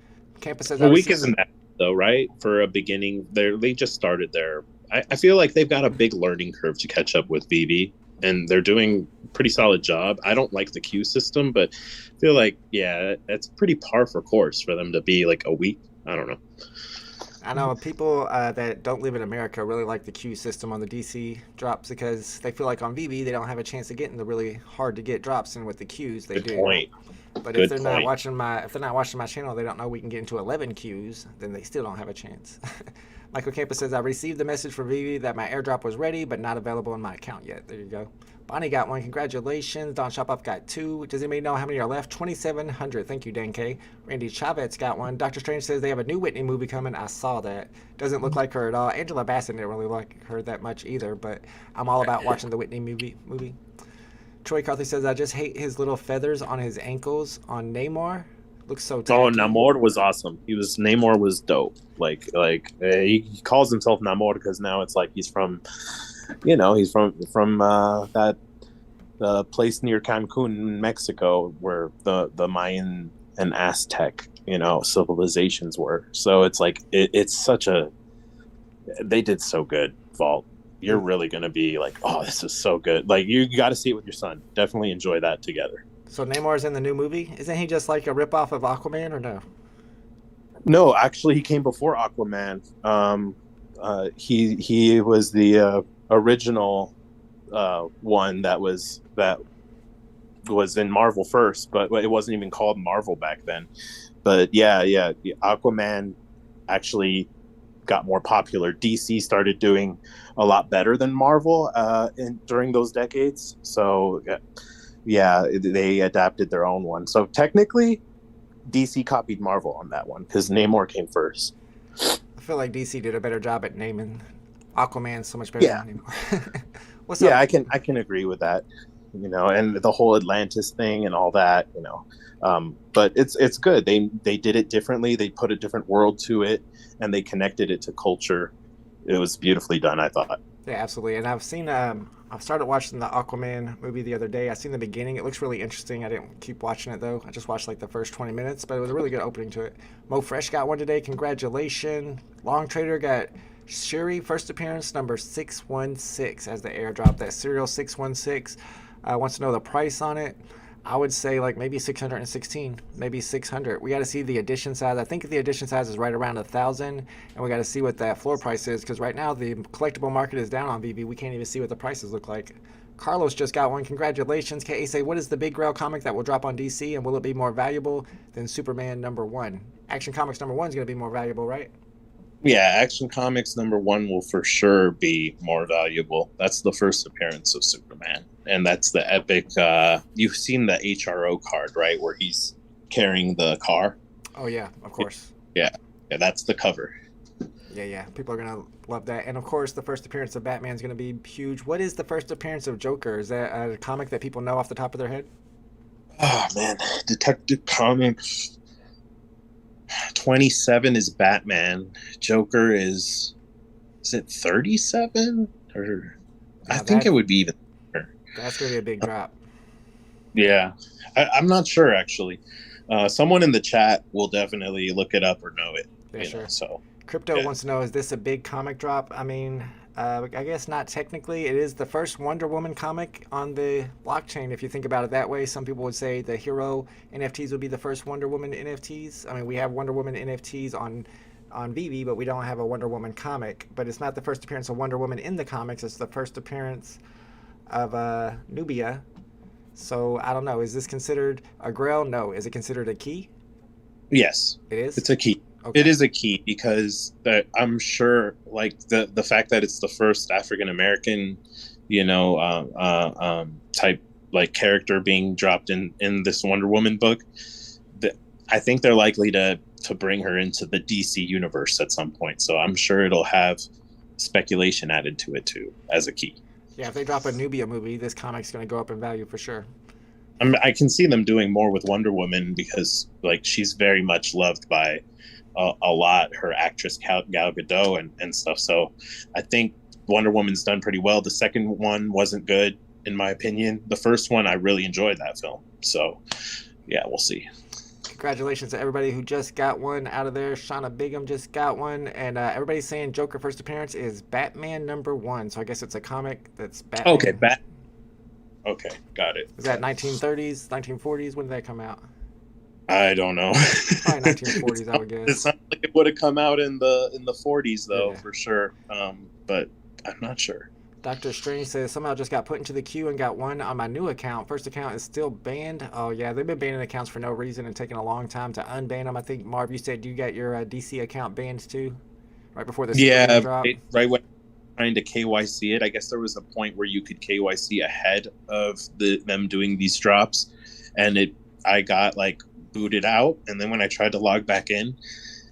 Campus says a week isn't that though, right? For a beginning, they just started there. I feel like they've got a big learning curve to catch up with VeVe, and they're doing a pretty solid job. I don't like the queue system, but I feel like, that's pretty par for course for them to be like a week. I don't know. I know people that don't live in America really like the queue system on the DC drops because they feel like on VeVe they don't have a chance of getting the really hard to get drops, and with the queues they do. Point. But if they're not watching my channel, they don't know we can get into 11 queues, then they still don't have a chance. Michael Campus says, I received the message from VeVe that my airdrop was ready, but not available in my account yet. There you go. Bonnie got 1. Congratulations. Don Shopoff got 2. Does anybody know how many are left? 2,700. Thank you, Dan K. Randy Chavez got 1. Dr. Strange says they have a new Whitney movie coming. I saw that. Doesn't look like her at all. Angela Bassett didn't really like her that much either, but I'm all about watching the Whitney movie. Troy Carthy says, I just hate his little feathers on his ankles on Namor. Looks so tacky. Oh, Namor was awesome. Namor was dope. He calls himself Namor because now it's like he's from that place near Cancun, Mexico, where the Mayan and Aztec, civilizations were. So it's like it's such a, they did so good, Vault. You're really going to be like, oh, this is so good. Like, you got to see it with your son. Definitely enjoy that together. So Namor's in the new movie? Isn't he just like a ripoff of Aquaman, or no? No, actually, he came before Aquaman. He was the original one that was in Marvel first, but it wasn't even called Marvel back then. But yeah, Aquaman actually got more popular. DC started doing a lot better than Marvel during those decades. So yeah, they adapted their own one. So technically, DC copied Marvel on that one because Namor came first. I feel like DC did a better job at naming Aquaman so much better than Namor. What's up? I can agree with that. And the whole Atlantis thing and all that, but it's good. They did it differently. They put a different world to it, and they connected it to culture. It was beautifully done, I thought. Yeah, absolutely. And I've seen, I've started watching the Aquaman movie the other day. I've seen the beginning. It looks really interesting. I didn't keep watching it though. I just watched like the first 20 minutes, but it was a really good opening to it. Mo Fresh got one today. Congratulations. Long Trader got Shuri, first appearance, number 616 as the airdrop. That serial 616. Wants to know the price on it. I would say like maybe 616, maybe 600. We got to see the edition size. I think the edition size is right around 1,000, and we got to see what that floor price is, because right now the collectible market is down on VeVe. We can't even see what the prices look like. Carlos just got one. Congratulations. KA say, what is the big grail comic that will drop on DC, and will it be more valuable than Superman #1? Action Comics #1 is going to be more valuable, right? Yeah, Action Comics #1 will for sure be more valuable. That's the first appearance of Superman. And that's the epic, you've seen the HRO card, right? Where he's carrying the car. Oh, yeah, of course. Yeah, that's the cover. Yeah. People are going to love that. And, of course, the first appearance of Batman is going to be huge. What is the first appearance of Joker? Is that a comic that people know off the top of their head? Oh, man. Detective Comics 27 is Batman. Joker is it 37? Or I think it would be even. That's going to be a big drop. Yeah. I'm not sure, actually. Someone in the chat will definitely look it up or know it. Yeah, sure. So Crypto wants to know, is this a big comic drop? I mean, I guess not technically. It is the first Wonder Woman comic on the blockchain, if you think about it that way. Some people would say the hero NFTs would be the first Wonder Woman NFTs. I mean, we have Wonder Woman NFTs on VeVe, but we don't have a Wonder Woman comic. But it's not the first appearance of Wonder Woman in the comics. It's the first appearance of Nubia. So I don't know. Is this considered a grail? No. Is it considered a key? Yes. It is? It's a key. Okay. It is a key because I'm sure, like the fact that it's the first African American, type like character being dropped in this Wonder Woman book, that I think they're likely to bring her into the DC universe at some point. So I'm sure it'll have speculation added to it too as a key. Yeah, if they drop a Nubia movie, this comic's going to go up in value for sure. I can see them doing more with Wonder Woman because like she's very much loved by a lot, her actress Gal Gadot and stuff. So I think Wonder Woman's done pretty well. The second one wasn't good in my opinion. The first one, I really enjoyed that film. So yeah, we'll see. Congratulations to everybody who just got one out of there. Shauna Bigham just got one, and everybody's saying Joker first appearance is Batman #1. So I guess it's a comic that's Batman. Okay, Okay, got it. Is that 1930s, 1940s? When did that come out? I don't know. Probably 1940s, I would guess. It sounds like it would have come out in the 40s though, for sure. But I'm not sure. Dr. Strange says, somehow just got put into the queue and got one on my new account. First account is still banned. Oh, yeah, they've been banning accounts for no reason and taking a long time to unban them. I think, Marv, you said you got your DC account banned too, right before the drop? Right when trying to KYC it. I guess there was a point where you could KYC ahead of them doing these drops, and I got like booted out, and then when I tried to log back in,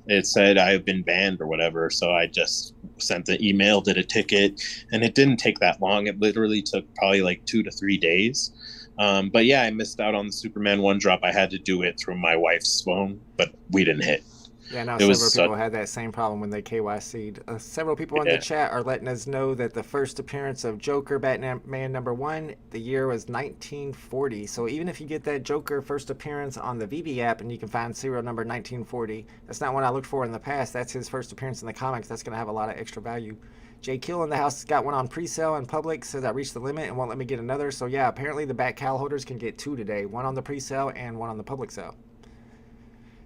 it said I've been banned or whatever. So I just sent the email, did a ticket, and it didn't take that long. It literally took probably like 2 to 3 days. But yeah, I missed out on the Superman 1 drop. I had to do it through my wife's phone, but we didn't hit. Yeah, no, several people had that same problem when they KYC'd. Several people in the chat are letting us know that the first appearance of Joker Batman #1, the year was 1940. So even if you get that Joker first appearance on the VeVe app and you can find serial number 1940, that's not one I looked for in the past. That's his first appearance in the comics. That's going to have a lot of extra value. Jay Kill in the house got one on pre-sale in public, says I reached the limit and won't let me get another. So yeah, apparently the Bat Cal holders can get 2 today, one on the pre-sale and one on the public sale.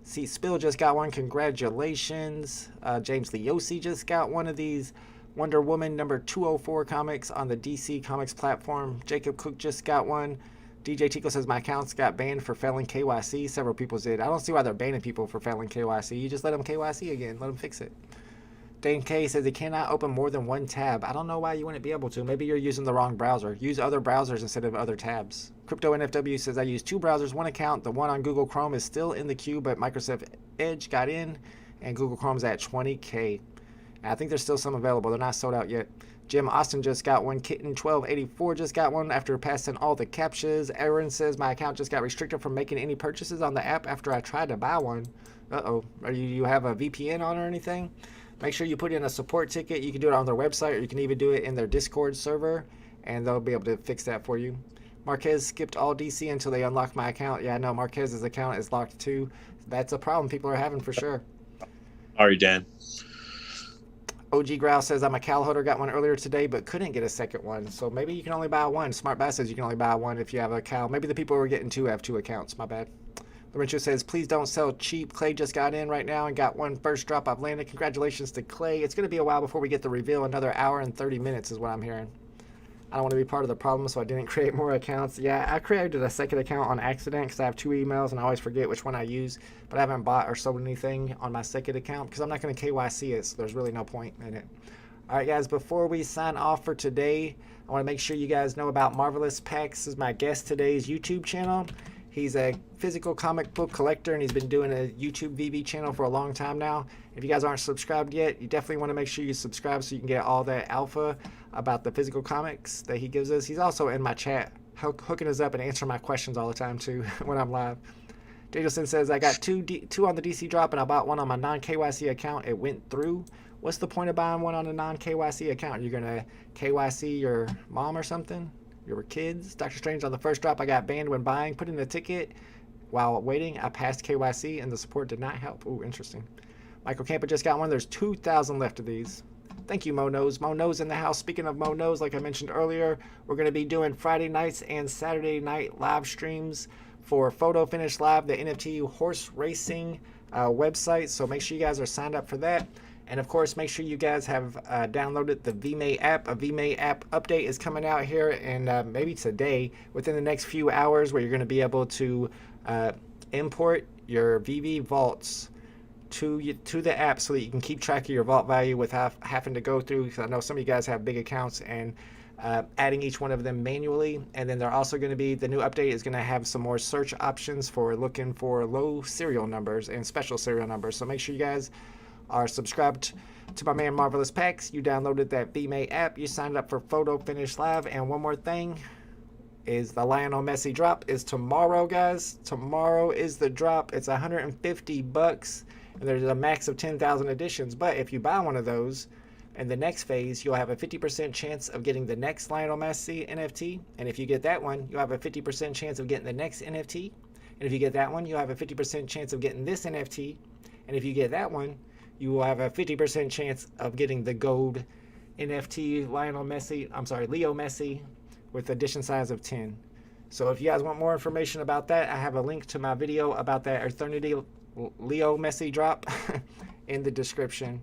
See, Spill just got one. Congratulations. James Leosi just got one of these Wonder Woman number 204 comics on the DC Comics platform. Jacob Cook just got one. DJ Tico says my accounts got banned for failing KYC. Several people did. I don't see why they're banning people for failing KYC. You just let them KYC again. Let them fix it. Dane K says they cannot open more than one tab. I don't know why you wouldn't be able to. Maybe you're using the wrong browser. Use other browsers instead of other tabs. Crypto NFW says I use 2 browsers, 1 account. The one on Google Chrome is still in the queue, but Microsoft Edge got in, and Google Chrome's at 20K. I think there's still some available. They're not sold out yet. Jim Austin just got one. Kitten1284 just got one after passing all the captchas. Aaron says my account just got restricted from making any purchases on the app after I tried to buy one. Uh-oh. You have a VPN on or anything? Make sure you put in a support ticket. You can do it on their website, or you can even do it in their Discord server, and they'll be able to fix that for you. Marquez skipped all DC until they unlocked my account. Yeah, no, Marquez's account is locked too. That's a problem people are having for sure. Sorry, Dan. OG Growl says I'm a Cal holder, got one earlier today, but couldn't get a second one. So maybe you can only buy one. Smart Bass says you can only buy one if you have a Cal. Maybe the people who are getting 2 have 2 accounts. My bad. Lorenzo says, please don't sell cheap. Clay just got in right now and got one first drop I've landed. Congratulations to Clay. It's going to be a while before we get the reveal. Another hour and 30 minutes is what I'm hearing. I don't want to be part of the problem, so I didn't create more accounts. Yeah, I created a second account on accident because I have 2 emails and I always forget which one I use. But I haven't bought or sold anything on my second account because I'm not going to KYC it, so there's really no point in it. All right, guys, before we sign off for today, I want to make sure you guys know about Marvelous Packs. This is my guest today's YouTube channel. He's a physical comic book collector, and he's been doing a YouTube VeVe channel for a long time now. If you guys aren't subscribed yet, you definitely want to make sure you subscribe so you can get all that alpha about the physical comics that he gives us. He's also in my chat, hooking us up and answering my questions all the time, too, when I'm live. Jadelson says, I got two on the DC drop, and I bought one on my non-KYC account. It went through. What's the point of buying one on a non-KYC account? You're going to KYC your mom or something? Your kids? Doctor Strange on the first drop, I got banned when buying. Put in a ticket while waiting. I passed KYC and the support did not help. Ooh, interesting. Michael Campa just got one. There's 2,000 left of these. Thank you, Mo Knows. Mo Knows in the house. Speaking of Mo Knows, like I mentioned earlier, we're going to be doing Friday nights and Saturday night live streams for Photo Finish Live, the NFT horse racing website. So make sure you guys are signed up for that. And of course, make sure you guys have downloaded the VeVe app. A VeVe app update is coming out here, and maybe today, within the next few hours, where you're going to be able to import your VeVe vaults to the app so that you can keep track of your vault value without having to go through, because I know some of you guys have big accounts, and adding each one of them manually. And then they're also going to be, the new update is going to have some more search options for looking for low serial numbers and special serial numbers. So make sure you guys are subscribed to my man Marvelous Packs. You downloaded that VeVe app. You signed up for Photo Finish Live. And one more thing is the Lionel Messi drop is tomorrow, guys. Tomorrow is the drop. It's $150, and there's a max of 10,000 editions. But if you buy one of those, in the next phase, you'll have a 50% chance of getting the next Lionel Messi NFT. And if you get that one, you'll have a 50% chance of getting the next NFT. And if you get that one, you'll have a 50% chance of getting this NFT. And if you get that one, you will have a 50% chance of getting the gold NFT Leo Messi with edition size of 10. So if you guys want more information about that, I have a link to my video about that Eternity Leo Messi drop in the description.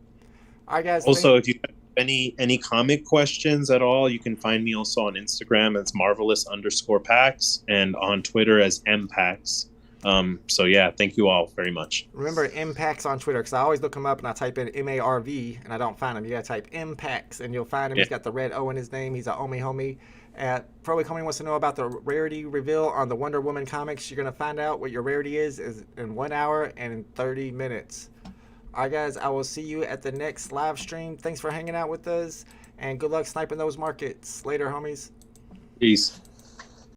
All right, guys. Also, if you have any comic questions at all, you can find me also on Instagram as marvelous_packs and on Twitter as mpacks. So yeah, thank you all very much. Remember Impacts on Twitter, because I always look him up and I type in MARV and I don't find him. You gotta type Impacts and you'll find him. Yeah. He's got the red O in his name. He's a homie. Probably Comey wants to know about the rarity reveal on the Wonder Woman comics. You're gonna find out what your rarity is in 1 hour and 30 minutes. All right, guys, I will see you at the next live stream. Thanks for hanging out with us, and good luck sniping those markets. Later, homies. Peace.